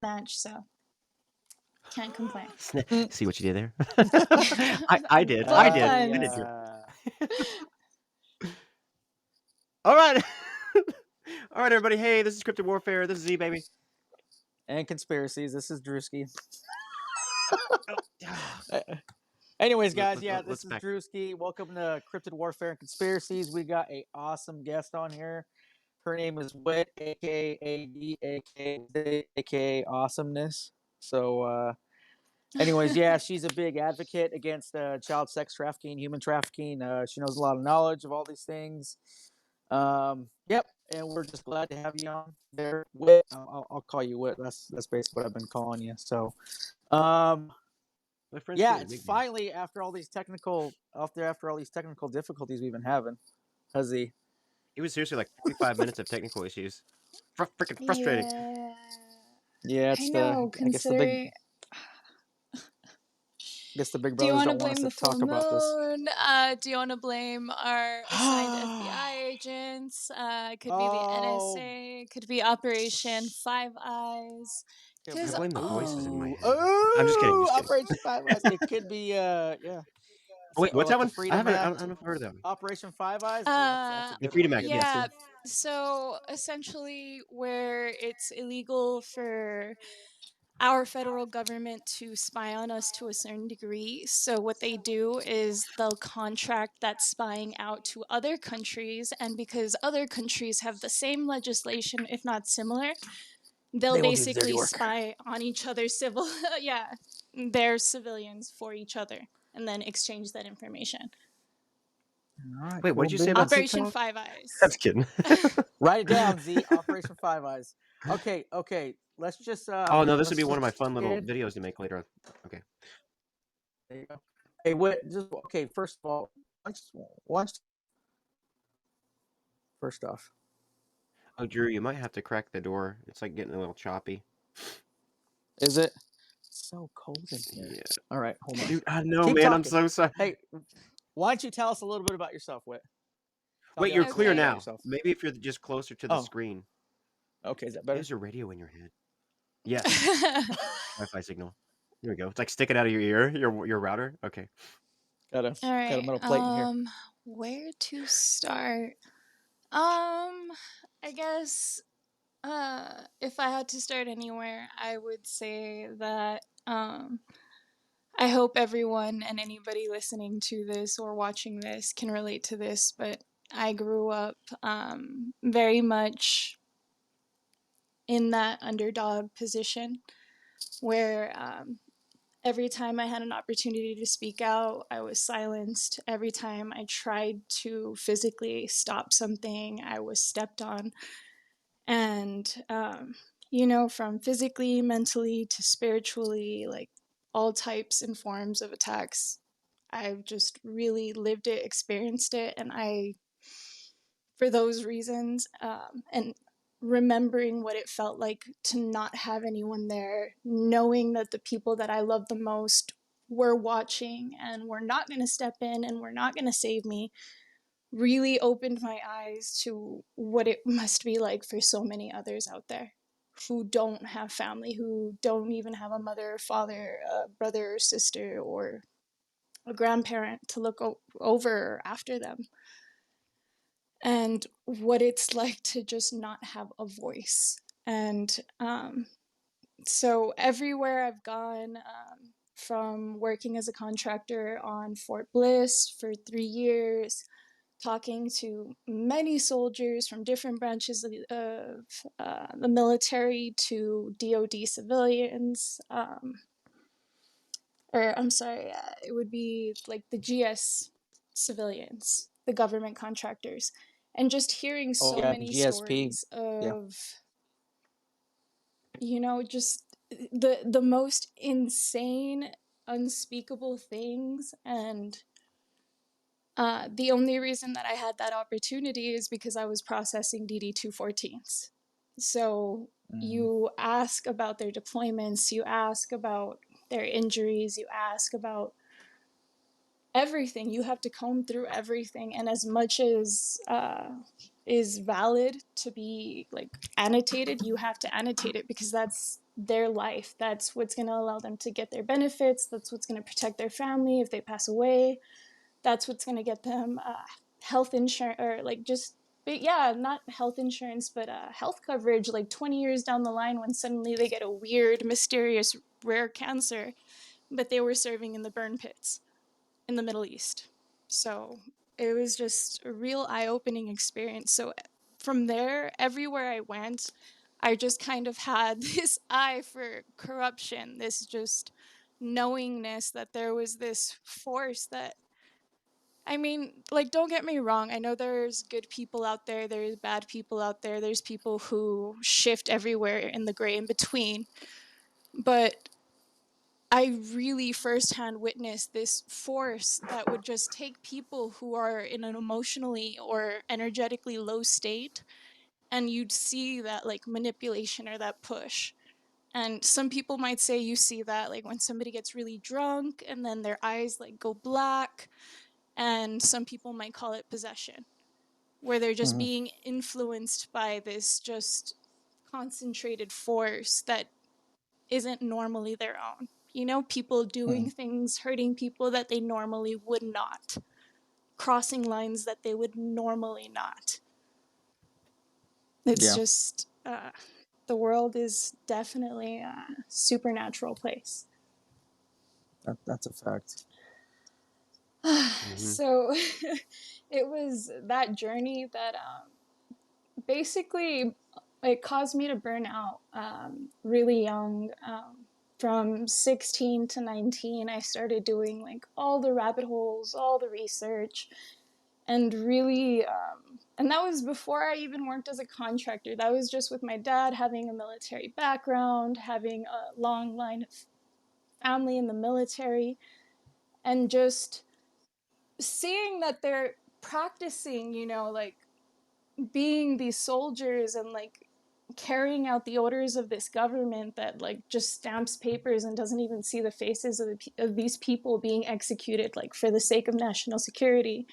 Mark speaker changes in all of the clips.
Speaker 1: match, so can't complain.
Speaker 2: See what you did there?
Speaker 1: I
Speaker 2: did.
Speaker 1: Both
Speaker 2: I did.
Speaker 1: puns.
Speaker 2: I did. All right. All right, everybody. Hey, this is Cryptid Warfare. This is Z, baby.
Speaker 3: And Conspiracies. This is Drewski.
Speaker 2: Oh,
Speaker 3: Anyways, guys,
Speaker 2: let's
Speaker 3: this is
Speaker 2: back.
Speaker 3: Drewski. Welcome to Cryptid Warfare and Conspiracies. We got a awesome guest on here. Her name is Whit, aka AD, aka Awesomeness. So, anyways, she's a big advocate against child sex trafficking, human trafficking. She knows a lot of knowledge of all these things. Yep, and we're just glad to have you on there, Whit. I'll call you Whit. That's basically what I've been calling you. So, it's finally after all these technical difficulties we've been having. It
Speaker 2: was seriously like 45 minutes of technical issues. Freaking frustrating.
Speaker 3: Yeah, it's I guess the big
Speaker 1: Do you
Speaker 3: brothers
Speaker 1: want to
Speaker 3: don't want
Speaker 1: blame
Speaker 3: us
Speaker 1: the
Speaker 3: to talk
Speaker 1: full
Speaker 3: about this.
Speaker 1: moon? Do you want to blame our assigned FBI agents? It could be the NSA. It could be Operation Five Eyes.
Speaker 2: I blame the voices in my head.
Speaker 3: Oh,
Speaker 2: I'm just kidding.
Speaker 3: Operation Five Eyes. It could be yeah.
Speaker 2: Wait, what's that one?
Speaker 3: I don't
Speaker 2: know if I've heard of that one.
Speaker 3: Operation Five Eyes. That's a
Speaker 2: The
Speaker 3: good
Speaker 2: Freedom
Speaker 3: one.
Speaker 2: Act.
Speaker 1: Yeah.
Speaker 2: Yes.
Speaker 1: So essentially, where it's illegal for our federal government to spy on us to a certain degree. So what they do is they'll contract that spying out to other countries, and because other countries have the same legislation, if not similar, they'll basically spy on each other's their civilians for each other, and then exchange that information.
Speaker 3: All right.
Speaker 2: Wait, what did you say about
Speaker 1: Operation
Speaker 2: TikTok?
Speaker 1: Five Eyes?
Speaker 2: I'm just kidding.
Speaker 3: Write it down, Z. Operation Five Eyes. Okay. Let's just.
Speaker 2: Oh no, this would be one of my fun little videos to make later. Okay.
Speaker 3: There you go. Hey, first of all, first off.
Speaker 2: Oh, Drew, you might have to crack the door. It's like getting a little choppy.
Speaker 3: Is it? It's so cold in here.
Speaker 2: Yeah.
Speaker 3: All right, hold on.
Speaker 2: Dude, I know,
Speaker 3: Keep
Speaker 2: man.
Speaker 3: talking.
Speaker 2: I'm so sorry.
Speaker 3: Hey, why don't you tell us a little bit about yourself, Whit?
Speaker 2: Wait, you're clear now. Maybe if you're just closer to the screen.
Speaker 3: Okay, is that better?
Speaker 2: There's a radio in your head. Yes. Wi-Fi signal. Here we go. It's like sticking out of your ear, your router. Okay.
Speaker 1: All right.
Speaker 3: Got a metal plate in here.
Speaker 1: Where to start? I guess if I had to start anywhere, I would say that I hope everyone and anybody listening to this or watching this can relate to this, but I grew up very much in that underdog position where every time I had an opportunity to speak out, I was silenced. Every time I tried to physically stop something, I was stepped on. And, from physically, mentally to spiritually, like all types and forms of attacks, I've just really lived it, experienced it. And for those reasons, and remembering what it felt like to not have anyone there, knowing that the people that I love the most were watching and were not going to step in and were not going to save me, really opened my eyes to what it must be like for so many others out there who don't have family, who don't even have a mother, father, a brother or sister, or a grandparent to look over after them. And what it's like to just not have a voice. And so everywhere I've gone, from working as a contractor on Fort Bliss for 3 years, talking to many soldiers from different branches of the military to DoD civilians, it would be like the GS civilians, the government contractors, and just hearing so many stories of, just the most insane, unspeakable things. And the only reason that I had that opportunity is because I was processing DD-214s. So you ask about their deployments, you ask about their injuries, you ask about everything. You have to comb through everything, and as much as is valid to be like annotated, you have to annotate it because that's their life. That's what's going to allow them to get their benefits. That's what's going to protect their family if they pass away. That's what's going to get them health insurance, or like just, but yeah, not health insurance, but health coverage like 20 years down the line when suddenly they get a weird, mysterious, rare cancer, but they were serving in the burn pits in the Middle East. So it was just a real eye-opening experience. So from there, everywhere I went, I just kind of had this eye for corruption, this just knowingness that there was this force that, I mean, like, don't get me wrong. I know there's good people out there, there's bad people out there, there's people who shift everywhere in the gray in between. But I really firsthand witnessed this force that would just take people who are in an emotionally or energetically low state, and you'd see that like manipulation or that push. And some people might say you see that like when somebody gets really drunk and then their eyes like go black, and some people might call it possession, where they're just being influenced by this just concentrated force that isn't normally their own. You know, people doing things, hurting people that they normally would not, crossing lines that they would normally not. It's just, the world is definitely a supernatural place.
Speaker 3: That's a fact.
Speaker 1: So it was that journey that basically it caused me to burn out really young. From 16 to 19, I started doing like all the rabbit holes, all the research, and really, and that was before I even worked as a contractor. That was just with my dad having a military background, having a long line of family in the military, and just seeing that they're practicing, you know, like being these soldiers and like carrying out the orders of this government that like just stamps papers and doesn't even see the faces of these people being executed like for the sake of national security,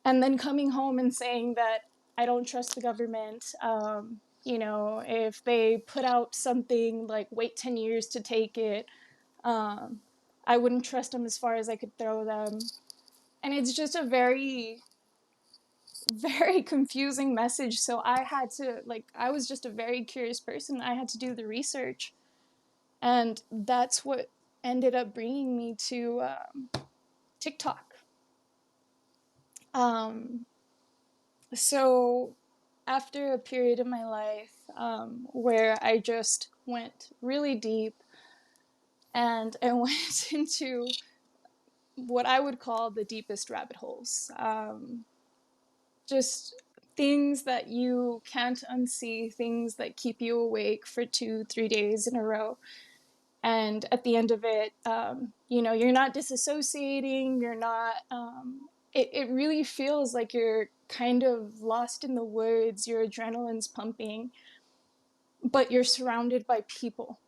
Speaker 1: and then coming home and saying that I don't trust the government. You know, if they put out something like wait 10 years to take it, I wouldn't trust them as far as I could throw them. And it's just a very, very confusing message. So I had to, like, I was just a very curious person. I had to do the research. And that's what ended up bringing me to TikTok. So after a period in my life where I just went really deep and I went into what I would call the deepest rabbit holes. Just things that you can't unsee, things that keep you awake for 2-3 days in a row. And at the end of it, you know, you're not disassociating, you're not, it really feels like you're kind of lost in the woods, your adrenaline's pumping, but you're surrounded by people.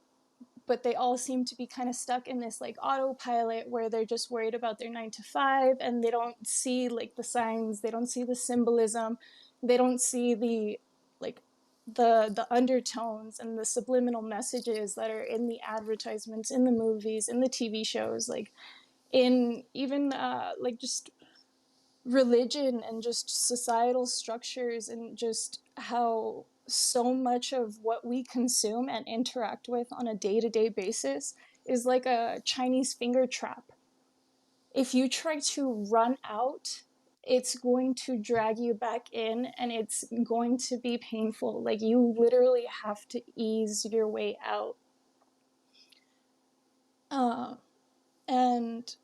Speaker 1: But they all seem to be kind of stuck in this like autopilot where they're just worried about their 9 to 5, and they don't see like the signs, they don't see the symbolism, they don't see the like the undertones and the subliminal messages that are in the advertisements, in the movies, in the TV shows, like in even like just religion and just societal structures, and just how so much of what we consume and interact with on a day-to-day basis is like a Chinese finger trap. If you try to run out, it's going to drag you back in, and it's going to be painful. Like, you literally have to ease your way out. And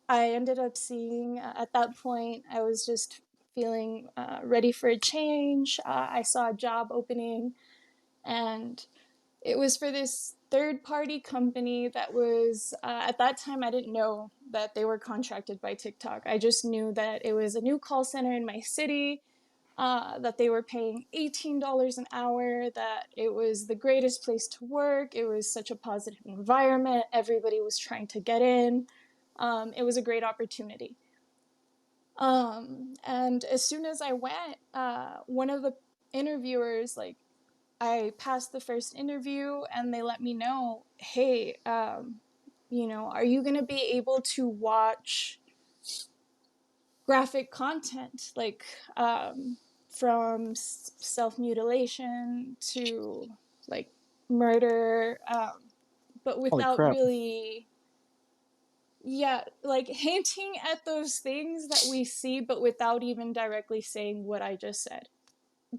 Speaker 1: I ended up seeing, at that point, I was just feeling ready for a change. I saw a job opening, and it was for this third-party company that was, at that time, I didn't know that they were contracted by TikTok. I just knew that it was a new call center in my city, that they were paying $18 an hour, that it was the greatest place to work. It was such a positive environment. Everybody was trying to get in. It was a great opportunity. And as soon as I went, one of the interviewers like I passed the first interview and they let me know, hey, you know, are you going to be able to watch graphic content, like from self-mutilation to like murder, but
Speaker 3: Holy
Speaker 1: without
Speaker 3: crap.
Speaker 1: really, yeah, like hinting at those things that we see, but without even directly saying what I just said.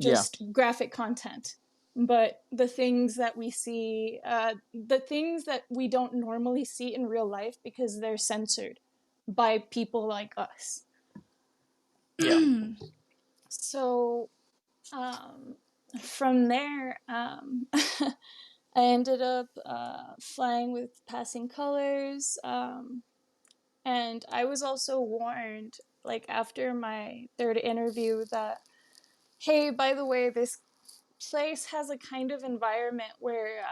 Speaker 3: Yeah.
Speaker 1: Just graphic content. But the things that we see, the things that we don't normally see in real life because they're censored by people like us.
Speaker 3: Yeah.
Speaker 1: So from there, I ended up flying with passing colors. And I was also warned, like after my third interview, that, hey, by the way, this place has a kind of environment where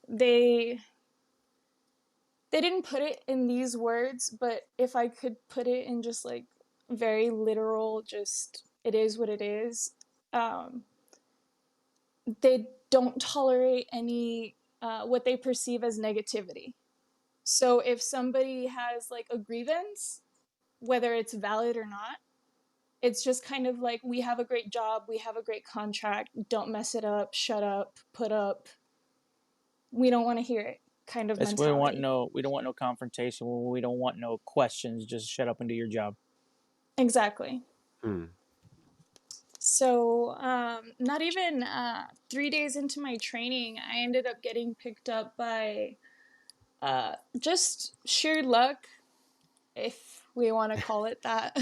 Speaker 1: they didn't put it in these words, but if I could put it in just like very literal, just it is what it is. They don't tolerate any what they perceive as negativity. So if somebody has like a grievance, whether it's valid or not, it's just kind of like, we have a great job, we have a great contract, don't mess it up, shut up, put up, we don't want to hear it kind of
Speaker 3: That's we don't want
Speaker 1: mentality.
Speaker 3: no confrontation. We don't want no questions. Just shut up and do your job.
Speaker 1: Exactly.
Speaker 2: Hmm.
Speaker 1: So not even 3 days into my training, I ended up getting picked up by just sheer luck, if we want to call it that.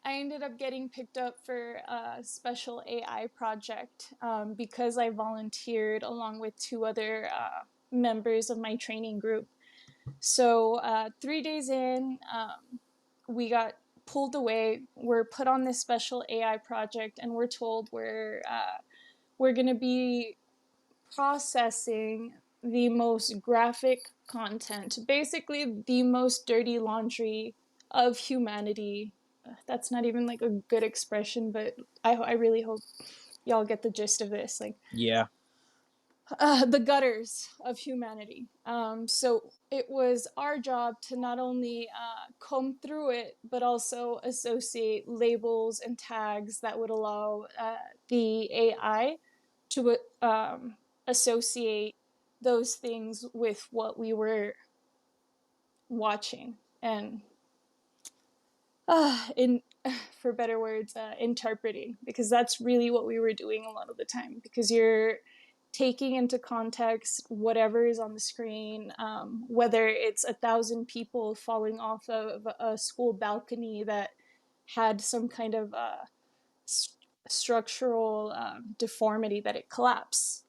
Speaker 1: I ended up getting picked up for a special AI project because I volunteered along with two other members of my training group. So 3 days in, we got pulled away. We're put on this special AI project, and we're told we're going to be processing the most graphic content, basically the most dirty laundry of humanity. That's not even like a good expression, but I really hope y'all get the gist of this. Like,
Speaker 3: Yeah.
Speaker 1: the gutters of humanity. So it was our job to not only comb through it, but also associate labels and tags that would allow the AI to associate those things with what we were watching and, in for better words, interpreting, because that's really what we were doing a lot of the time, because you're taking into context whatever is on the screen, whether it's 1,000 people falling off of a school balcony that had some kind of structural deformity that it collapses,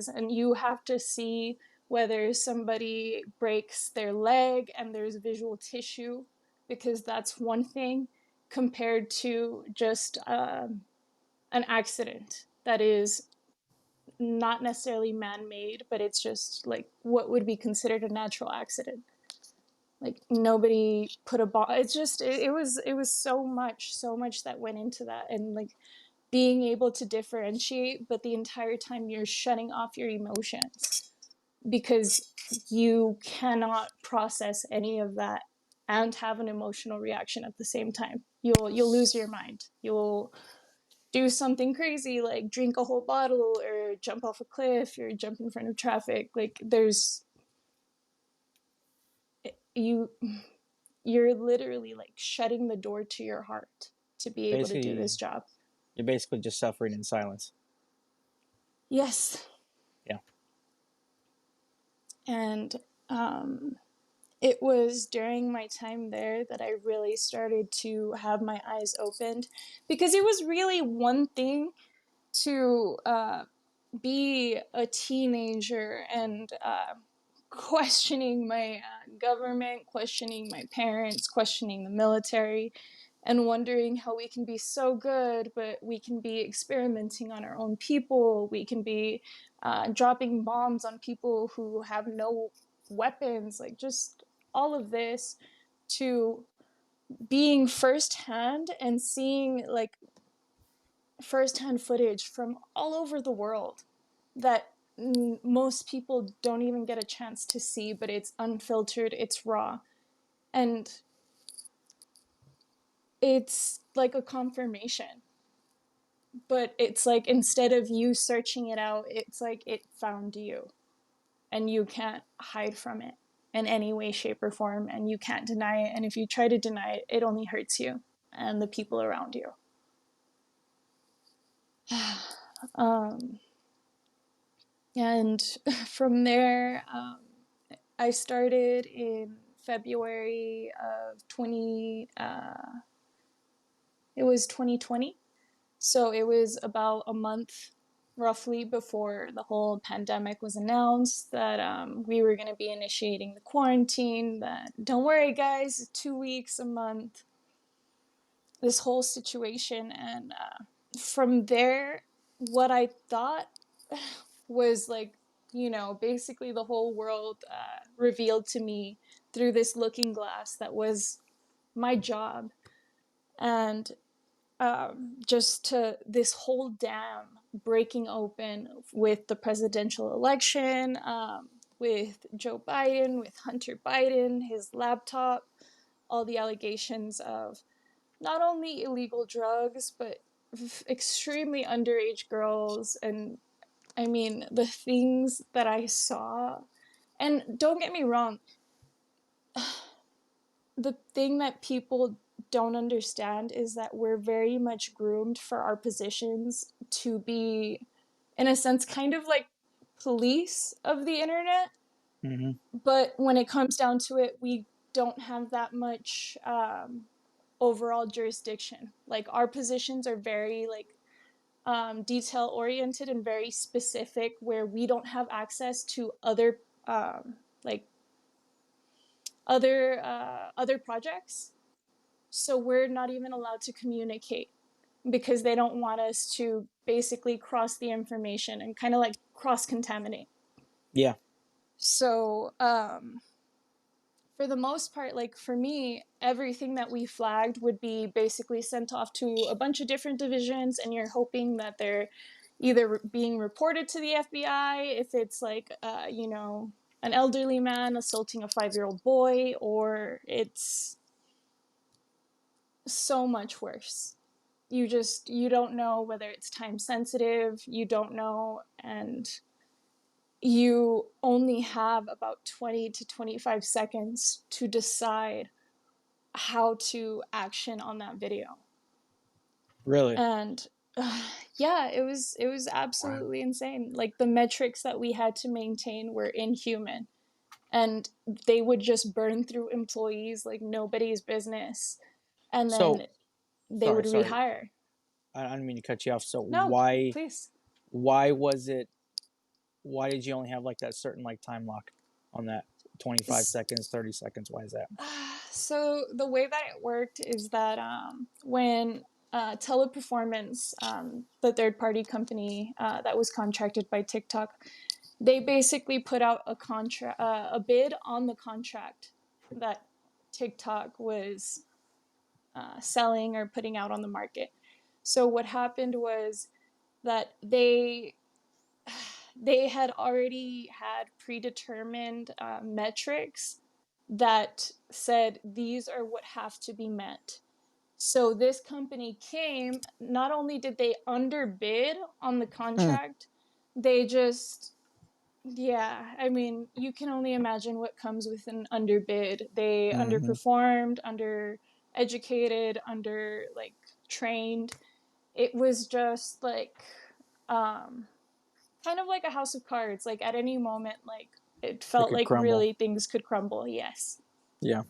Speaker 1: and you have to see whether somebody breaks their leg and there's visual tissue, because that's one thing compared to just an accident that is not necessarily man-made, but it's just like what would be considered a natural accident. Like nobody put a bomb. It's just it was so much that went into that, and like being able to differentiate, but the entire time you're shutting off your emotions because you cannot process any of that and have an emotional reaction at the same time. You'll lose your mind. You'll do something crazy like drink a whole bottle or jump off a cliff or jump in front of traffic. Like there's you you're literally like shutting the door to your heart to be able to do
Speaker 3: Basically,
Speaker 1: this job.
Speaker 3: you're basically just suffering in silence.
Speaker 1: Yes.
Speaker 3: Yeah.
Speaker 1: And it was during my time there that I really started to have my eyes opened, because it was really one thing to be a teenager and questioning my government, questioning my parents, questioning the military, and wondering how we can be so good, but we can be experimenting on our own people. We can be dropping bombs on people who have no weapons, like just all of this, to being firsthand and seeing like firsthand footage from all over the world that most people don't even get a chance to see, but it's unfiltered, it's raw. And it's like a confirmation. But it's like, instead of you searching it out, it's like it found you. And you can't hide from it in any way, shape, or form. And you can't deny it. And if you try to deny it, it only hurts you and the people around you. And from there, I started in February of it was 2020. So it was about a month roughly before the whole pandemic was announced that we were going to be initiating the quarantine. That, don't worry, guys, 2 weeks, a month, this whole situation. And from there, what I thought was like, basically the whole world revealed to me through this looking glass that was my job. And just to this whole dam breaking open with the presidential election, with Joe Biden, with Hunter Biden, his laptop, all the allegations of not only illegal drugs, but extremely underage girls. And I mean, the things that I saw, and don't get me wrong, the thing that people don't understand is that we're very much groomed for our positions to be, in a sense, kind of like police of the internet.
Speaker 3: Mm-hmm.
Speaker 1: But when it comes down to it, we don't have that much overall jurisdiction. Like, our positions are very like detail oriented and very specific, where we don't have access to other like other projects. So we're not even allowed to communicate because they don't want us to basically cross the information and kind of like cross contaminate.
Speaker 3: Yeah.
Speaker 1: So for the most part, like for me, everything that we flagged would be basically sent off to a bunch of different divisions, and you're hoping that they're either being reported to the FBI if it's like, an elderly man assaulting a 5-year-old boy, or it's so much worse. You don't know whether it's time sensitive, you don't know, and you only have about 20 to 25 seconds to decide how to action on that video.
Speaker 3: Really?
Speaker 1: And yeah, it was absolutely insane. Like, the metrics that we had to maintain were inhuman, and they would just burn through employees like nobody's business, and
Speaker 3: So,
Speaker 1: then they would
Speaker 3: sorry.
Speaker 1: rehire.
Speaker 3: I don't mean to cut you off. So
Speaker 1: No,
Speaker 3: why
Speaker 1: please.
Speaker 3: was it? Why did you only have like that certain like time lock on that 25 seconds, 30 seconds? Why is that?
Speaker 1: So the way that it worked is that when Teleperformance, the third-party company that was contracted by TikTok, they basically put out a bid on the contract that TikTok was selling or putting out on the market. So what happened was that they had already had predetermined metrics that said these are what have to be met. So this company came, not only did they underbid on the contract, they just, yeah, I mean, you can only imagine what comes with an underbid. They underperformed, undereducated, like trained. It was just like kind of like a house of cards. Like, at any moment, like, it felt
Speaker 3: could
Speaker 1: like
Speaker 3: crumble.
Speaker 1: really things could crumble. Yes.
Speaker 3: Yeah.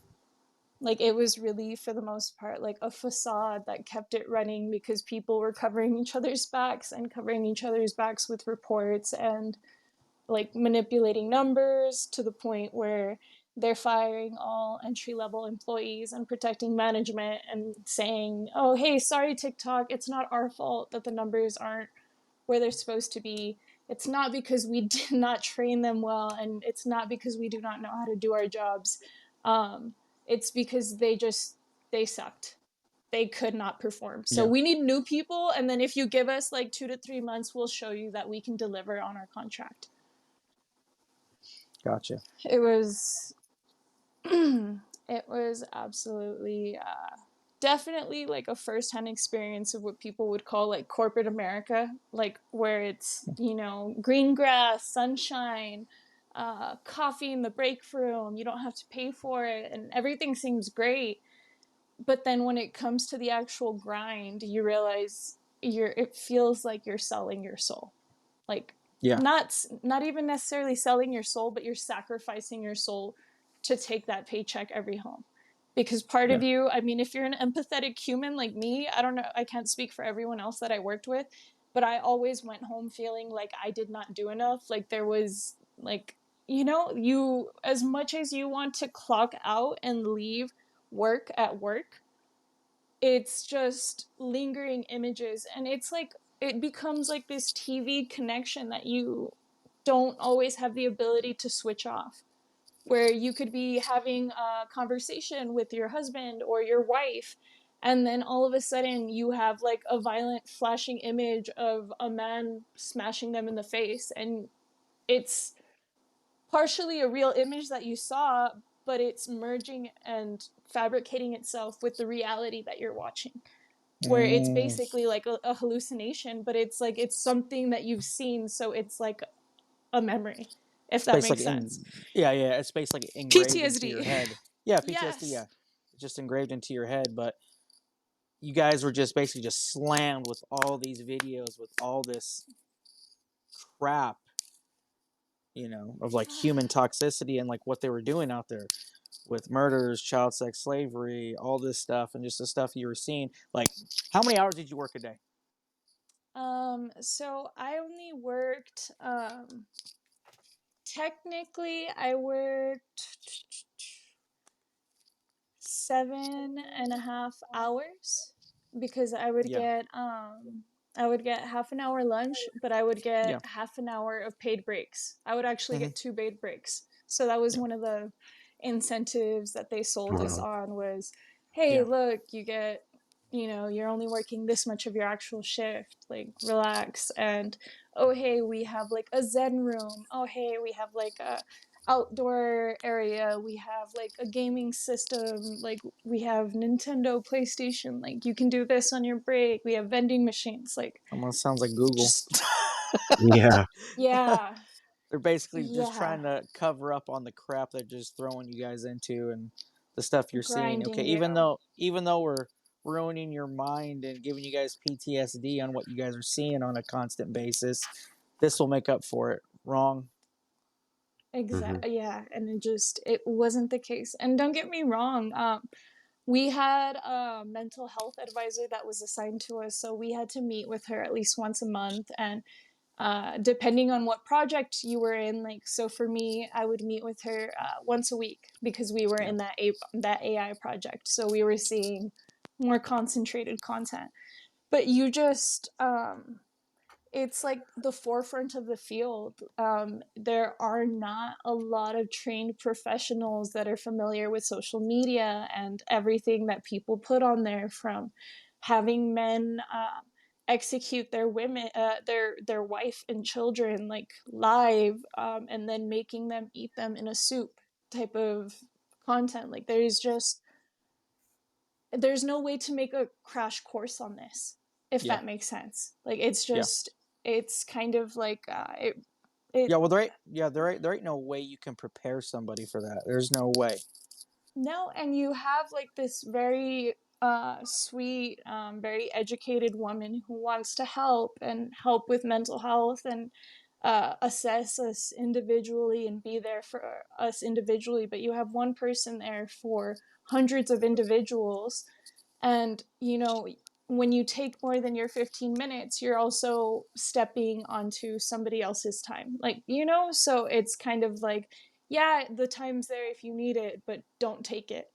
Speaker 1: Like, it was really, for the most part, like a facade that kept it running because people were covering each other's backs with reports and like manipulating numbers to the point where they're firing all entry-level employees and protecting management and saying, oh, hey, sorry, TikTok, it's not our fault that the numbers aren't where they're supposed to be. It's not because we did not train them well, and it's not because we do not know how to do our jobs. It's because they sucked. they could not perform. So
Speaker 3: Yeah.
Speaker 1: we need new people, and then if you give us like 2 to 3 months, we'll show you that we can deliver on our contract.
Speaker 3: Gotcha.
Speaker 1: It was it was absolutely definitely like a first-hand experience of what people would call like corporate America, like where it's, you know, green grass, sunshine, coffee in the break room, you don't have to pay for it, and everything seems great. But then when it comes to the actual grind, you realize it feels like you're selling your soul. Like,
Speaker 3: Yeah.
Speaker 1: not even necessarily selling your soul, but you're sacrificing your soul to take that paycheck every home. Because part of you, I mean, if you're an empathetic human like me, I don't know, I can't speak for everyone else that I worked with, but I always went home feeling like I did not do enough. Like there was like, you know, you, as much as you want to clock out and leave work at work, it's just lingering images, and it's like it becomes like this TV connection that you don't always have the ability to switch off, where you could be having a conversation with your husband or your wife, and then all of a sudden you have like a violent flashing image of a man smashing them in the face, and it's partially a real image that you saw, but it's merging and fabricating itself with the reality that you're watching, where it's basically like a hallucination, but it's like it's something that you've seen, so it's like a memory, if that makes sense.
Speaker 3: It's basically engraved into your
Speaker 1: PTSD.
Speaker 3: head. Yeah, PTSD.
Speaker 1: Yes.
Speaker 3: Yeah, it's just engraved into your head. But you guys were just basically just slammed with all these videos with all this crap, you know, of like human toxicity and like what they were doing out there with murders, child sex slavery, all this stuff, and just the stuff you were seeing. Like, how many hours did you work a day?
Speaker 1: So I only worked, technically I worked 7.5 hours, because I would get half an hour lunch, but I would get
Speaker 3: Yeah.
Speaker 1: half an hour of paid breaks. I would actually
Speaker 3: Mm-hmm.
Speaker 1: get 2 paid breaks. So that was
Speaker 3: Yeah.
Speaker 1: one of the incentives that they sold us on was, hey,
Speaker 3: Yeah.
Speaker 1: look, you get, you know, you're only working this much of your actual shift, like relax. And oh hey, we have like a zen room. Oh hey, we have like a outdoor area, we have like a gaming system, like we have Nintendo, PlayStation, like you can do this on your break, we have vending machines, like
Speaker 3: Almost sounds like Google.
Speaker 1: just
Speaker 2: Yeah.
Speaker 1: yeah.
Speaker 3: They're basically just
Speaker 1: Yeah,
Speaker 3: trying to cover up on the crap they're just throwing you guys into and the stuff you're seeing. Okay,
Speaker 1: grinding
Speaker 3: even
Speaker 1: you.
Speaker 3: though we're ruining your mind and giving you guys PTSD on what you guys are seeing on a constant basis, this will make up for it. Wrong.
Speaker 1: Exactly. Yeah, and it wasn't the case. And don't get me wrong, we had a mental health advisor that was assigned to us, so we had to meet with her at least once a month. And depending on what project you were in, like, so for me, I would meet with her once a week, because we were
Speaker 3: Yeah.
Speaker 1: in that AI project, so we were seeing more concentrated content. But you just it's like the forefront of the field. There are not a lot of trained professionals that are familiar with social media and everything that people put on there, from having men execute their women, their wife and children, like live, and then making them eat them in a soup type of content. Like there's no way to make a crash course on this, if
Speaker 3: Yeah.
Speaker 1: that makes sense. Like it's
Speaker 3: Yeah.
Speaker 1: just it's kind of like it
Speaker 3: Yeah. Well, there ain't no way you can prepare somebody for that. There's no way.
Speaker 1: no. And you have like this very sweet, very educated woman who wants to help and help with mental health and assess us individually and be there for us individually, but you have one person there for hundreds of individuals. And, you know, when you take more than your 15 minutes, you're also stepping onto somebody else's time. Like, you know, so it's kind of like, yeah, the time's there if you need it, but don't take it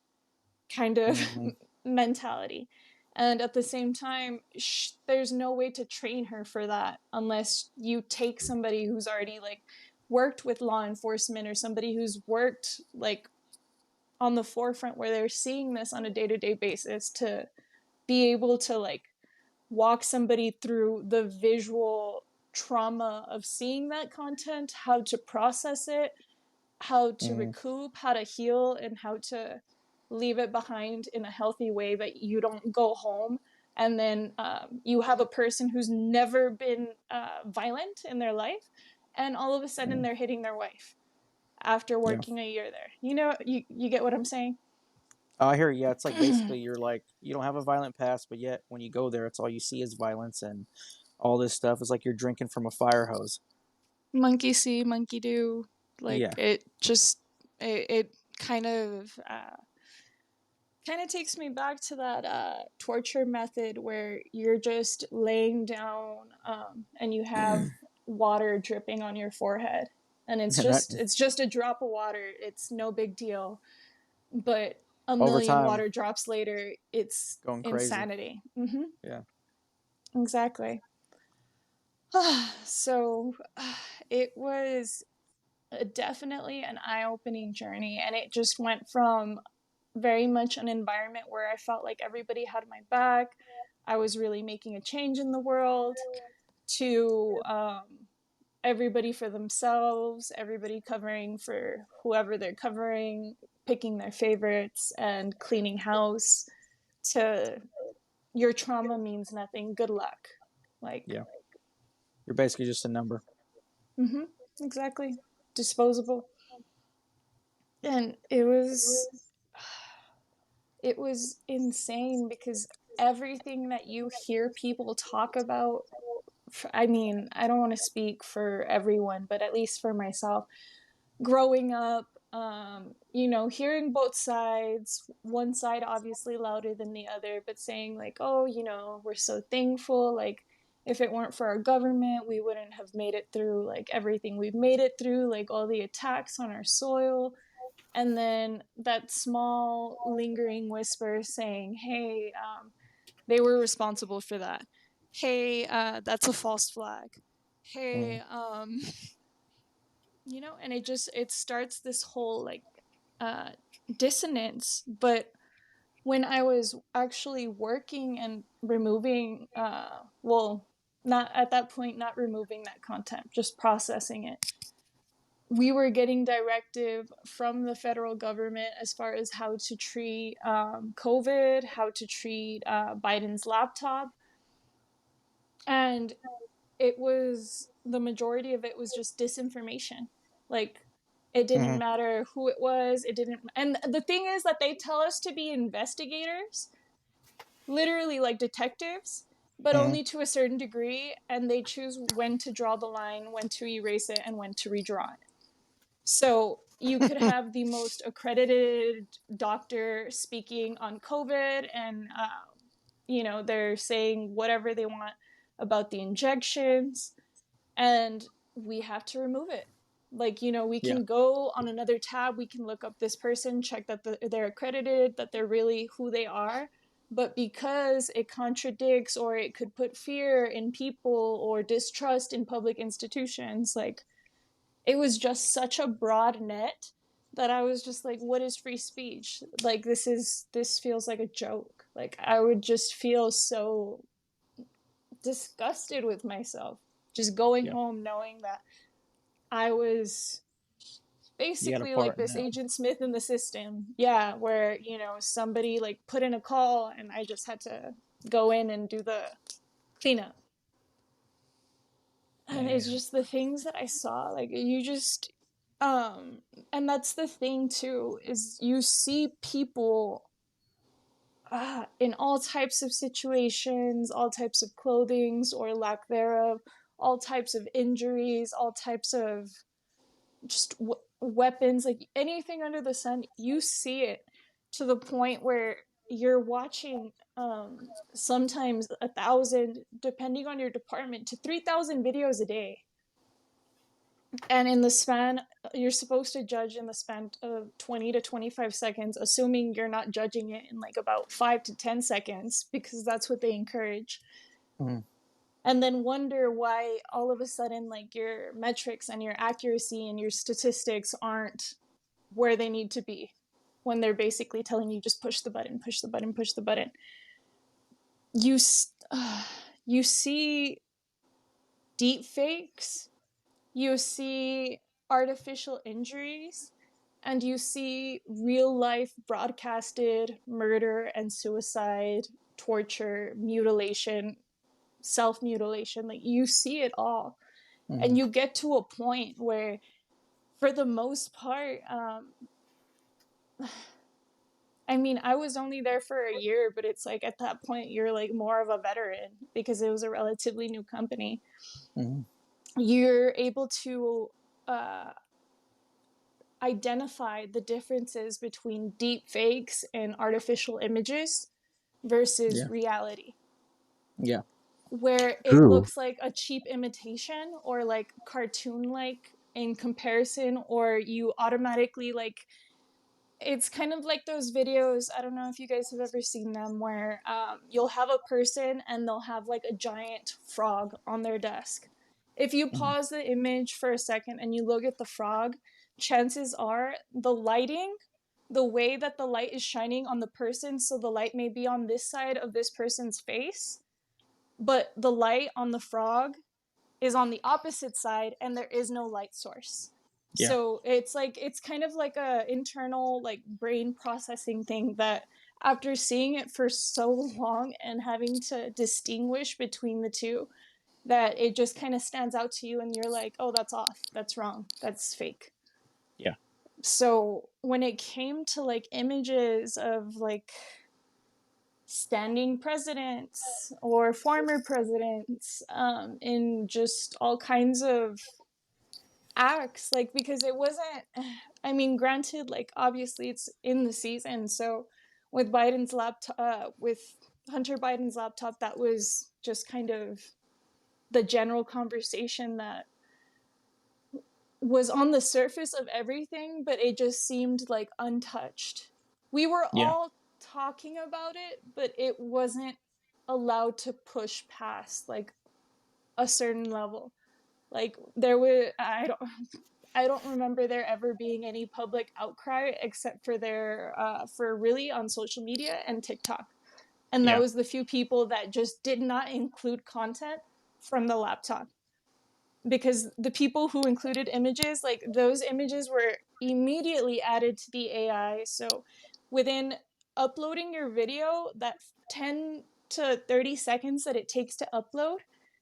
Speaker 1: kind of
Speaker 3: Mm-hmm.
Speaker 1: mentality. And at the same time, there's no way to train her for that unless you take somebody who's already like worked with law enforcement, or somebody who's worked like on the forefront where they're seeing this on a day-to-day basis, to be able to like walk somebody through the visual trauma of seeing that content, how to process it, how to recoup, how to heal, and how to leave it behind in a healthy way that you don't go home and then you have a person who's never been violent in their life, and all of a sudden they're hitting their wife after
Speaker 3: Yeah.
Speaker 1: working a year there. You know, you get what I'm saying?
Speaker 3: Oh, I hear you. Yeah, it's like basically you're like you don't have a violent past, but yet when you go there, it's all you see is violence and all this stuff. It's like you're drinking from a fire hose.
Speaker 1: Monkey see, monkey do. Like
Speaker 3: Yeah.
Speaker 1: it just it kind of takes me back to that torture method where you're just laying down and you have water dripping on your forehead, and it's
Speaker 3: And that
Speaker 1: just a drop of water. It's no big deal, but a
Speaker 3: over
Speaker 1: million
Speaker 3: time
Speaker 1: water drops later, it's
Speaker 3: going crazy.
Speaker 1: insanity.
Speaker 3: Yeah.
Speaker 1: Exactly. So it was definitely an eye-opening journey, and it just went from very much an environment where I felt like everybody had my back, I was really making a change in the world, to everybody for themselves, everybody covering for whoever they're covering, picking their favorites and cleaning house, to your trauma means nothing, good luck. Like,
Speaker 3: Yeah. You're basically just a number.
Speaker 1: exactly. Disposable. And it was insane because everything that you hear people talk about, I mean, I don't want to speak for everyone, but at least for myself, growing up, you know, hearing both sides, one side obviously louder than the other, but saying like, oh, you know, we're so thankful, like if it weren't for our government, we wouldn't have made it through like everything we've made it through, like all the attacks on our soil. And then that small lingering whisper saying, hey, they were responsible for that. Hey, that's a false flag. Hey, you know, and it starts this whole like uh, dissonance. But when I was actually working and removing, well, not at that point, not removing that content, just processing it, we were getting directive from the federal government as far as how to treat COVID, how to treat Biden's laptop. And it was, the majority of it was just disinformation. Like, it didn't matter who it was, it didn't. And the thing is that they tell us to be investigators, literally like detectives, but only to a certain degree. And they choose when to draw the line, when to erase it, and when to redraw it. So you could have the most accredited doctor speaking on COVID, and you know, they're saying whatever they want about the injections, and we have to remove it. Like, you know, we
Speaker 3: Yeah.
Speaker 1: can go on another tab, we can look up this person, check that they're accredited, that they're really who they are. But because it contradicts or it could put fear in people or distrust in public institutions, like, it was just such a broad net that I was just like, what is free speech? Like, this feels like a joke. Like, I would just feel so disgusted with myself just going
Speaker 3: Yeah.
Speaker 1: home knowing that I was
Speaker 3: You got a
Speaker 1: basically like
Speaker 3: part in
Speaker 1: this
Speaker 3: that.
Speaker 1: Agent Smith in the system. Yeah, where, you know, somebody like put in a call and I just had to go in and do the cleanup. And it's
Speaker 3: Man.
Speaker 1: just the things that I saw, like you just and that's the thing too, is you see people in all types of situations, all types of clothings or lack thereof, all types of injuries, all types of just weapons, like anything under the sun, you see it, to the point where you're watching sometimes 1,000, depending on your department, to 3,000 videos a day. And in the span, you're supposed to judge in the span of 20 to 25 seconds, assuming you're not judging it in like about 5 to 10 seconds, because that's what they encourage. And then wonder why all of a sudden, like, your metrics and your accuracy and your statistics aren't where they need to be, when they're basically telling you just push the button, push the button, push the button. you see deep fakes, you see artificial injuries, and you see real life broadcasted murder and suicide, torture, mutilation, self mutilation. Like, you see it all. And you get to a point where, for the most part, I mean, I was only there for a year, but it's like at that point you're like more of a veteran because it was a relatively new company. You're able to identify the differences between deep fakes and artificial images versus reality.
Speaker 3: Yeah.
Speaker 1: Where it
Speaker 2: True.
Speaker 1: looks like a cheap imitation or like cartoon like in comparison, or you automatically like, it's kind of like those videos, I don't know if you guys have ever seen them, where you'll have a person and they'll have like a giant frog on their desk. If you pause the image for a second and you look at the frog, chances are the lighting, the way that the light is shining on the person, so the light may be on this side of this person's face, but the light on the frog is on the opposite side and there is no light source.
Speaker 3: Yeah.
Speaker 1: So it's like, it's kind of like a internal like brain processing thing that, after seeing it for so long and having to distinguish between the two, that it just kind of stands out to you and you're like, oh, that's off, that's wrong, that's fake.
Speaker 3: Yeah.
Speaker 1: So when it came to like images of like standing presidents or former presidents, in just all kinds of acts, like, because it wasn't, I mean, granted, like, obviously it's in the season, so with Biden's laptop, with Hunter Biden's laptop, that was just kind of the general conversation that was on the surface of everything, but it just seemed like untouched. We were
Speaker 3: Yeah.
Speaker 1: all talking about it, but it wasn't allowed to push past like a certain level. Like, there were, I don't remember there ever being any public outcry except for for really on social media and TikTok. And that
Speaker 3: Yeah.
Speaker 1: was the few people that just did not include content from the laptop. Because the people who included images, like, those images were immediately added to the AI. So within uploading your video, that 10 to 30 seconds that it takes to upload,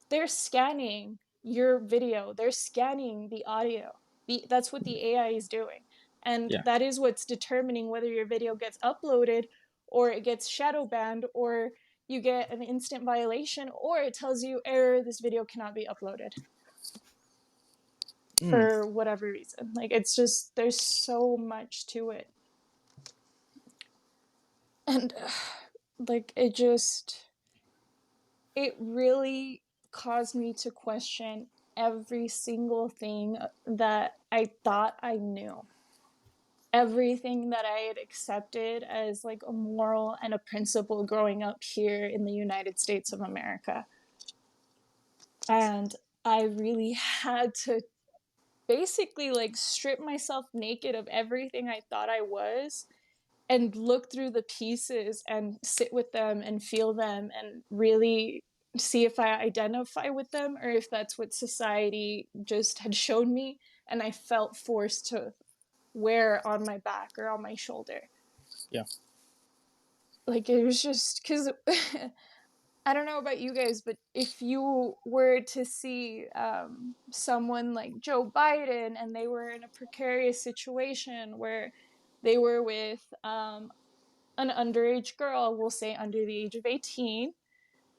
Speaker 1: they're scanning your video, they're scanning the audio. That's what the AI is doing. And
Speaker 3: Yeah.
Speaker 1: that is what's determining whether your video gets uploaded or it gets shadow banned, or you get an instant violation, or it tells you, error, this video cannot be uploaded for whatever reason. Like, it's just, there's so much to it. And like, it really caused me to question every single thing that I thought I knew. Everything that I had accepted as like a moral and a principle growing up here in the United States of America. And I really had to basically like strip myself naked of everything I thought I was and look through the pieces and sit with them and feel them and really see if I identify with them or if that's what society just had shown me and I felt forced to wear on my back or on my shoulder.
Speaker 3: Yeah.
Speaker 1: Like, it was just because I don't know about you guys, but if you were to see someone like Joe Biden and they were in a precarious situation where they were with an underage girl, we'll say under the age of 18,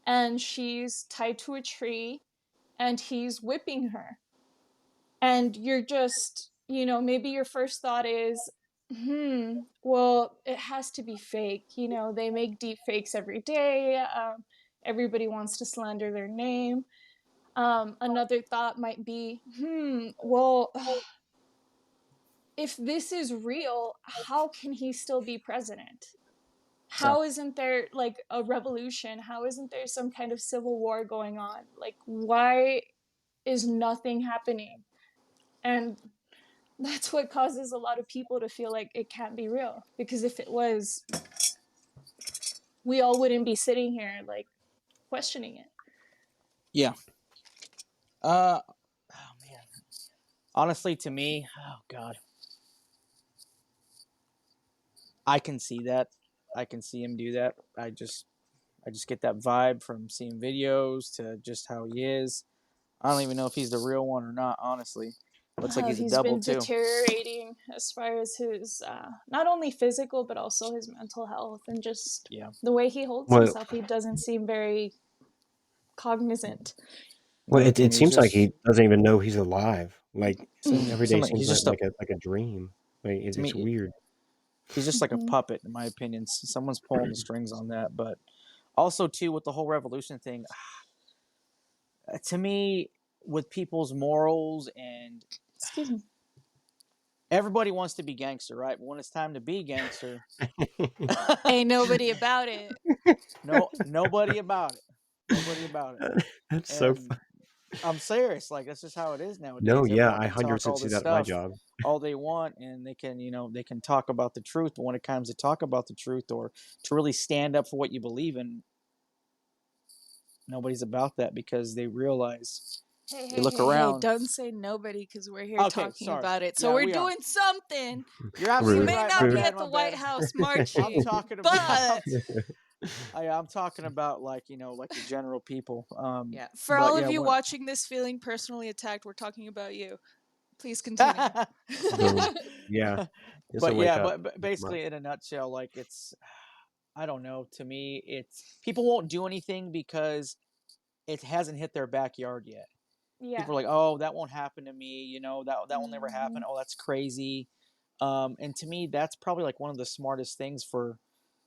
Speaker 1: and she's tied to a tree and he's whipping her. And you're just, maybe your first thought is, well, it has to be fake. They make deep fakes every day. Everybody wants to slander their name. Another thought might be, well, if this is real, how can he still be president?
Speaker 3: Yeah.
Speaker 1: How isn't there like a revolution? How isn't there some kind of civil war going on? Like, why is nothing happening? And that's what causes a lot of people to feel like it can't be real. Because if it was, we all wouldn't be sitting here like questioning it.
Speaker 3: Yeah. Oh man. Honestly, to me, oh god, I can see that. I can see him do that. I just get that vibe from seeing videos to just how he is. I don't even know if he's the real one or not. Honestly, looks like he's a
Speaker 1: He's
Speaker 3: double
Speaker 1: been
Speaker 3: too.
Speaker 1: deteriorating as far as his not only physical but also his mental health and just the way he holds
Speaker 2: Well,
Speaker 1: himself. He doesn't seem very cognizant.
Speaker 2: well,
Speaker 3: Nope,
Speaker 2: it
Speaker 3: he's
Speaker 2: seems like
Speaker 3: just
Speaker 2: he doesn't even know he's alive. Like every day seems
Speaker 3: he's just
Speaker 2: like a dream. Like
Speaker 3: to
Speaker 2: it's
Speaker 3: me
Speaker 2: weird.
Speaker 3: he's just like a puppet in my opinion. Someone's pulling the strings on that, but also too with the whole revolution thing. To me, with people's morals and
Speaker 1: Excuse me.
Speaker 3: everybody wants to be gangster, right? But when it's time to be gangster,
Speaker 1: Ain't nobody about it.
Speaker 3: nobody about it. Nobody about it.
Speaker 2: That's so
Speaker 3: And
Speaker 2: fun.
Speaker 3: I'm serious. Like that's just how it is
Speaker 2: No,
Speaker 3: nowadays.
Speaker 2: yeah,
Speaker 3: Everyone
Speaker 2: I
Speaker 3: can talk
Speaker 2: 100%
Speaker 3: all
Speaker 2: see
Speaker 3: this
Speaker 2: that at my
Speaker 3: stuff
Speaker 2: job.
Speaker 3: all they want, and they can talk about the truth. But when it comes to talk about the truth or to really stand up for what you believe in, nobody's about that because they realize they look
Speaker 1: Hey,
Speaker 3: around.
Speaker 1: don't say nobody because we're here
Speaker 3: Okay,
Speaker 1: talking
Speaker 3: sorry.
Speaker 1: about it. So
Speaker 3: Yeah,
Speaker 1: we're
Speaker 3: we are.
Speaker 1: doing something.
Speaker 3: You're
Speaker 1: We
Speaker 3: absolutely
Speaker 1: may
Speaker 3: right. My
Speaker 1: not be
Speaker 3: bad.
Speaker 1: at
Speaker 3: My
Speaker 1: the White
Speaker 3: bad.
Speaker 1: House
Speaker 3: I'm
Speaker 1: marching,
Speaker 3: talking about.
Speaker 1: but
Speaker 3: I'm talking about like like the general people.
Speaker 1: yeah, for
Speaker 3: But
Speaker 1: all
Speaker 3: yeah,
Speaker 1: of you
Speaker 3: when
Speaker 1: watching this feeling personally attacked, we're talking about you. Please continue.
Speaker 2: Boom. Yeah. It's a
Speaker 3: but
Speaker 2: wake
Speaker 3: yeah,
Speaker 2: up.
Speaker 3: but
Speaker 2: Wake 'em up.
Speaker 3: basically in a nutshell, like it's I don't know. To me, it's people won't do anything because it hasn't hit their backyard yet.
Speaker 1: Yeah.
Speaker 3: People are like, "Oh, that won't happen to me," that will never happen.
Speaker 1: Mhm.
Speaker 3: Oh, that's crazy. And to me, that's probably like one of the smartest things for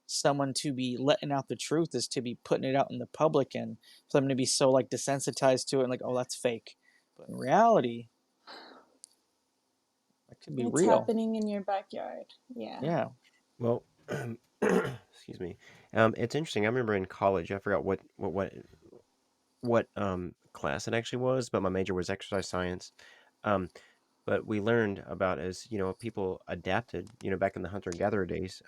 Speaker 3: someone to be letting out the truth is to be putting it out in the public and for them to be so like desensitized to it and like, oh, that's fake. But in reality, that could be
Speaker 1: It's
Speaker 3: real.
Speaker 1: happening in your backyard. Yeah.
Speaker 3: Yeah.
Speaker 2: Well, excuse me. It's interesting. I remember in college, I forgot what class it actually was, but my major was exercise science. Um, but we learned about as people adapted. Back in the hunter gatherer days,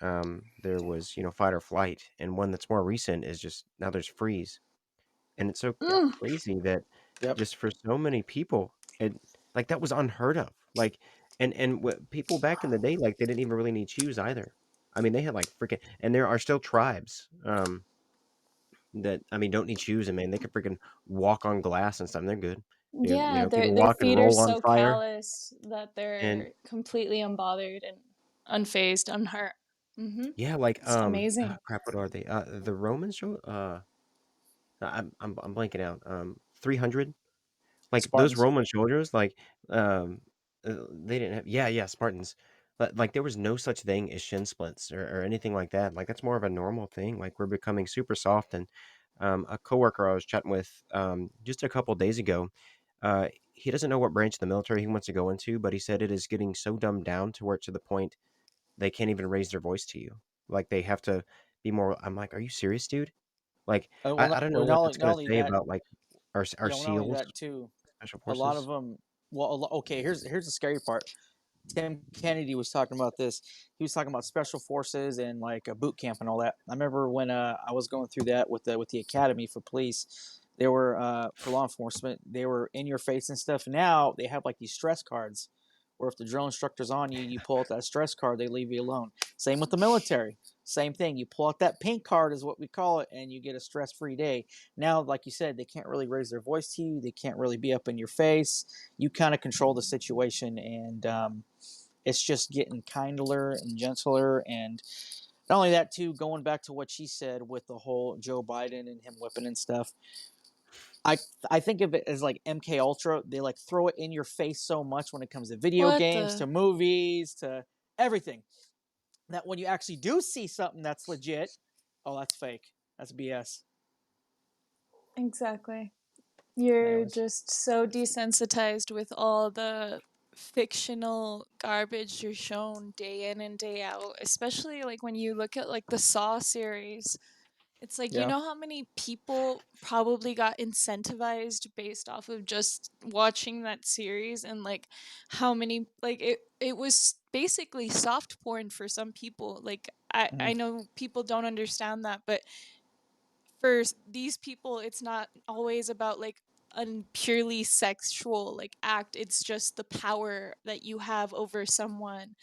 Speaker 2: there was fight or flight, and one that's more recent is just now there's freeze. And it's so
Speaker 3: Yep.
Speaker 2: crazy that
Speaker 3: Yep.
Speaker 2: just for so many people, it like that was unheard of. Like, and people back in the day, like they didn't even really need shoes either. I mean, they had like freaking, and there are still tribes, that I mean don't need shoes, and man, they can freaking walk on glass and stuff. And they're good.
Speaker 1: Yeah,
Speaker 2: People
Speaker 1: their
Speaker 2: walk and
Speaker 1: feet are
Speaker 2: roll on
Speaker 1: so
Speaker 2: fire,
Speaker 1: calloused that
Speaker 2: and
Speaker 1: they're completely unbothered and unfazed, unhurt. Mhm.
Speaker 2: yeah, like
Speaker 1: It's amazing.
Speaker 2: crap, what are they? The Romans show. I'm blanking out. 300. Like, those
Speaker 3: Spartans.
Speaker 2: Roman soldiers, like, they didn't have yeah, Spartans. But, like, there was no such thing as shin splints or anything like that. Like, that's more of a normal thing. Like, we're becoming super soft, and, a coworker I was chatting with, just a couple days ago, he doesn't know what branch of the military he wants to go into, but he said it is getting so dumbed down to where to the point they can't even raise their voice to you. Like, they have to be more I'm like, "Are you serious, dude?" Like, I I don't know what that's
Speaker 3: Not
Speaker 2: gonna
Speaker 3: only
Speaker 2: say
Speaker 3: that,
Speaker 2: about, like, our
Speaker 3: not only
Speaker 2: SEALs,
Speaker 3: that too.
Speaker 2: special
Speaker 3: A lot of
Speaker 2: forces.
Speaker 3: them. Well, okay. Here's the scary part. Tim Kennedy was talking about this. He was talking about special forces and like a boot camp and all that. I remember when I was going through that with the academy for police. They were for law enforcement. They were in your face and stuff. Now they have like these stress cards, where if the drill instructor's on you, you pull out that stress card, they leave you alone. Same with the military. Same thing. You pull out that pink card, is what we call it, and you get a stress-free day. Now, like you said, they can't really raise their voice to you. They can't really be up in your face. You kind of control the situation, and it's just getting kindler and gentler. And not only that, too, going back to what she said with the whole Joe Biden and him whipping and stuff. I I think of it as like MK Ultra. They like throw it in your face so much when it comes to video
Speaker 1: What
Speaker 3: games,
Speaker 1: the?
Speaker 3: to movies, to everything. That when you actually do see something that's legit, oh, that's fake. That's BS.
Speaker 1: Exactly. You're
Speaker 3: Anyways,
Speaker 1: just so desensitized with all the fictional garbage you're shown day in and day out, especially like when you look at like the Saw series. It's like, you
Speaker 3: yeah.
Speaker 1: know how many people probably got incentivized based off of just watching that series, and like how many like it was basically soft porn for some people. Like I
Speaker 3: Mm-hmm.
Speaker 1: I know people don't understand that, but for these people, it's not always about like a purely sexual like act. It's just the power that you have over someone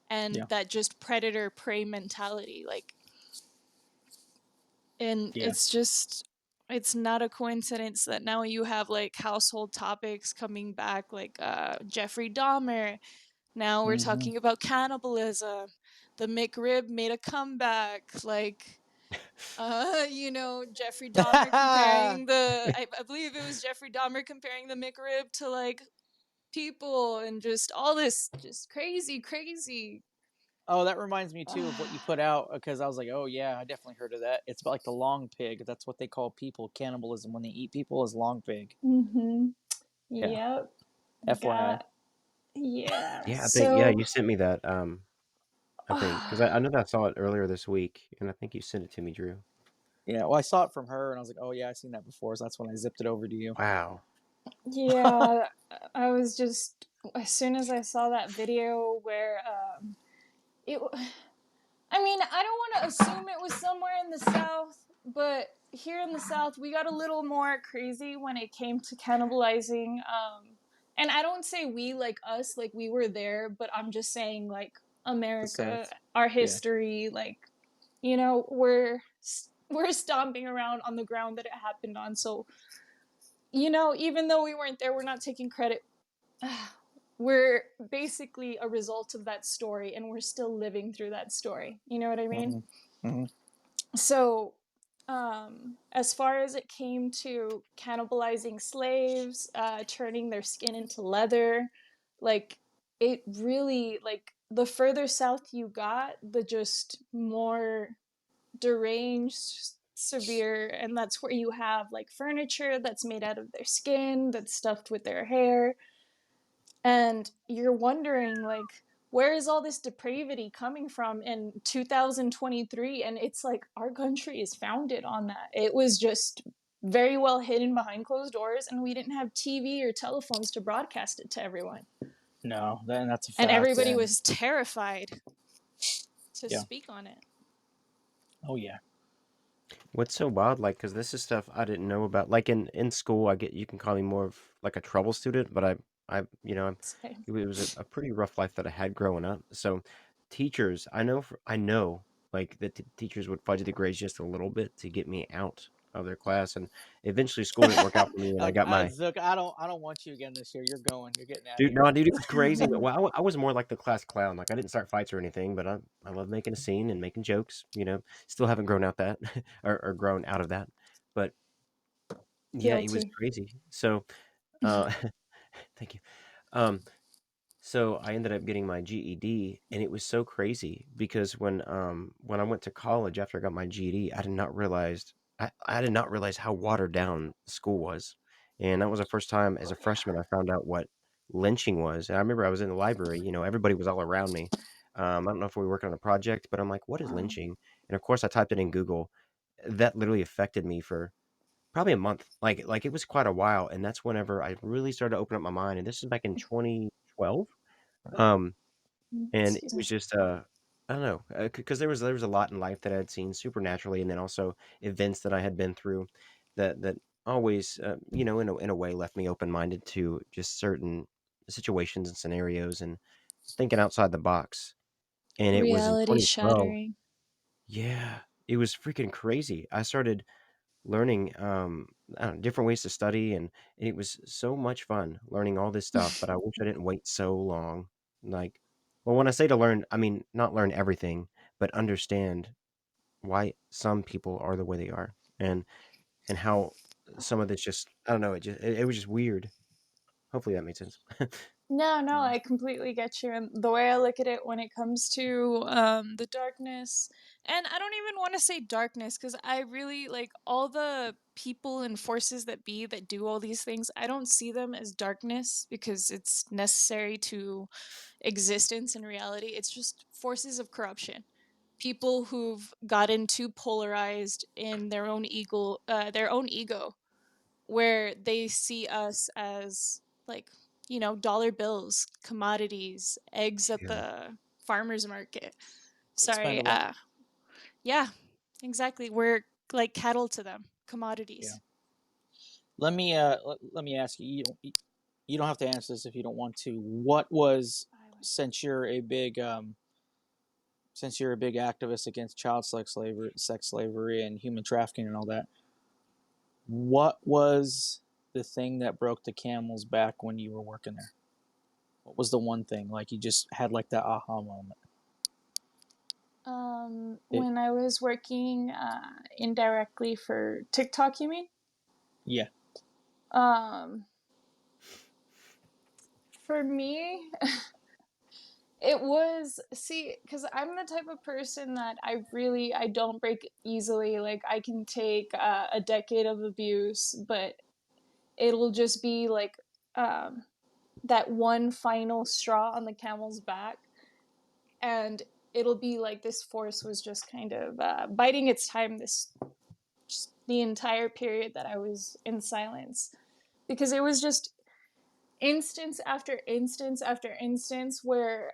Speaker 3: Yeah.
Speaker 1: and that just predator prey mentality. Like, and
Speaker 3: Yeah.
Speaker 1: it's just, it's not a coincidence that now you have like household topics coming back, like Jeffrey Dahmer. Now we're
Speaker 3: Hmm.
Speaker 1: talking about cannibalism. The McRib made a comeback. Like, Jeffrey Dahmer comparing I believe it was Jeffrey Dahmer comparing the McRib to like people and just all this just crazy, crazy.
Speaker 3: Oh, that reminds me too of what you put out because I was like, oh yeah, I definitely heard of that. It's about like the long pig. That's what they call people cannibalism when they eat people is long pig.
Speaker 1: Mm-hmm.
Speaker 3: Yeah.
Speaker 1: Yep.
Speaker 3: FYI.
Speaker 1: Got, yeah.
Speaker 2: Yeah, I think yeah,
Speaker 1: So,
Speaker 2: you sent me that, I think, 'cause I know that I saw it earlier this week, and I think you sent it to me, Drew.
Speaker 3: Yeah. Well, I saw it from her and I was like, oh yeah, I've seen that before. So that's when I zipped it over to you.
Speaker 2: Wow.
Speaker 1: yeah, I was just, as soon as I saw that video where it I mean, I don't want to assume it was somewhere in the South, but here in the South, we got a little more crazy when it came to cannibalizing. And I don't say we like us, like we were there, but I'm just saying like
Speaker 3: The
Speaker 1: America,
Speaker 3: South.
Speaker 1: our
Speaker 3: Yeah.
Speaker 1: history, like we're stomping around on the ground that it happened on. So even though we weren't there, we're not taking credit. We're basically a result of that story and we're still living through that story. You know what I mean?
Speaker 3: Hmm. Hmm.
Speaker 1: So, as far as it came to cannibalizing slaves, turning their skin into leather, like it really, like the further south you got, the just more deranged, severe, and that's where you have like furniture that's made out of their skin, that's stuffed with their hair, and you're wondering like where is all this depravity coming from in 2023, and it's like our country is founded on that. It was just very well hidden behind closed doors and we didn't have TV or telephones to broadcast it to everyone,
Speaker 3: No, then that's a
Speaker 1: and
Speaker 3: fact.
Speaker 1: everybody
Speaker 3: And
Speaker 1: was terrified to
Speaker 3: yeah.
Speaker 1: speak on it.
Speaker 3: Oh yeah.
Speaker 2: What's so wild, like, because this is stuff I didn't know about. Like in school, I get you can call me more of like a trouble student, but
Speaker 1: Same.
Speaker 2: it was a pretty rough life that I had growing up. So teachers, I know like the teachers would fudge the grades just a little bit to get me out of their class, and eventually school didn't work out for me, and I got my
Speaker 3: Zook, I don't want you again this year. You're going. You're getting out of
Speaker 2: dude.
Speaker 3: here.
Speaker 2: No, dude, it was crazy. But well, I was more like the class clown. Like I didn't start fights or anything, but I love making a scene and making jokes. Still haven't grown out that or grown out of that, but yeah, it was
Speaker 1: Guilty.
Speaker 2: crazy. So, uh, thank you. Um, so I ended up getting my GED, and it was so crazy because when I went to college after I got my GED, I did not realize how watered down school was, and that was the first time as a freshman I found out what lynching was. And I remember I was in the library, everybody was all around me. I don't know if we were working on a project, but I'm like, "What is
Speaker 1: Wow.
Speaker 2: lynching?" And of course, I typed it in Google. That literally affected me for probably a month. Like, it was quite a while, and that's whenever I really started to open up my mind, and this is back in 2012. Um, and it
Speaker 1: Excuse
Speaker 2: was
Speaker 1: me.
Speaker 2: just, I don't know, because there was a lot in life that I had seen supernaturally, and then also events that I had been through that always, in a way left me open-minded to just certain situations and scenarios and thinking outside the box. And it was in
Speaker 1: Reality
Speaker 2: 2012.
Speaker 1: shattering.
Speaker 2: Yeah, it was freaking crazy. I started learning, I don't know, different ways to study, and it was so much fun learning all this stuff, but I wish I didn't wait so long. Like, well, when I say to learn, I mean not learn everything, but understand why some people are the way they are, and how some of this just I don't know, it was just weird. Hopefully that made sense.
Speaker 1: No, no,
Speaker 3: Yeah.
Speaker 1: I completely get you. And the way I look at it when it comes to the darkness, and I don't even want to say darkness because I really like all the people and forces that be that do all these things. I don't see them as darkness because it's necessary to existence and reality. It's just forces of corruption. People who've gotten too polarized in their own ego, where they see us as like dollar bills, commodities, eggs at
Speaker 2: Yeah.
Speaker 1: the farmers market. Sorry.
Speaker 3: Expendable.
Speaker 1: Yeah, exactly, we're like cattle to them. commodities.
Speaker 3: Let me ask you. You don't have to answer this if you don't want to. What was, since you're a big activist against child sex slavery, and human trafficking and all that, what was the thing that broke the camel's back when you were working there? What was the one thing, like, you just had like that aha moment?
Speaker 1: When I was working indirectly for TikTok, you mean?
Speaker 3: Yeah.
Speaker 1: For me, it was, see, because I'm the type of person that I don't break easily. Like, I can take a decade of abuse, but it'll just be like that one final straw on the camel's back. And it'll be like this force was just kind of biding its time just the entire period that I was in silence. Because it was just instance after instance after instance where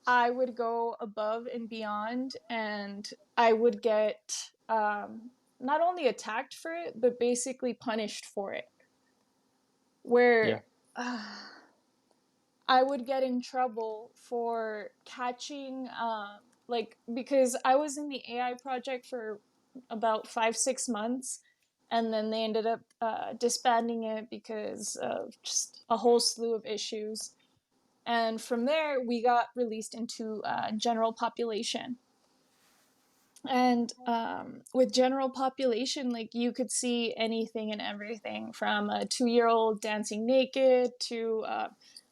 Speaker 1: I would go above and beyond, and I would get not only attacked for it, but basically punished for it.
Speaker 3: Yeah.
Speaker 1: Where I would get in trouble for catching, like, because I was in the AI project for about 5-6 months, and then they ended up disbanding it because of just a whole slew of issues. And from there, we got released into general population. And with general population, like, you could see anything and everything from a 2-year-old dancing naked to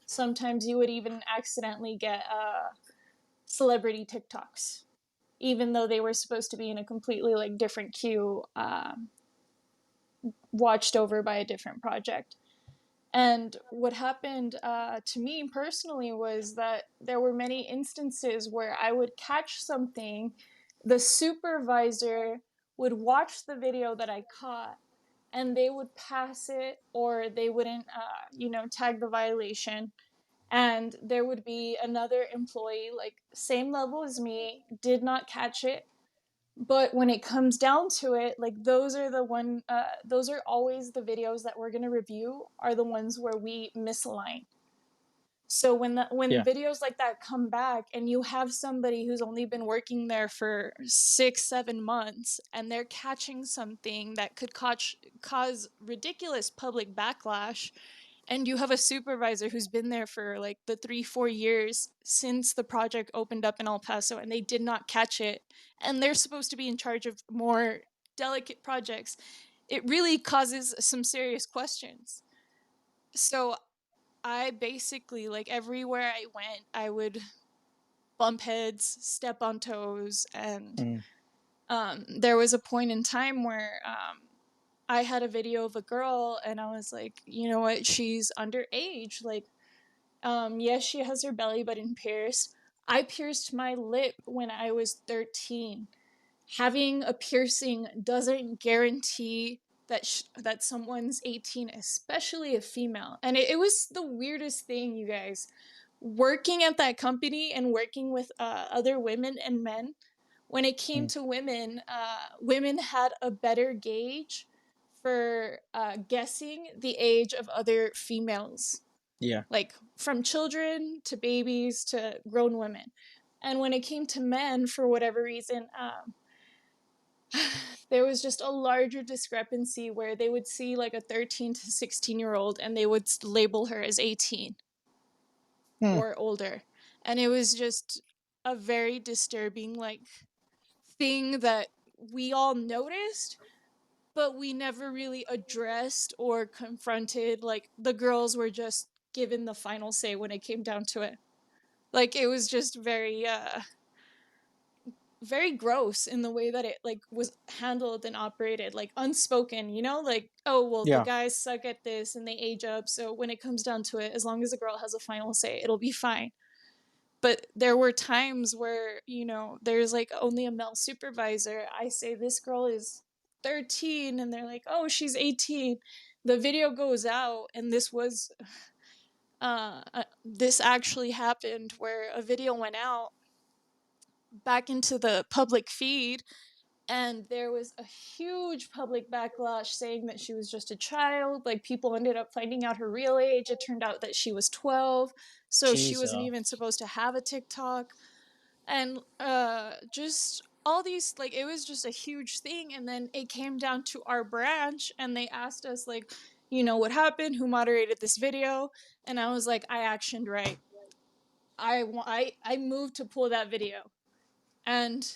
Speaker 1: sometimes you would even accidentally get celebrity TikToks, even though they were supposed to be in a completely like different queue, watched over by a different project. And what happened to me personally was that there were many instances where I would catch something, the supervisor would watch the video that I caught, and they would pass it, or they wouldn't, tag the violation. And there would be another employee, like same level as me, did not catch it. But when it comes down to it, like, those are always the videos that we're going to review, are the ones where we misalign. So when
Speaker 3: Yeah.
Speaker 1: videos like that come back, and you have somebody who's only been working there for 6-7 months, and they're catching something that could cause ridiculous public backlash, and you have a supervisor who's been there for like the 3-4 years since the project opened up in El Paso, and they did not catch it, and they're supposed to be in charge of more delicate projects, it really causes some serious questions. So I basically, like, everywhere I went, I would bump heads, step on toes, and there was a point in time where I had a video of a girl, and I was like, you know what, she's underage. Like, yes, she has her belly button pierced. I pierced my lip when I was 13. Having a piercing doesn't guarantee that someone's 18, especially a female. And it was the weirdest thing, you guys. Working at that company and working with other women and men, when it came to women, women had a better gauge for guessing the age of other females.
Speaker 3: Yeah.
Speaker 1: Like, from children to babies to grown women. And when it came to men, for whatever reason, there was just a larger discrepancy where they would see like a 13 to 16-year-old and they would label her as 18 or older. And it was just a very disturbing, like, thing that we all noticed, but we never really addressed or confronted. Like, the girls were just given the final say when it came down to it. Like, it was just very gross in the way that it, like, was handled and operated, like, unspoken, like, oh, well, the
Speaker 3: Yeah.
Speaker 1: guys suck at this and they age up, so when it comes down to it, as long as the girl has a final say, it'll be fine. But there were times where, there's like only a male supervisor. I say this girl is 13, and they're like, oh, she's 18. The video goes out, and this actually happened, where a video went out back into the public feed, And there was a huge public backlash saying that she was just a child. Like, people ended up finding out her real age. It turned out that she was 12, so she wasn't even supposed to have a TikTok. And just all these, like, it was just a huge thing. And then it came down to our branch, and they asked us, like, what happened, who moderated this video. And I was like, I actioned right. I moved to pull that video. And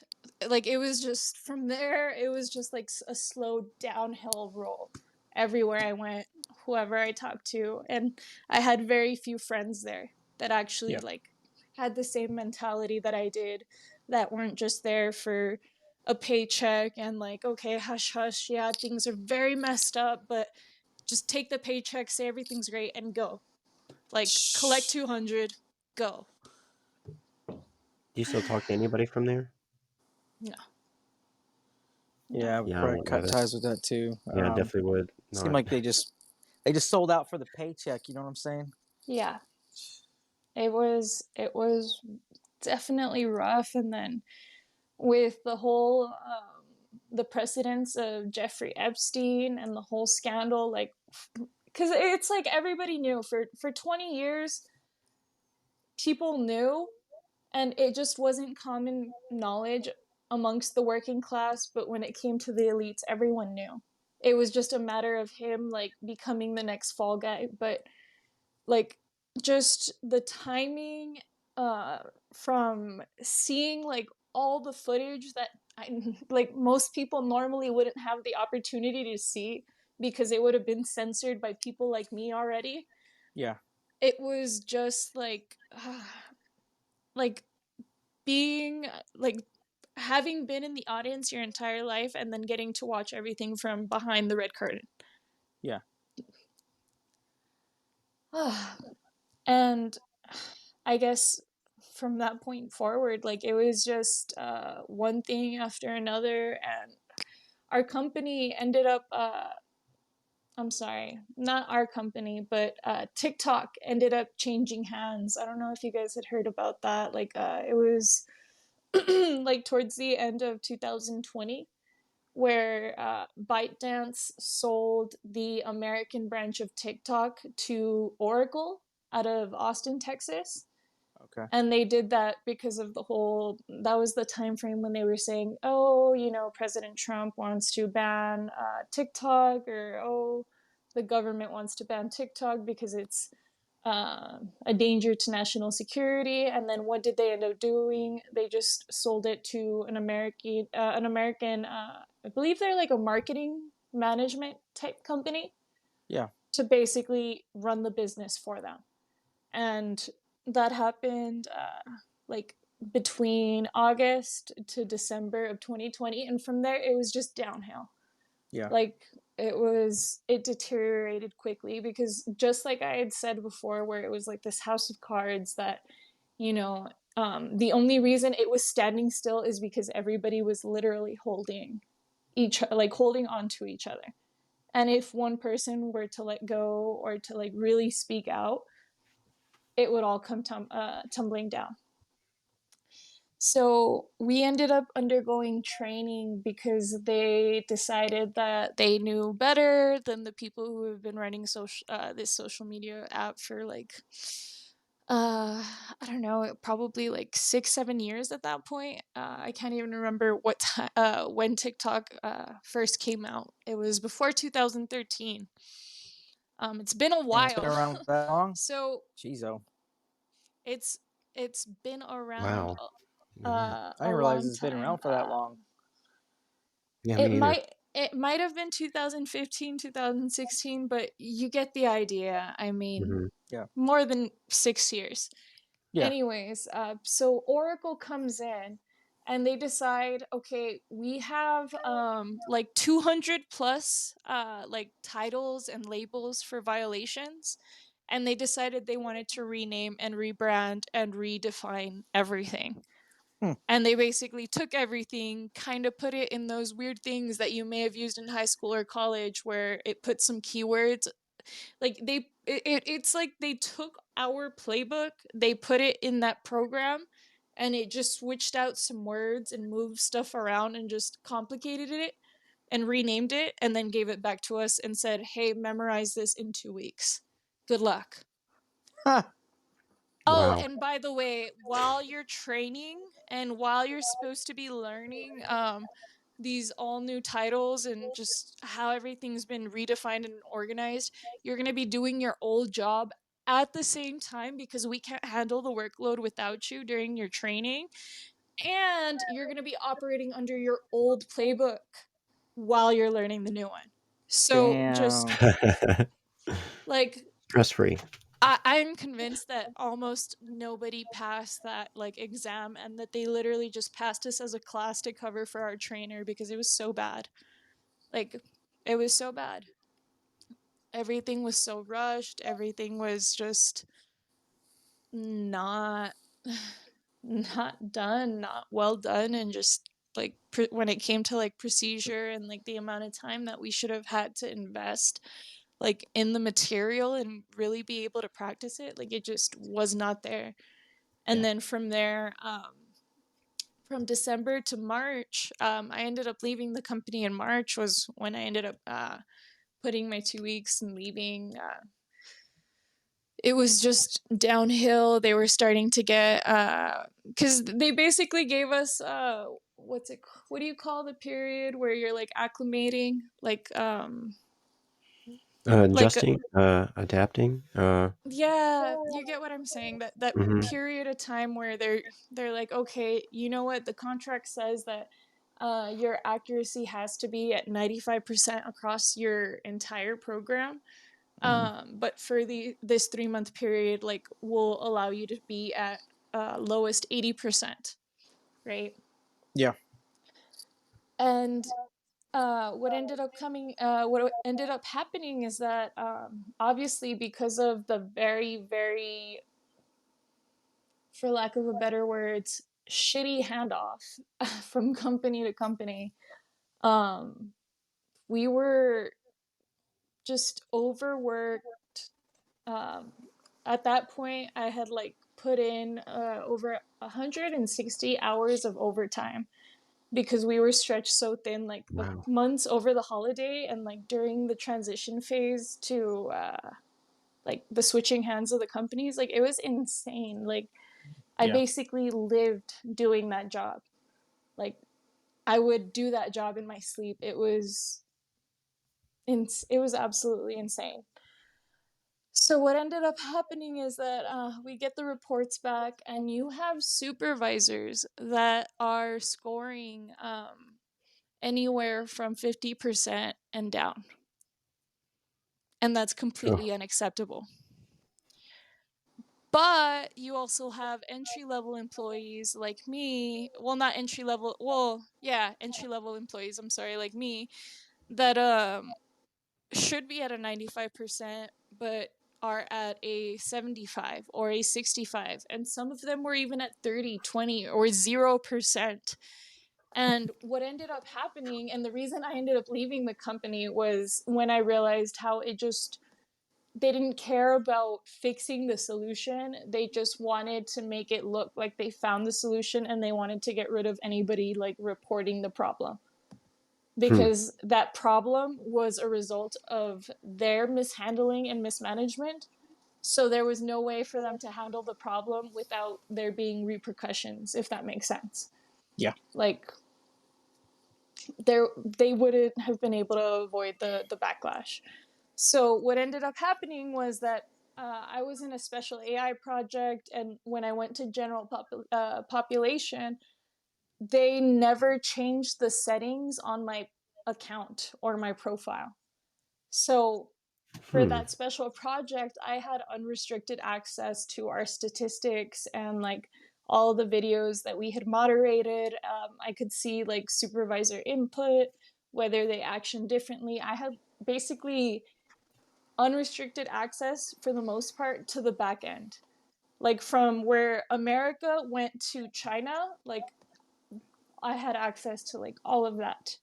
Speaker 1: like, it was just from there, it was just like a slow downhill roll everywhere I went, whoever I talked to. And I had very few friends there that actually like had the same mentality that I did, that weren't just there for a paycheck and like, okay, hush hush, yeah, things are very messed up, but just take the paycheck, say everything's great, and go. Like, collect 200, go.
Speaker 2: Do you still talk to anybody from there?
Speaker 1: No.
Speaker 3: Yeah, I
Speaker 1: No.
Speaker 3: would
Speaker 2: Yeah, I
Speaker 3: probably
Speaker 2: wouldn't
Speaker 3: cut
Speaker 2: either.
Speaker 3: ties with that too.
Speaker 2: Yeah, I definitely would
Speaker 3: Seemed
Speaker 2: not.
Speaker 3: like they just sold out for the paycheck. You know what I'm saying?
Speaker 1: Yeah. It was definitely rough. And then with the whole the precedence of Jeffrey Epstein and the whole scandal, like, because it's like everybody knew for 20 years, people knew, and it just wasn't common knowledge amongst the working class. But when it came to the elites, everyone knew. It was just a matter of him like becoming the next fall guy. But like, just the timing, from seeing like all the footage that like most people normally wouldn't have the opportunity to see because it would have been censored by people like me already.
Speaker 3: Yeah.
Speaker 1: It was just like like being like having been in the audience your entire life and then getting to watch everything from behind the red curtain.
Speaker 3: Yeah.
Speaker 1: And I guess from that point forward, like, it was just one thing after another. And our company ended up, I'm sorry, not our company, but TikTok ended up changing hands. I don't know if you guys had heard about that. Like, it was like towards the end of 2020, where ByteDance sold the American branch of TikTok to Oracle out of Austin, Texas.
Speaker 3: Okay.
Speaker 1: And they did that because of the whole, that was the time frame when they were saying, oh, President Trump wants to ban TikTok, or oh, the government wants to ban TikTok because it's a danger to national security. And then what did they end up doing? They just sold it to an American, I believe they're like a marketing management type company,
Speaker 3: Yeah.
Speaker 1: to basically run the business for them. And that happened like between August to December of 2020. And from there, it was just downhill.
Speaker 3: Yeah.
Speaker 1: Like, it deteriorated quickly because, just like I had said before, where it was like this house of cards that, the only reason it was standing still is because everybody was literally holding on to each other. And if one person were to let go or to like really speak out, it would all come tumbling down. So we ended up undergoing training because they decided that they knew better than the people who have been running this social media app for like, I don't know, probably like 6-7 years at that point. I can't even remember when TikTok first came out. It was before 2013. It's been a
Speaker 3: And it's been
Speaker 1: while.
Speaker 3: around that long?
Speaker 1: So
Speaker 3: Jeez, oh.
Speaker 1: it's it's been around
Speaker 2: Wow. Mhm.
Speaker 3: I
Speaker 1: a
Speaker 3: didn't realize
Speaker 1: long
Speaker 3: it's been
Speaker 1: time.
Speaker 3: around for that long.
Speaker 2: Yeah,
Speaker 1: It
Speaker 2: me either.
Speaker 1: might it might have been 2015, 2016, but you get the idea. I mean,
Speaker 2: Mhm.
Speaker 3: Yeah.
Speaker 1: more than 6 years.
Speaker 3: Yeah.
Speaker 1: Anyways, so Oracle comes in and they decide, okay, we have like 200 plus like titles and labels for violations. And they decided they wanted to rename and rebrand and redefine everything.
Speaker 3: Hmm.
Speaker 1: And they basically took everything, kind of put it in those weird things that you may have used in high school or college, where it put some keywords. Like, it's like they took our playbook, they put it in that program, and it just switched out some words and moved stuff around and just complicated it and renamed it and then gave it back to us and said, hey, memorize this in 2 weeks. Good luck.
Speaker 3: Huh.
Speaker 1: Oh,
Speaker 2: Wow.
Speaker 1: and by the way, while you're training and while you're supposed to be learning these all new titles and just how everything's been redefined and organized, you're going to be doing your old job at the same time because we can't handle the workload without you during your training. And you're going to be operating under your old playbook while you're learning the new one. So just
Speaker 3: Damn.
Speaker 1: like
Speaker 2: Stress free.
Speaker 1: I'm convinced that almost nobody passed that like exam and that they literally just passed us as a class to cover for our trainer because it was so bad. Like it was so bad. Everything was so rushed. Everything was just not not done, not well done, and just like when it came to like procedure and like the amount of time that we should have had to invest like in the material and really be able to practice it, like it just was not there. And
Speaker 3: Yeah.
Speaker 1: then from there, from December to March, I ended up leaving the company in March was when I ended up putting my 2 weeks and leaving. It was just downhill. They were starting to get because they basically gave us what do you call the period where you're like acclimating, like
Speaker 2: Adjusting, adapting.
Speaker 1: yeah, you get what I'm saying. That
Speaker 2: Mhm.
Speaker 1: period of time where they're like, okay, you know what? The contract says that your accuracy has to be at 95% across your entire program. But for this 3 month period, like we'll allow you to be at lowest 80%, right?
Speaker 3: Yeah.
Speaker 1: And what ended up happening is that obviously because of the very, very, for lack of a better words, shitty handoff from company to company, um, we were just overworked. Um, at that point, I had like put in over 160 hours of overtime because we were stretched so thin, like the
Speaker 2: Wow.
Speaker 1: months over the holiday and like during the transition phase to like the switching hands of the companies. Like it was insane. Like I
Speaker 3: Yeah.
Speaker 1: basically lived doing that job. Like I would do that job in my sleep. It was absolutely insane. So what ended up happening is that we get the reports back, and you have supervisors that are scoring anywhere from 50% and down, and that's
Speaker 2: Oh,
Speaker 1: completely unacceptable. But you also have entry level employees like me. Well, not entry level. Well, yeah, entry level employees. I'm sorry, like me, that should be at a 95%, but are at a 75 or a 65. And some of them were even at 30, 20, or 0%. And what ended up happening, and the reason I ended up leaving the company was when I realized how it just, they didn't care about fixing the solution. They just wanted to make it look like they found the solution and they wanted to get rid of anybody like reporting the problem
Speaker 2: hmm.
Speaker 1: because that problem was a result of their mishandling and mismanagement. So there was no way for them to handle the problem without there being repercussions, if that makes sense.
Speaker 3: Yeah.
Speaker 1: Like they wouldn't have been able to avoid the backlash. So what ended up happening was that I was in a special AI project, and when I went to general population, they never changed the settings on my account or my profile. So for
Speaker 2: Hmm.
Speaker 1: that special project, I had unrestricted access to our statistics and like all the videos that we had moderated. I could see like supervisor input, whether they action differently. I had basically unrestricted access for the most part to the back end. Like from where America went to China, like I had access to like all of that.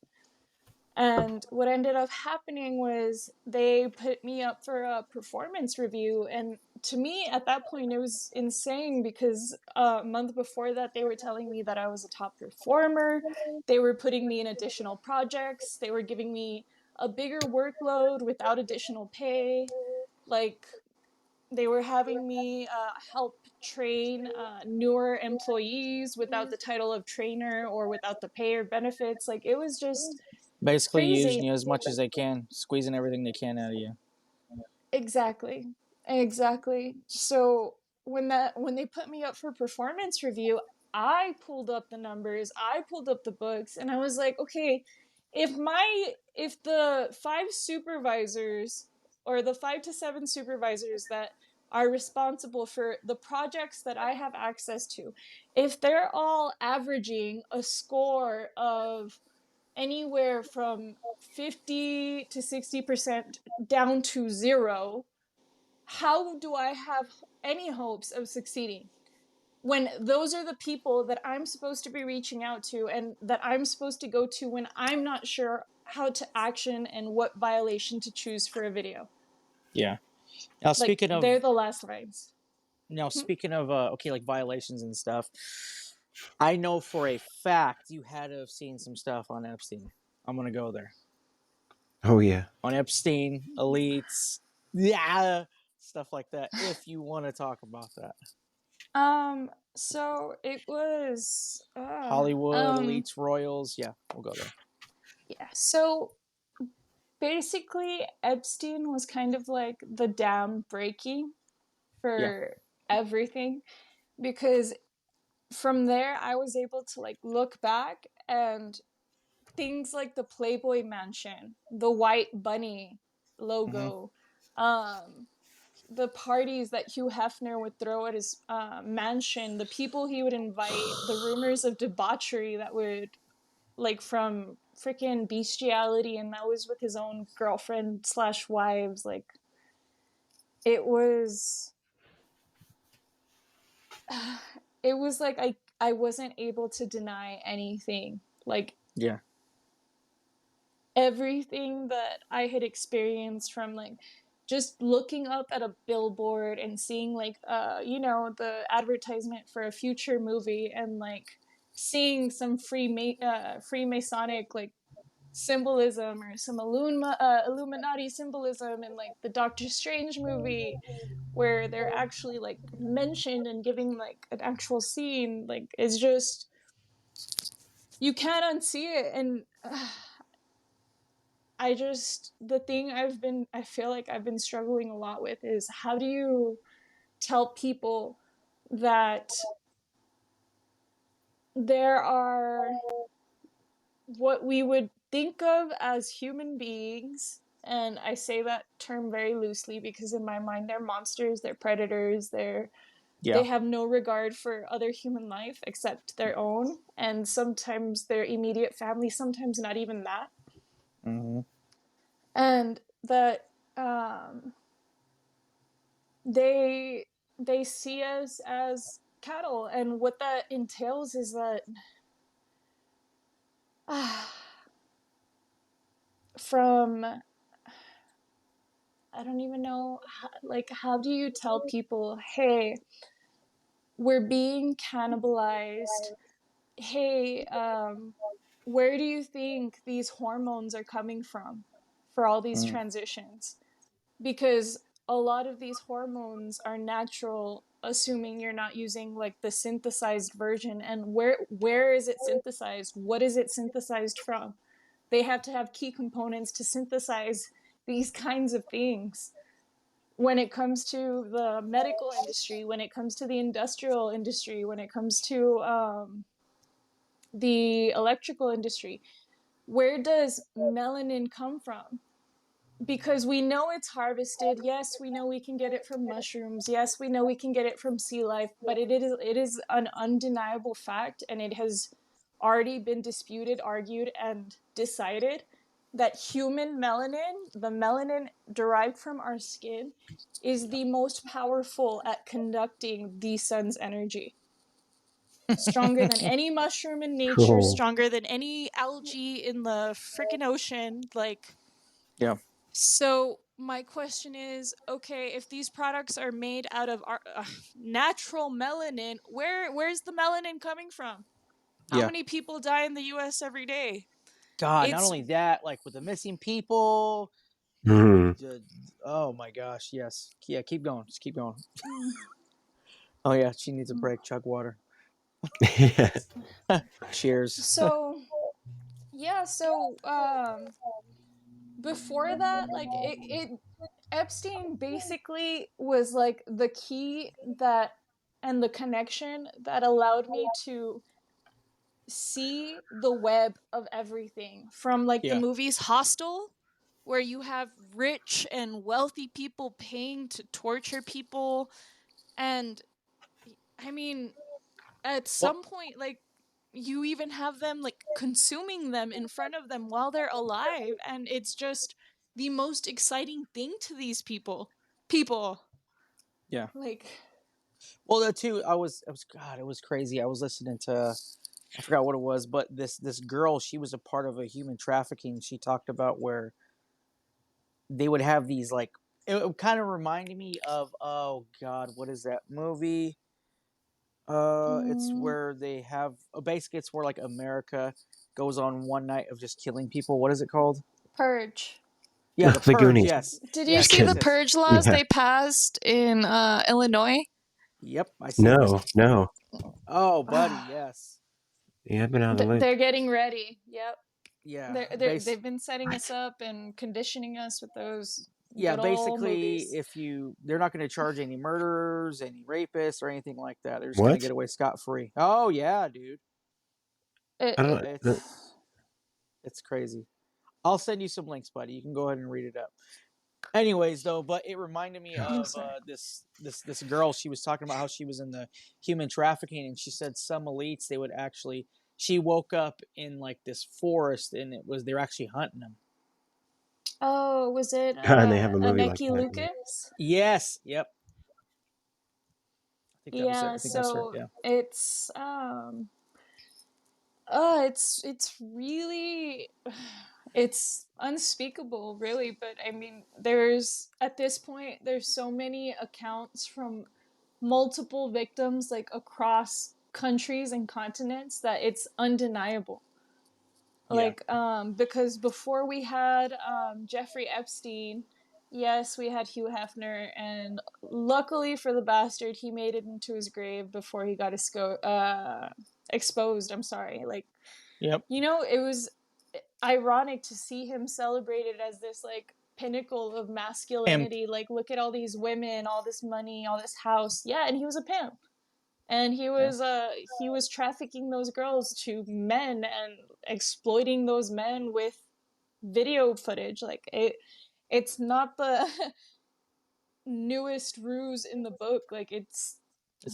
Speaker 1: And what ended up happening was they put me up for a performance review. And to me, at that point, it was insane because a month before that, they were telling me that I was a top performer. They were putting me in additional projects. They were giving me a bigger workload without additional pay. Like, they were having me help train newer employees without the title of trainer or without the pay or benefits. Like, it was just
Speaker 3: Basically using
Speaker 1: crazy.
Speaker 3: you as much as they can, squeezing everything they can out of you.
Speaker 1: Exactly. Exactly. So when they put me up for performance review, I pulled up the numbers, I pulled up the books, and I was like, okay, if the five supervisors or the 5 to 7 supervisors that are responsible for the projects that I have access to, if they're all averaging a score of anywhere from 50 to 60% down to 0, how do I have any hopes of succeeding when those are the people that I'm supposed to be reaching out to and that I'm supposed to go to when I'm not sure how to action and what violation to choose for a video?
Speaker 3: Yeah. Now
Speaker 1: Like,
Speaker 3: speaking of
Speaker 1: they're the last lines.
Speaker 3: okay, like violations and stuff, I know for a fact you had to have seen some stuff on Epstein. I'm gonna go there.
Speaker 2: Oh yeah.
Speaker 3: On Epstein, elites, yeah, stuff like that. If you want to talk about that,
Speaker 1: So it was
Speaker 3: Hollywood, elites, royals, yeah, we'll go there.
Speaker 1: yeah. So basically Epstein was kind of like the dam breaking
Speaker 3: Yeah.
Speaker 1: for everything, because from there I was able to like look back and things like the Playboy Mansion, the White Bunny
Speaker 3: Mm-hmm.
Speaker 1: logo, um the parties that Hugh Hefner would throw at his mansion, the people he would invite, the rumors of debauchery that would, like, from freaking bestiality, and that was with his own girlfriend slash wives. Like, it was it was like I wasn't able to deny anything. Like,
Speaker 3: Yeah.
Speaker 1: everything that I had experienced, from like just looking up at a billboard and seeing like the advertisement for a future movie, and like seeing some Freemasonic like symbolism, or some Illuminati symbolism in like the Doctor Strange movie, where they're actually like mentioned and giving like an actual scene. Like, it's just, you can't unsee it. And the thing I feel like I've been struggling a lot with is, how do you tell people that there are what we would think of as human beings? And I say that term very loosely because in my mind they're monsters, they're predators, they
Speaker 3: Yeah.
Speaker 1: have no regard for other human life except their own, and sometimes their immediate family, sometimes not even that.
Speaker 3: Mm-hmm.
Speaker 1: And that they they see us as cattle, and what that entails is that from I don't even know how do you tell people, hey, we're being cannibalized, hey, where do you think these hormones are coming from for all these
Speaker 3: Mm-hmm.
Speaker 1: transitions? Because a lot of these hormones are natural, assuming you're not using like the synthesized version. And where is it synthesized? What is it synthesized from? They have to have key components to synthesize these kinds of things. When it comes to the medical industry, when it comes to the industrial industry, when it comes to the electrical industry, where does melanin come from? Because we know it's harvested. Yes, we know we can get it from mushrooms. Yes, we know we can get it from sea life, but it is an undeniable fact, and it has already been disputed, argued, and decided that human melanin, the melanin derived from our skin, is the most powerful at conducting the sun's energy. Stronger than any mushroom in nature,
Speaker 2: Oh.
Speaker 1: stronger than any algae in the freaking ocean. Like,
Speaker 3: Yeah.
Speaker 1: so my question is, okay, if these products are made out of natural melanin, where's the melanin coming from? How
Speaker 3: Yeah.
Speaker 1: many people die in the US every day?
Speaker 3: God, not
Speaker 1: It's
Speaker 3: only that, like with the missing people.
Speaker 2: Mhm.
Speaker 3: Oh my gosh, yes. Yeah, keep going. Just keep going.
Speaker 1: mm,
Speaker 3: Oh yeah, she needs a break. Chug water.
Speaker 2: Yeah.
Speaker 3: Cheers.
Speaker 1: so yeah, so before that, like it Epstein basically was like the key that and the connection that allowed me to see the web of everything from like the
Speaker 3: Yeah.
Speaker 1: movies Hostel, where you have rich and wealthy people paying to torture people. And I mean, at
Speaker 3: Well,
Speaker 1: some point, like, you even have them like consuming them in front of them while they're alive, and it's just the most exciting thing to these people
Speaker 3: yeah.
Speaker 1: like.
Speaker 3: Well, that too. God, it was crazy. I was listening to, I forgot what it was, but this girl, she was a part of a human trafficking. She talked about where they would have these like, it kind of reminded me of, oh God, what is that movie? It's
Speaker 1: mm,
Speaker 3: where they have basically it's where like America goes on one night of just killing people. What is it called?
Speaker 1: Purge.
Speaker 3: Yeah, The
Speaker 2: The
Speaker 3: Purge.
Speaker 2: Goonies.
Speaker 3: Yes,
Speaker 1: Did you
Speaker 3: yes,
Speaker 2: Just
Speaker 1: see
Speaker 3: yes,
Speaker 1: the
Speaker 2: kidding.
Speaker 3: yes.
Speaker 1: purge laws
Speaker 2: Yeah.
Speaker 1: they passed in Illinois?
Speaker 3: Yep, I seen it.
Speaker 2: No, no.
Speaker 3: Oh, buddy, yes,
Speaker 2: Yeah, I've been out of the loop.
Speaker 1: They're getting ready. Yep.
Speaker 3: yeah,
Speaker 1: They've been setting us
Speaker 2: What?
Speaker 1: up and conditioning us with those
Speaker 3: yeah.
Speaker 1: good old
Speaker 3: Basically,
Speaker 1: movies.
Speaker 3: if they're not going to charge any murderers, any rapists, or anything like that. They're just going to get
Speaker 2: What?
Speaker 3: away scot free. Oh yeah, dude,
Speaker 2: I
Speaker 1: It,
Speaker 2: don't.
Speaker 3: it's crazy. I'll send you some links, buddy. You can go ahead and read it up. Anyways, though, but it reminded me
Speaker 1: I'm
Speaker 3: of
Speaker 1: sorry.
Speaker 3: this girl. She was talking about how she was in the human trafficking, and she said some elites they would actually. She woke up in like this forest, and they're actually hunting them.
Speaker 1: Oh, was it
Speaker 2: And they have a movie like
Speaker 1: Aneki
Speaker 2: that. Yeah.
Speaker 1: Lucas?
Speaker 3: Yes, yep. I think that was it.
Speaker 1: Yeah,
Speaker 3: I think that's her.
Speaker 1: so
Speaker 3: Yeah,
Speaker 1: it's really it's unspeakable, really. But I mean, there's at this point there's so many accounts from multiple victims like across countries and continents that it's undeniable.
Speaker 3: yeah,
Speaker 1: Like because before we had Jeffrey Epstein, yes, we had Hugh Hefner, and luckily for the bastard, he made it into his grave before he got exposed. I'm sorry. Like,
Speaker 3: yep.
Speaker 1: it was ironic to see him celebrated as this like pinnacle of
Speaker 3: Pimp.
Speaker 1: masculinity. Like, look at all these women, all this money, all this house. Yeah, and he was a pimp, and
Speaker 3: Yeah,
Speaker 1: he was trafficking those girls to men and exploiting those men with video footage. Like, it's not the newest ruse in the book. Like,
Speaker 3: it's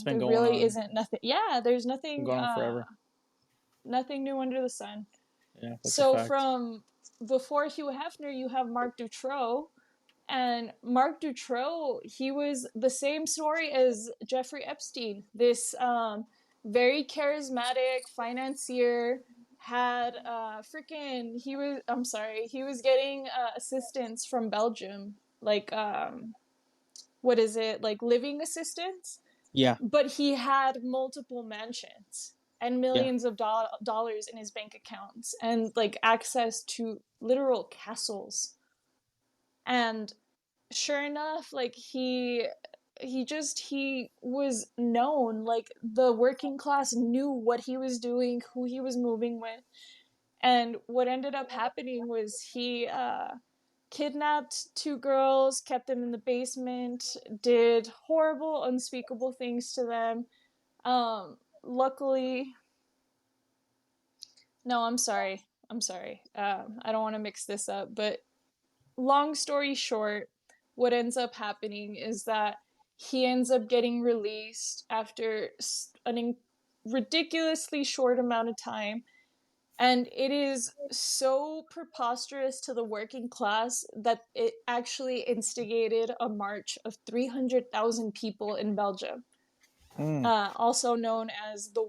Speaker 3: been
Speaker 1: there
Speaker 3: going
Speaker 1: really
Speaker 3: on,
Speaker 1: isn't nothing. Yeah, there's
Speaker 3: been
Speaker 1: nothing
Speaker 3: going on forever.
Speaker 1: nothing new under the sun.
Speaker 3: Yeah, that's a
Speaker 1: So
Speaker 3: fact.
Speaker 1: from before Hugh Hefner, you have Marc Dutroux. And Marc Dutroux, he was the same story as Jeffrey Epstein. This very charismatic financier had freaking he was getting assistance from Belgium, like what is it, like living assistance,
Speaker 3: Yeah,
Speaker 1: but he had multiple mansions and
Speaker 3: yeah,
Speaker 1: millions of dollars in his bank accounts and like access to literal castles. And sure enough, like he was known, like the working class knew what he was doing, who he was moving with. And what ended up happening was he kidnapped two girls, kept them in the basement, did horrible unspeakable things to them. Luckily, no, I'm sorry, I don't want to mix this up, but long story short, what ends up happening is that he ends up getting released after ridiculously short amount of time. And it is so preposterous to the working class that it actually instigated a march of 300,000 people in Belgium. also known as the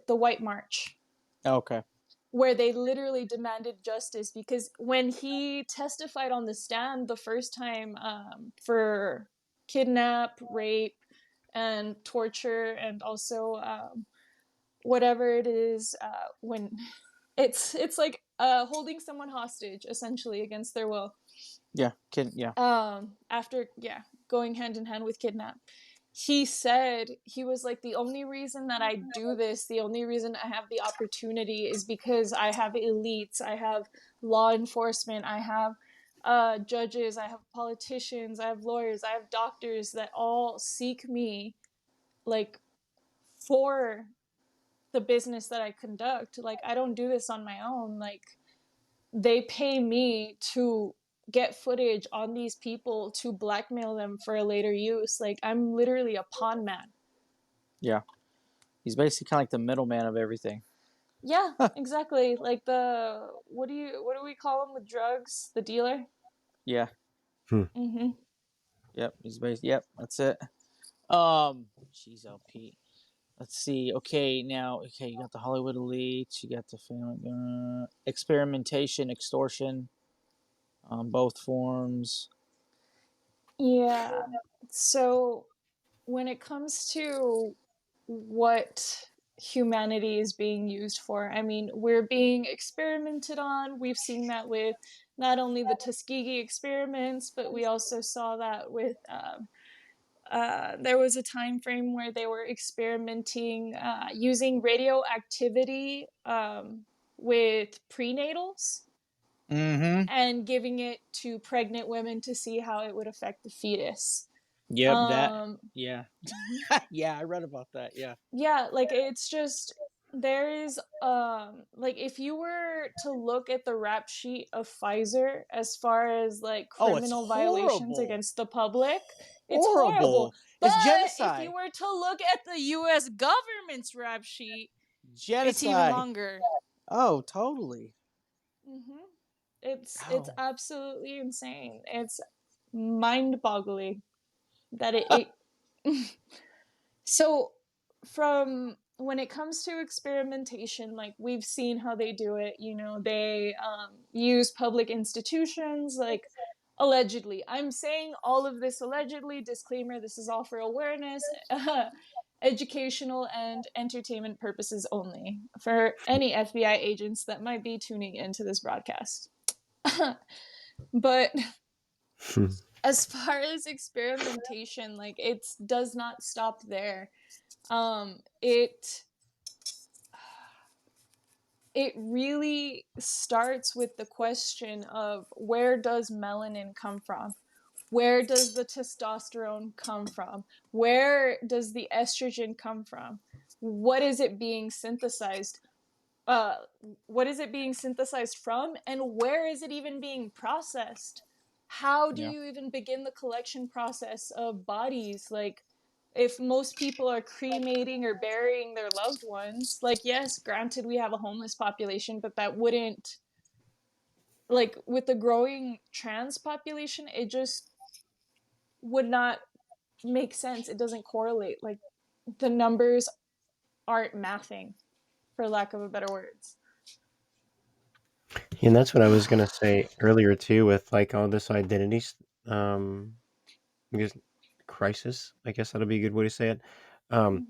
Speaker 1: the White March,
Speaker 3: Okay.
Speaker 1: where they literally demanded justice because when he testified on the stand the first time for kidnap, rape, and torture, and also whatever it is when it's like holding someone hostage essentially against their will.
Speaker 3: Yeah.
Speaker 1: After going hand in hand with kidnap, he said, he was like, the only reason that I do this, the only reason I have the opportunity is because I have elites, I have law enforcement, I have judges, I have politicians, I have lawyers, I have doctors that all seek me, like, for the business that I conduct. Like, I don't do this on my own. Like, they pay me to get footage on these people to blackmail them for a later use. Like, I'm literally a pawn man.
Speaker 3: Yeah. He's basically kind of like the middleman of everything.
Speaker 1: Yeah, exactly. Like the what do we call him with drugs? The dealer.
Speaker 3: Yeah.
Speaker 1: Mm-hmm.
Speaker 3: Yep. He's basically. Yep. That's it. Jeez, LP. Let's see. Okay, now, you got the Hollywood elites, you got the family, experimentation, extortion, both forms.
Speaker 1: Yeah. So when it comes to what humanity is being used for, I mean, we're being experimented on. We've seen that with not only the Tuskegee experiments, but we also saw that with there was a time frame where they were experimenting using radioactivity with prenatals
Speaker 3: Mm-hmm.
Speaker 1: and giving it to pregnant women to see how it would affect the fetus.
Speaker 3: Yep, that.
Speaker 1: Um,
Speaker 3: Yeah. Yeah, I read about that. Yeah.
Speaker 1: yeah, like it's just there is like if you were to look at the rap sheet of Pfizer as far as like
Speaker 3: Oh, it's
Speaker 1: criminal violations
Speaker 3: horrible.
Speaker 1: against the public, it's horrible.
Speaker 3: Horrible.
Speaker 1: But
Speaker 3: It's
Speaker 1: if you
Speaker 3: genocide.
Speaker 1: were to look at the US government's rap sheet, it's even
Speaker 3: Genocide.
Speaker 1: longer.
Speaker 3: Oh, totally.
Speaker 1: Mm-hmm. It's
Speaker 3: Oh.
Speaker 1: absolutely insane. It's mind-boggling that it so from when it comes to experimentation, like we've seen how they do it, you know, they use public institutions, like allegedly. I'm saying all of this allegedly, disclaimer, this is all for awareness, educational and entertainment purposes only for any FBI agents that might be tuning into this broadcast. But as far as experimentation, like it does not stop there. It really starts with the question of where does melanin come from? Where does the testosterone come from? Where does the estrogen come from? What is it being synthesized? Uh, what is it being synthesized from? And where is it even being processed? How do
Speaker 3: Yeah.
Speaker 1: you even begin the collection process of bodies? Like, if most people are cremating or burying their loved ones, like, yes, granted, we have a homeless population, but that wouldn't, like, with the growing trans population, it just would not make sense. It doesn't correlate. Like, the numbers aren't mathing, for lack of a better words.
Speaker 2: And that's what I was gonna say earlier too, with like all this identity, I guess crisis. I guess that'll be a good way to say it. Um,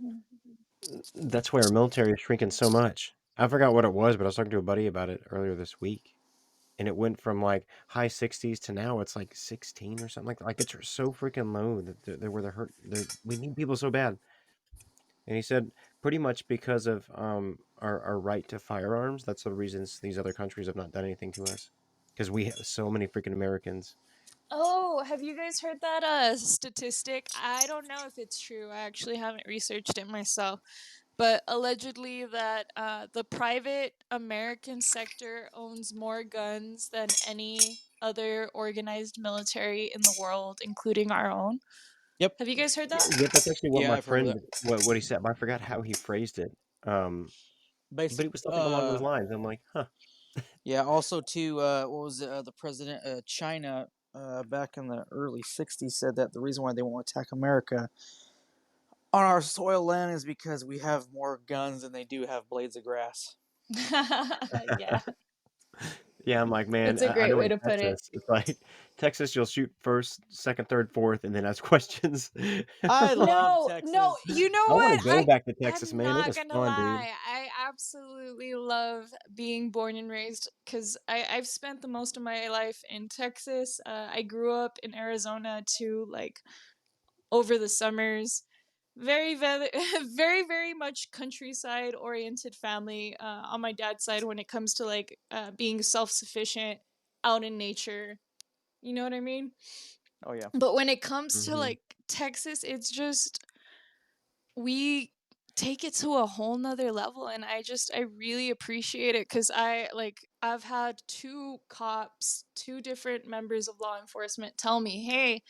Speaker 1: Mm-hmm.
Speaker 2: that's why our military is shrinking so much. I forgot what it was, but I was talking to a buddy about it earlier this week, and it went from like high 60s to now it's like 16 or something like that. Like it's so freaking low that they're where they're hurt. We need people so bad. And he said pretty much because of our right to firearms. That's the reasons these other countries have not done anything to us, because we have so many freaking Americans.
Speaker 1: Oh, have you guys heard that statistic? I don't know if it's true. I actually haven't researched it myself. But allegedly that the private American sector owns more guns than any other organized military in the world, including our own.
Speaker 3: Yep.
Speaker 1: Have you guys heard that?
Speaker 2: Yep, that's actually what
Speaker 3: Yeah,
Speaker 2: my
Speaker 3: I've heard of
Speaker 2: friend
Speaker 3: that.
Speaker 2: what he said. But I forgot how he phrased it. But
Speaker 3: Basic.
Speaker 2: he was something along those lines. I'm like, huh.
Speaker 3: Yeah. Also, to what was it? The president of China back in the early '60s said that the reason why they won't attack America on our soil land is because we have more guns than they do have blades of grass.
Speaker 1: Yeah,
Speaker 2: Yeah, I'm like, man,
Speaker 1: it's a
Speaker 2: I
Speaker 1: great
Speaker 2: know
Speaker 1: way
Speaker 2: in
Speaker 1: to put it.
Speaker 2: Texas, it's like Texas, you'll shoot first, second, third, fourth, and then ask questions.
Speaker 3: I love
Speaker 1: No, no,
Speaker 3: Texas.
Speaker 1: you know
Speaker 2: I want
Speaker 1: what?
Speaker 2: to go back to Texas,
Speaker 1: I'm
Speaker 2: man. It
Speaker 1: not
Speaker 2: was
Speaker 1: gonna
Speaker 2: fun, dude.
Speaker 1: lie. I absolutely love being born and raised because I've spent the most of my life in Texas. I grew up in Arizona too, like over the summers. Very, very, very, very much countryside oriented family on my dad's side when it comes to like being self sufficient out in nature. You know what I mean?
Speaker 3: Oh yeah.
Speaker 1: But when it comes to
Speaker 2: Mhm.
Speaker 1: like Texas, it's just we take it to a whole nother level, and I really appreciate it because I've had two different members of law enforcement tell me, hey,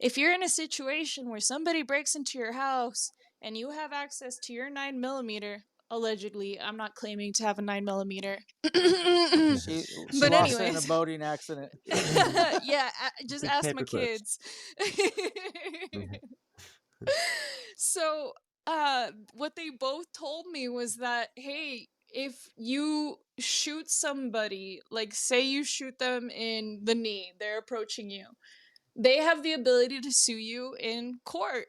Speaker 1: if you're in a situation where somebody breaks into your house and you have access to your 9mm, allegedly, I'm not claiming to have a 9mm.
Speaker 3: She
Speaker 1: But
Speaker 3: lost it in a
Speaker 1: anyways,
Speaker 3: boating accident.
Speaker 1: yeah, just
Speaker 2: Piece of
Speaker 1: ask my
Speaker 2: paper clips.
Speaker 1: kids.
Speaker 2: Mhm.
Speaker 1: So, what they both told me was that, hey, if you shoot somebody, like say you shoot them in the knee, they're approaching you, they have the ability to sue you in court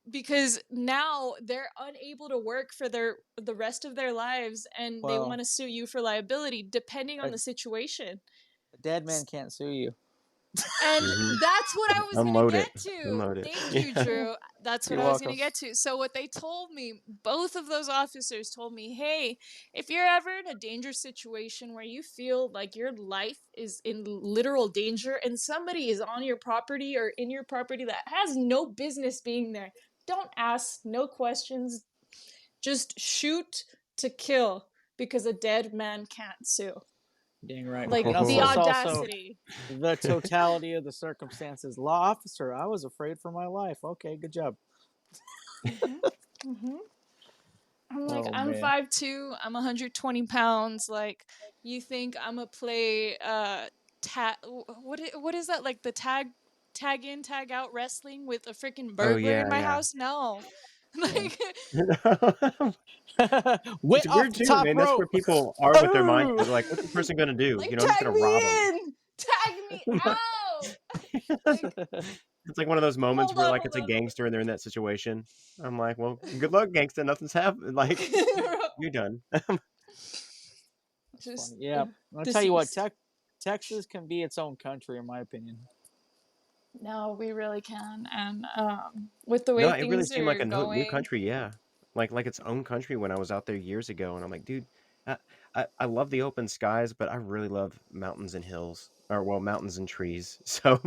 Speaker 1: because now they're unable to work for the rest of their lives and they want
Speaker 3: Well,
Speaker 1: to sue you for liability depending on
Speaker 3: a,
Speaker 1: the situation.
Speaker 3: a dead man can't sue you.
Speaker 1: And
Speaker 2: Mhm.
Speaker 1: that's what I was gonna
Speaker 2: Unload
Speaker 1: get
Speaker 2: it.
Speaker 1: to.
Speaker 2: Unload it.
Speaker 1: Thank you,
Speaker 2: Yeah.
Speaker 1: Drew. That's what
Speaker 3: You're
Speaker 1: I was gonna
Speaker 3: welcome.
Speaker 1: get to. So what they told me, both of those officers told me, hey, if you're ever in a dangerous situation where you feel like your life is in literal danger and somebody is on your property or in your property that has no business being there, don't ask no questions. Just shoot to kill because a dead man can't sue.
Speaker 3: Dang right.
Speaker 1: Like
Speaker 3: And also,
Speaker 1: the
Speaker 2: Oh.
Speaker 3: it's also
Speaker 1: audacity.
Speaker 3: the totality of the circumstances. Law officer, I was afraid for my life. Okay, good job.
Speaker 1: Mhm. Mhm. I'm like,
Speaker 3: Oh
Speaker 1: I'm
Speaker 3: man.
Speaker 1: 5'2", I'm 120 pounds. Like, you think I'm gonna play what is that? Like the tag in, tag out wrestling with a freaking
Speaker 2: Oh,
Speaker 1: burglar in
Speaker 2: yeah,
Speaker 1: my
Speaker 2: yeah.
Speaker 1: house? No.
Speaker 3: Yeah.
Speaker 1: Like
Speaker 3: Went
Speaker 2: It's
Speaker 3: off
Speaker 2: weird
Speaker 3: the
Speaker 2: too,
Speaker 3: top
Speaker 2: man. That's where
Speaker 3: rope.
Speaker 2: people are with their mindset.
Speaker 3: Oh.
Speaker 2: They're like, "What's the person gonna do?
Speaker 1: like
Speaker 2: I'm just
Speaker 1: tag
Speaker 2: gonna rob
Speaker 1: me
Speaker 2: them."
Speaker 1: in. Tag me out. Like,
Speaker 2: It's like one of those moments
Speaker 1: hold
Speaker 2: where,
Speaker 1: on,
Speaker 2: like,
Speaker 1: hold
Speaker 2: it's a
Speaker 1: on, hold
Speaker 2: gangster and they're in that situation. I'm like, "Well, good luck, gangsta. Nothing's happened. Like,
Speaker 1: on.
Speaker 2: you're done."
Speaker 3: That's funny.
Speaker 1: Just
Speaker 3: Yeah. I'm gonna tell you what,
Speaker 1: deceased.
Speaker 3: Texas can be its own country, in my opinion.
Speaker 1: No, we really can. And with the
Speaker 2: No,
Speaker 1: way
Speaker 2: it really
Speaker 1: things
Speaker 2: seemed like
Speaker 1: are
Speaker 2: a new
Speaker 1: going,
Speaker 2: country, yeah. Like its own country when I was out there years ago, and I'm like, "Dude, I I love the open skies, but I really love mountains and hills, or, well, mountains and trees." So,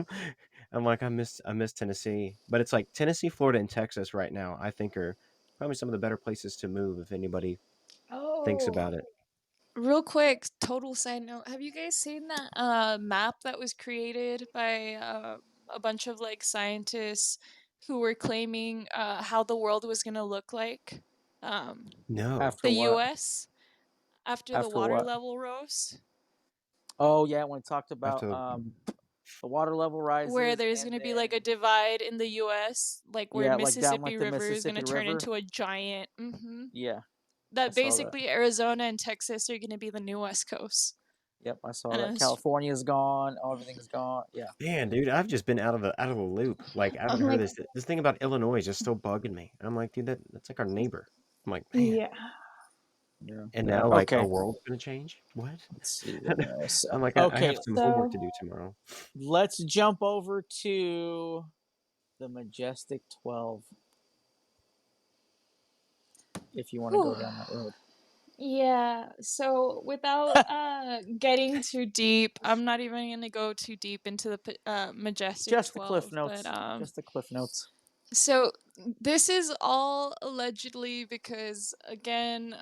Speaker 2: I'm like, I miss Tennessee. But it's like Tennessee, Florida, and Texas right now, I think are probably some of the better places to move if anybody thinks
Speaker 1: oh,
Speaker 2: about it.
Speaker 1: real quick, total side note. Have you guys seen that map that was created by a bunch of like scientists who were claiming how the world was gonna look like? Um,
Speaker 2: No.
Speaker 3: After
Speaker 1: the
Speaker 3: what?
Speaker 1: US after the
Speaker 3: After
Speaker 1: water
Speaker 3: what?
Speaker 1: level rose,
Speaker 3: Oh yeah, when it talked about
Speaker 2: After
Speaker 3: the water level
Speaker 1: where
Speaker 3: rises,
Speaker 1: there's
Speaker 3: and
Speaker 1: gonna be like
Speaker 3: then
Speaker 1: a divide in the US, like where
Speaker 3: yeah, like down
Speaker 1: Mississippi
Speaker 3: like the
Speaker 1: River is gonna
Speaker 3: Mississippi
Speaker 1: turn
Speaker 3: River.
Speaker 1: into a giant.
Speaker 3: Yeah, I
Speaker 1: That
Speaker 3: saw that.
Speaker 1: basically Arizona and Texas are gonna be the new West Coast.
Speaker 3: Yep, I saw
Speaker 1: And
Speaker 3: that.
Speaker 1: it's,
Speaker 3: California's gone. Everything's gone. Yeah.
Speaker 2: Man, dude, I've just been out of the loop. Like, I haven't
Speaker 1: I'm
Speaker 2: heard
Speaker 1: like,
Speaker 2: this thing about Illinois is just still bugging me. I'm like, "Dude, that's like our neighbor." I'm like, "Man."
Speaker 1: yeah.
Speaker 3: Yeah.
Speaker 2: And
Speaker 3: Yeah.
Speaker 2: now, like, our
Speaker 3: Okay.
Speaker 2: world's gonna change? What?
Speaker 3: Let's see what else.
Speaker 2: I'm like, I have
Speaker 3: Okay,
Speaker 2: some homework
Speaker 1: So,
Speaker 2: to do tomorrow.
Speaker 3: let's jump over to the Majestic 12 if you want to go
Speaker 1: whew.
Speaker 3: down that road.
Speaker 1: Yeah. So without getting too deep, I'm not even gonna go too deep into the Majestic
Speaker 3: Just the cliff
Speaker 1: 12, but
Speaker 3: notes. Just the cliff notes.
Speaker 1: so this is all allegedly because again,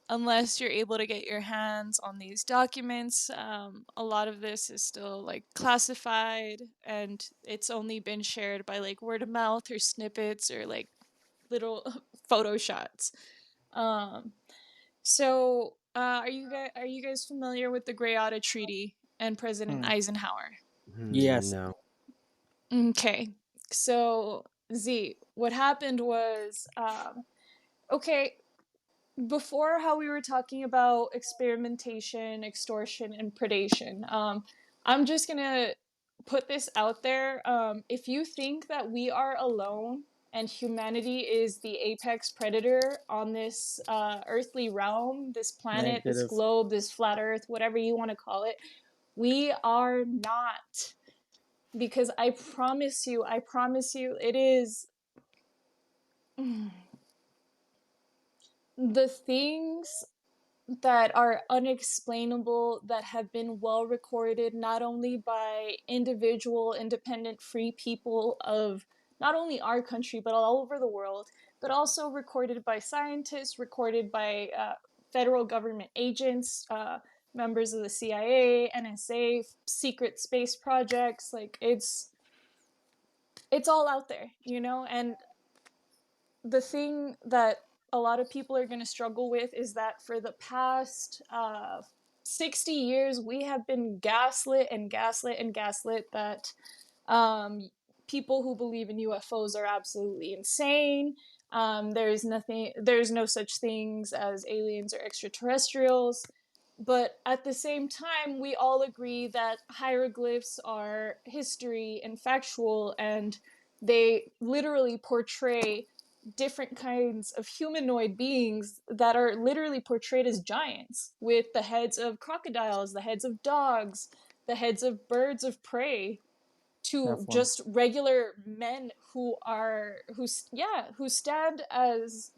Speaker 1: unless you're able to get your hands on these documents, a lot of this is still like classified and it's only been shared by like word of mouth or snippets or like little photo shots. Um, are you guys familiar with the Greada Treaty and President
Speaker 3: Hmm.
Speaker 1: Eisenhower?
Speaker 2: Hmm,
Speaker 3: Yes.
Speaker 2: no.
Speaker 1: Okay. So Z, what happened was, okay, before how we were talking about experimentation, extortion, and predation, I'm just gonna put this out there. If you think that we are alone and humanity is the apex predator on this earthly realm, this planet, this
Speaker 3: Negative.
Speaker 1: globe, this flat earth, whatever you want to call it, we are not. Because I promise you, it is the things that are unexplainable, that have been well recorded not only by individual independent free people of not only our country but all over the world, but also recorded by scientists, recorded by federal government agents, members of the CIA, NSA, secret space projects. Like, it's all out there, you know. And the thing that a lot of people are going to struggle with is that for the past 60 years, we have been gaslit and gaslit and gaslit that people who believe in UFOs are absolutely insane. There's no such things as aliens or extraterrestrials. But at the same time, we all agree that hieroglyphs are history and factual, and they literally portray different kinds of humanoid beings that are literally portrayed as giants, with the heads of crocodiles, the heads of dogs, the heads of birds of prey, to
Speaker 3: Nephilim.
Speaker 1: just regular men who stand as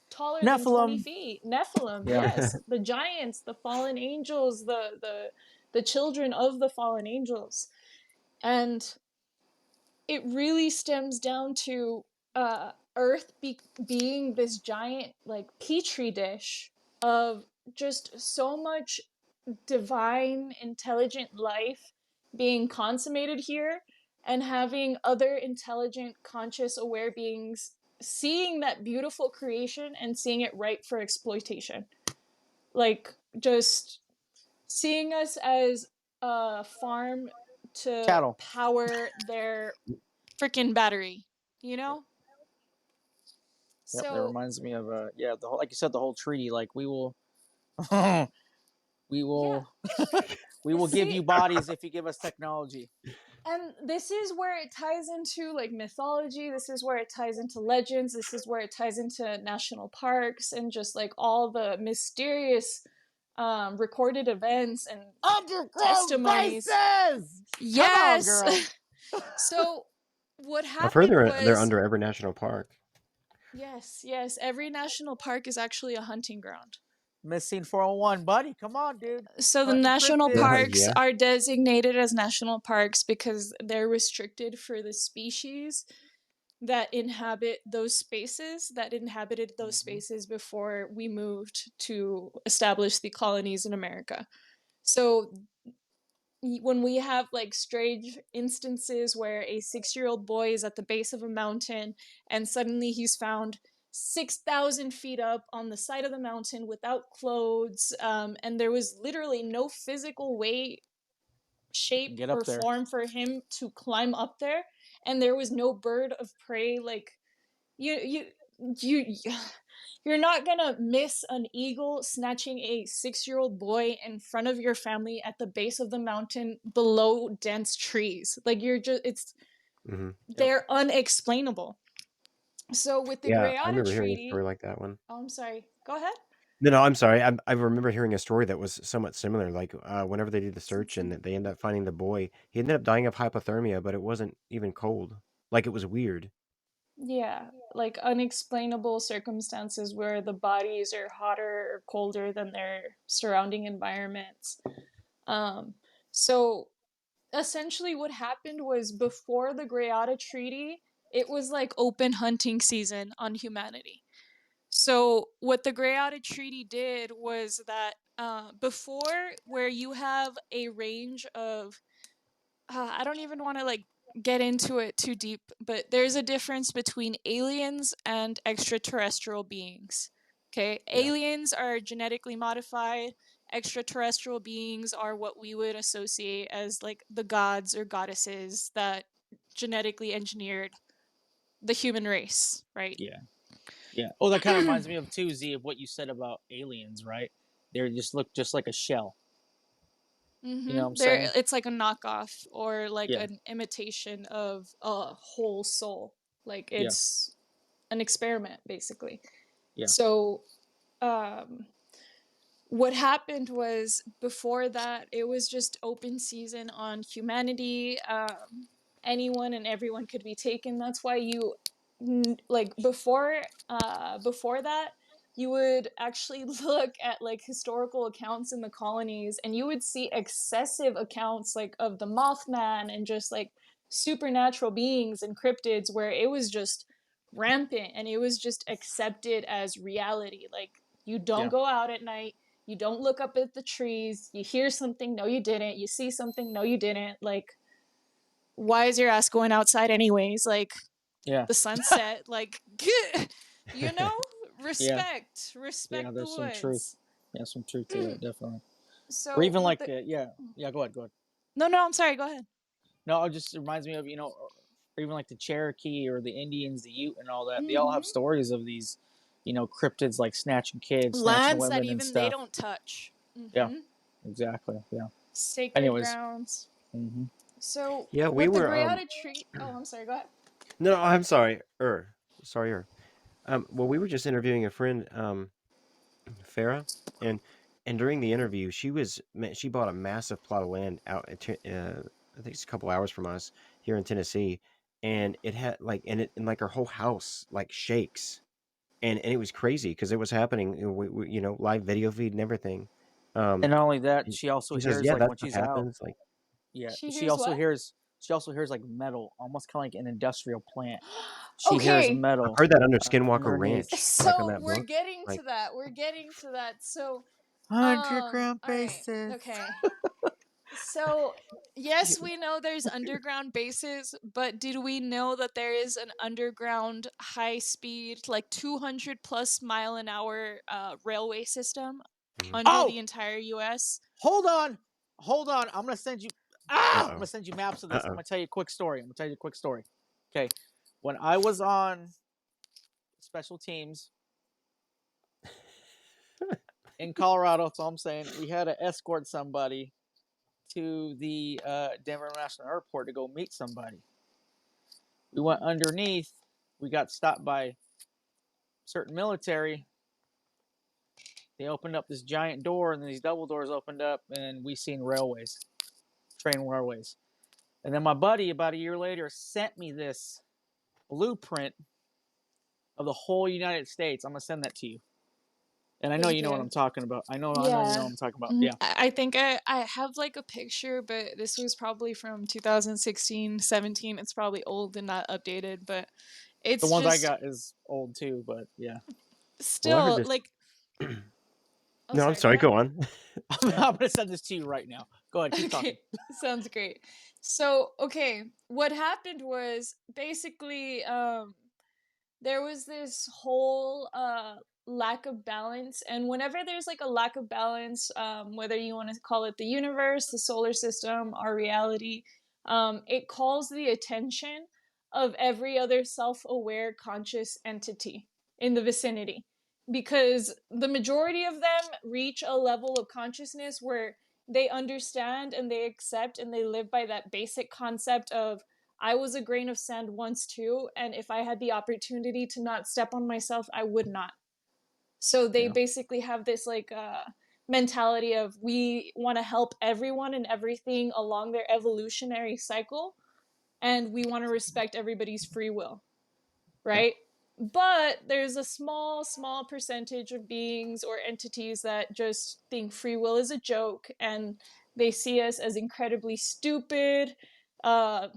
Speaker 1: taller than 20
Speaker 3: Nephilim.
Speaker 1: feet. Nephilim,
Speaker 3: Yeah.
Speaker 1: yes, the giants, the fallen angels, the children of the fallen angels. And it really stems down to Earth being this giant, like, petri dish of just so much divine, intelligent life being consummated here, and having other intelligent, conscious, aware beings seeing that beautiful creation and seeing it ripe for exploitation. Like, just seeing us as a farm to
Speaker 3: Cattle.
Speaker 1: power their freaking battery, you know?
Speaker 3: Yep, that
Speaker 1: So,
Speaker 3: reminds me of the whole, like you said, the whole treaty. Like, we will, we
Speaker 1: yeah.
Speaker 3: will, we will give you
Speaker 1: See,
Speaker 3: bodies if you give us technology.
Speaker 1: and this is where it ties into, like, mythology. This is where it ties into legends. This is where it ties into national parks and just like all the mysterious recorded events and
Speaker 3: Underground
Speaker 1: testimonies.
Speaker 3: bases. Come on,
Speaker 1: Yes.
Speaker 3: girl.
Speaker 1: So what
Speaker 2: I've heard
Speaker 1: happened
Speaker 2: they're
Speaker 1: was,
Speaker 2: under every national park.
Speaker 1: yes, every national park is actually a hunting ground.
Speaker 3: Missing 401, buddy. Come on, dude.
Speaker 1: So the
Speaker 3: Hunting
Speaker 1: national
Speaker 3: cryptids.
Speaker 1: parks
Speaker 2: Yeah.
Speaker 1: are designated as national parks because they're restricted for the species that inhabited those spaces before we moved to establish the colonies in America. So when we have, like, strange instances where a 6-year-old boy is at the base of a mountain and suddenly he's found 6,000 feet up on the side of the mountain without clothes, and there was literally no physical way, shape,
Speaker 3: Get
Speaker 1: or
Speaker 3: up there.
Speaker 1: form for him to climb up there, and there was no bird of prey. Like, you you you're not gonna miss an eagle snatching a 6-year-old boy in front of your family at the base of the mountain below dense trees. Like, you're just it's
Speaker 2: Hmm.
Speaker 3: Yep.
Speaker 1: they're unexplainable. So with the
Speaker 2: Yeah, I
Speaker 1: Greada
Speaker 2: remember hearing a story
Speaker 1: Treaty,
Speaker 2: like that one.
Speaker 1: oh, I'm sorry, go ahead.
Speaker 2: No, I'm sorry. I remember hearing a story that was somewhat similar. Like, whenever they did the search and they ended up finding the boy, he ended up dying of hypothermia, but it wasn't even cold. Like, it was weird.
Speaker 1: Yeah, like unexplainable circumstances where the bodies are hotter or colder than their surrounding environments. Um, so essentially what happened was, before the Greada Treaty, it was like open hunting season on humanity. So what the Greada Treaty did was that, before, where you have a range of, I don't even want to, like, get into it too deep, but there's a difference between aliens and extraterrestrial beings. Okay,
Speaker 3: Yeah.
Speaker 1: aliens are genetically modified. Extraterrestrial beings are what we would associate as, like, the gods or goddesses that genetically engineered the human race, right?
Speaker 3: Yeah. Yeah. Oh, that kind of reminds me of too, Z, of what you said about aliens, right? They just look just like a shell. You know what I'm saying?
Speaker 1: It's like a knockoff or like
Speaker 3: Yeah.
Speaker 1: an imitation of a whole soul. Like
Speaker 3: Yeah.
Speaker 1: it's an experiment, basically.
Speaker 3: Yeah.
Speaker 1: So, um, what happened was before that it was just open season on humanity. Anyone and everyone could be taken. That's why you like before that you would actually look at like historical accounts in the colonies and you would see excessive accounts like of the Mothman and just like supernatural beings and cryptids where it was just rampant and it was just accepted as reality. Like you don't
Speaker 3: Yeah.
Speaker 1: go out at night, you don't look up at the trees, you hear something, no you didn't, you see something, no you didn't. Like why is your ass going outside anyways? Like
Speaker 3: Yeah.
Speaker 1: the sunset, like you know,
Speaker 3: Yeah.
Speaker 1: respect,
Speaker 3: Yeah.
Speaker 1: respect the
Speaker 3: There's some truth.
Speaker 1: woods.
Speaker 3: Yeah, some truth to that, definitely. Or
Speaker 1: So
Speaker 3: even
Speaker 1: with
Speaker 3: like,
Speaker 1: the
Speaker 3: yeah. Yeah, go ahead. Go ahead.
Speaker 1: no, I'm sorry, go ahead.
Speaker 3: No, it just reminds me of, or even like the Cherokee or the Indians, the Ute and all that. They all have
Speaker 1: Mm-hmm.
Speaker 3: stories of these, cryptids like snatching kids, snatching
Speaker 1: Lands that
Speaker 3: women and
Speaker 1: even they
Speaker 3: stuff.
Speaker 1: don't touch.
Speaker 3: Yeah,
Speaker 1: Mm-hmm.
Speaker 3: exactly. Yeah.
Speaker 1: Sacred
Speaker 3: Anyways.
Speaker 1: grounds.
Speaker 3: Hmm.
Speaker 1: So
Speaker 2: Yeah, we
Speaker 1: with the
Speaker 2: were.
Speaker 1: Greada tree. Oh, I'm sorry. Go ahead.
Speaker 2: No, I'm sorry. Sorry. Well, we were just interviewing a friend, Farah, and during the interview, she bought a massive plot of land out I think it's a couple hours from us here in Tennessee, and it had like and like her whole house like shakes, and it was crazy because it was happening. Live video feed and everything.
Speaker 3: And not only that,
Speaker 2: And
Speaker 3: she also
Speaker 2: she says,
Speaker 3: hears
Speaker 2: "Yeah,
Speaker 3: like
Speaker 2: that
Speaker 3: when
Speaker 2: stuff
Speaker 3: she's out.
Speaker 2: happens." Like,
Speaker 3: Yeah,
Speaker 1: She hears what?
Speaker 3: she also hears like metal, almost kind of like an industrial plant. She hears
Speaker 1: Okay.
Speaker 2: I've
Speaker 3: metal
Speaker 2: heard that under Skinwalker
Speaker 3: underneath.
Speaker 2: Ranch, like on
Speaker 1: So
Speaker 2: that
Speaker 1: we're
Speaker 2: book.
Speaker 1: getting
Speaker 2: Like,
Speaker 1: to that. We're getting to that. So
Speaker 3: Underground
Speaker 1: all right.
Speaker 3: bases.
Speaker 1: Okay. So, yes, we know there's underground bases, but did we know that there is an underground high speed, like 200 plus mile an hour railway system
Speaker 2: mhm.
Speaker 1: under the
Speaker 3: Oh,
Speaker 1: entire US?
Speaker 3: hold on, hold on. I'm gonna send you. I'm
Speaker 2: Uh-oh.
Speaker 3: gonna send you maps of this. I'm
Speaker 2: Uh-oh.
Speaker 3: gonna tell you a quick story. I'm gonna tell you a quick story. Okay, when I was on special teams in Colorado, that's all I'm saying. We had to escort somebody to the Denver International Airport to go meet somebody. We went underneath. We got stopped by certain military. They opened up this giant door, and then these double doors opened up, and we seen railways, train railways. And then my buddy, about a year later, sent me this blueprint of the whole United States. I'm gonna send that to you. And I know you
Speaker 1: Thank
Speaker 3: know what
Speaker 1: you.
Speaker 3: I'm talking about. I know you know
Speaker 1: Yeah.
Speaker 3: what I'm talking about. Yeah.
Speaker 1: I think I have like a picture, but this was probably from 2016, 17. It's probably old and not updated, but
Speaker 3: The
Speaker 1: it's
Speaker 3: ones I
Speaker 1: just
Speaker 3: got is old too, but yeah.
Speaker 2: Well, I heard
Speaker 1: still
Speaker 2: this.
Speaker 1: like, oh,
Speaker 2: No, I'm
Speaker 1: sorry, go
Speaker 2: sorry.
Speaker 1: ahead.
Speaker 2: Go on.
Speaker 3: I'm gonna send this to you right now. Go ahead, keep talking.
Speaker 1: Okay, sounds great. So, okay, what happened was basically there was this whole lack of balance, and whenever there's like a lack of balance, whether you want to call it the universe, the solar system, our reality, it calls the attention of every other self-aware conscious entity in the vicinity, because the majority of them reach a level of consciousness where they understand and they accept and they live by that basic concept of I was a grain of sand once too, and if I had the opportunity to not step on myself, I would not. So they
Speaker 3: Yeah.
Speaker 1: basically have this like mentality of we want to help everyone and everything along their evolutionary cycle, and we want to respect everybody's free will,
Speaker 3: Yeah.
Speaker 1: right? But there's a small percentage of beings or entities that just think free will is a joke and they see us as incredibly stupid,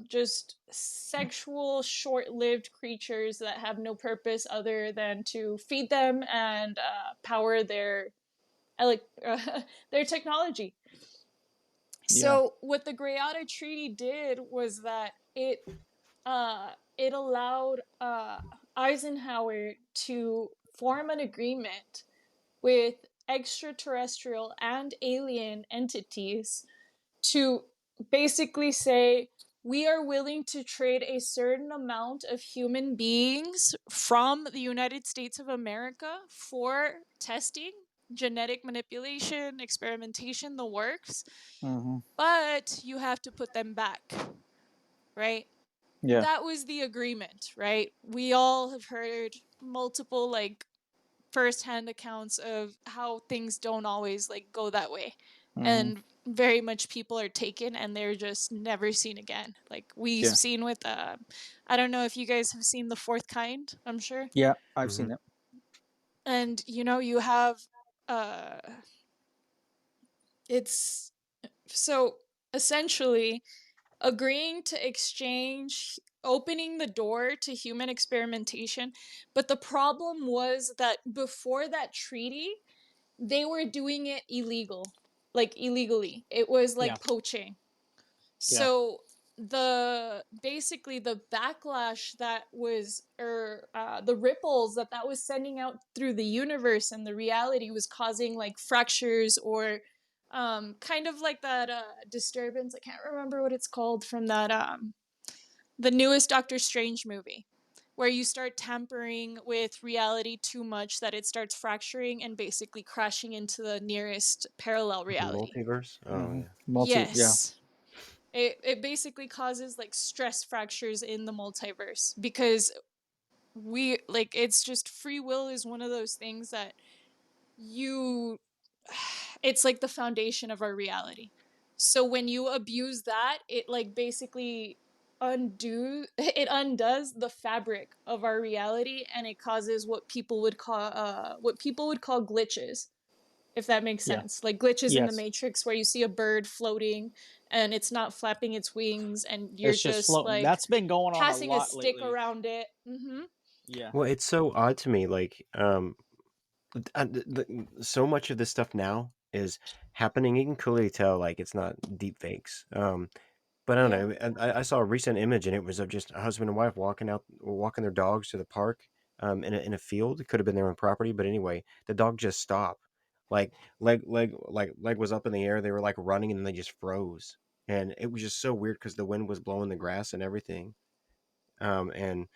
Speaker 1: just sexual, short lived creatures that have no purpose other than to feed them and power their technology.
Speaker 3: Yeah.
Speaker 1: So, what the Greada Treaty did was that it allowed Eisenhower to form an agreement with extraterrestrial and alien entities to basically say we are willing to trade a certain amount of human beings from the United States of America for testing, genetic manipulation, experimentation, the works, but you have to put them back, right?
Speaker 3: Yeah.
Speaker 1: That was the agreement, right? We all have heard multiple like firsthand accounts of how things don't always like go that way. And very much people are taken and they're just never seen again. Like we've
Speaker 3: Yeah.
Speaker 1: seen with I don't know if you guys have seen The Fourth Kind, I'm sure.
Speaker 3: Yeah, I've seen it.
Speaker 1: And you know, you have uh it's so essentially agreeing to exchange, opening the door to human experimentation. But the problem was that before that treaty, they were doing it illegally. It was like
Speaker 3: Yeah.
Speaker 1: poaching.
Speaker 3: Yeah.
Speaker 1: So basically the backlash that was, or the ripples that was sending out through the universe and the reality was causing like fractures or kind of like that disturbance. I can't remember what it's called from that the newest Doctor Strange movie, where you start tampering with reality too much that it starts fracturing and basically crashing into the nearest parallel
Speaker 2: The
Speaker 1: reality.
Speaker 2: multiverse? Oh, yeah.
Speaker 3: Yeah.
Speaker 1: Yes. It basically causes like stress fractures in the multiverse because we like it's just free will is one of those things that you it's like the foundation of our reality. So when you abuse that, it like basically it undoes the fabric of our reality and it causes what people would call glitches, if that makes
Speaker 3: Yeah.
Speaker 1: sense. Like glitches in the
Speaker 3: Yes.
Speaker 1: Matrix where you see a bird floating and it's not flapping its wings and you're
Speaker 3: It's just
Speaker 1: just
Speaker 3: floating.
Speaker 1: like
Speaker 3: That's been going on a
Speaker 1: passing a
Speaker 3: lot
Speaker 1: stick
Speaker 3: lately.
Speaker 1: around it. Mm-hmm.
Speaker 3: Yeah.
Speaker 2: Well, it's so odd to me, like, so much of this stuff now is happening. You can clearly tell, like, it's not deep fakes. But I don't
Speaker 1: Yeah.
Speaker 2: know. I saw a recent image, and it was of just a husband and wife walking their dogs to the park, in a field. It could have been their own property, but anyway, the dog just stopped. Like leg was up in the air. They were like running, and then they just froze, and it was just so weird because the wind was blowing the grass and everything. And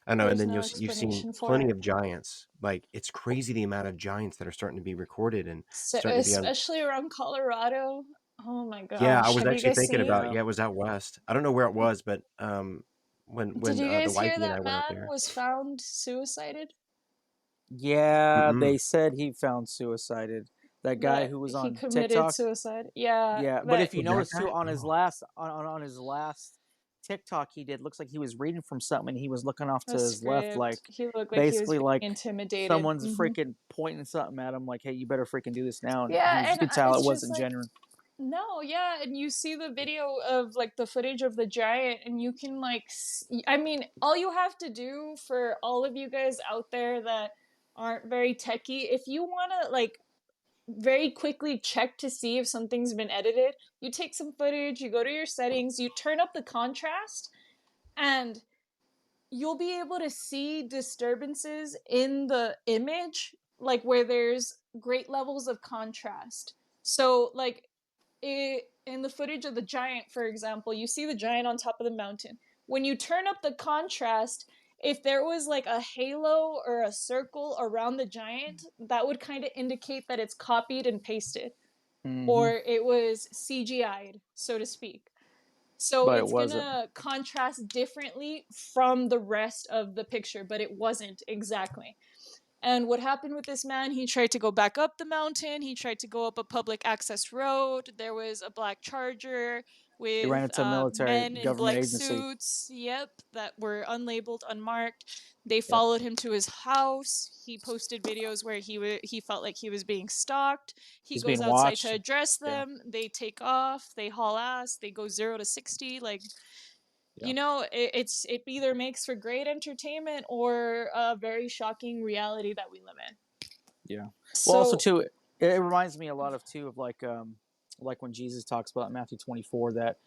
Speaker 2: I know, and
Speaker 1: There's
Speaker 2: then
Speaker 1: no
Speaker 2: you've seen
Speaker 1: explanation for
Speaker 2: plenty
Speaker 1: it.
Speaker 2: of giants. Like it's crazy the amount of giants that are starting to be recorded and
Speaker 1: So,
Speaker 2: starting to be on.
Speaker 1: especially around Colorado. Oh my
Speaker 2: Yeah, I
Speaker 1: gosh.
Speaker 2: was
Speaker 1: Have you
Speaker 2: actually
Speaker 1: guys
Speaker 2: thinking
Speaker 1: seen?
Speaker 2: about.
Speaker 3: Yeah.
Speaker 2: Yeah, it was out west. I don't know where it was, but
Speaker 1: Did
Speaker 2: when
Speaker 1: you
Speaker 2: the
Speaker 1: guys hear
Speaker 2: wifey and I
Speaker 1: that
Speaker 2: went out
Speaker 1: man
Speaker 2: there.
Speaker 1: was found suicided?
Speaker 3: Yeah,
Speaker 2: Mm-mm.
Speaker 3: they said he found suicided. That guy
Speaker 1: That
Speaker 3: who was
Speaker 1: he
Speaker 3: on
Speaker 1: committed
Speaker 3: TikTok.
Speaker 1: suicide. Yeah,
Speaker 3: Yeah, but if
Speaker 1: that
Speaker 3: you
Speaker 2: Was that
Speaker 3: notice too,
Speaker 2: guy?
Speaker 3: on his
Speaker 2: Oh,
Speaker 3: last on his last TikTok he did, looks like he was reading from something and he was looking off
Speaker 1: a
Speaker 3: to his left,
Speaker 1: script.
Speaker 3: like
Speaker 1: He looked like he was
Speaker 3: basically
Speaker 1: being
Speaker 3: like
Speaker 1: intimidated.
Speaker 3: someone's freaking pointing something at him, like, "Hey, you better freaking do this now." And
Speaker 1: Yeah,
Speaker 3: you
Speaker 1: and
Speaker 3: could tell it
Speaker 1: it's just
Speaker 3: wasn't
Speaker 1: like
Speaker 3: genuine.
Speaker 1: no, yeah, and you see the video of like the footage of the giant, and you can like, I mean, all you have to do for all of you guys out there that aren't very techy, if you want to like very quickly check to see if something's been edited, you take some footage, you go to your settings, you turn up the contrast, and you'll be able to see disturbances in the image, like where there's great levels of contrast. So, like, in the footage of the giant, for example, you see the giant on top of the mountain. When you turn up the contrast, if there was like a halo or a circle around the giant, that would kind of indicate that it's copied and pasted, or it was CGI'd, so to speak. So
Speaker 3: But it
Speaker 1: it's
Speaker 3: wasn't.
Speaker 1: gonna contrast differently from the rest of the picture, but it wasn't exactly. And what happened with this man, he tried to go back up the mountain. He tried to go up a public access road. There was a black charger
Speaker 3: He ran
Speaker 1: with
Speaker 3: into a military
Speaker 1: men in
Speaker 3: government
Speaker 1: black
Speaker 3: agency.
Speaker 1: suits, yep, that were unlabeled, unmarked. They
Speaker 3: Yep.
Speaker 1: followed him to his house. He posted videos where he felt like he was being stalked. He
Speaker 3: He's
Speaker 1: goes
Speaker 3: being
Speaker 1: outside to
Speaker 3: watched.
Speaker 1: address
Speaker 3: Yeah.
Speaker 1: them. They take off. They haul ass. They go 0 to 60. Like,
Speaker 3: Yeah.
Speaker 1: it either makes for great entertainment or a very shocking reality that we live in.
Speaker 3: Yeah. Well, also
Speaker 1: So
Speaker 3: too, it reminds me a lot of too of like when Jesus talks about in Matthew 24 that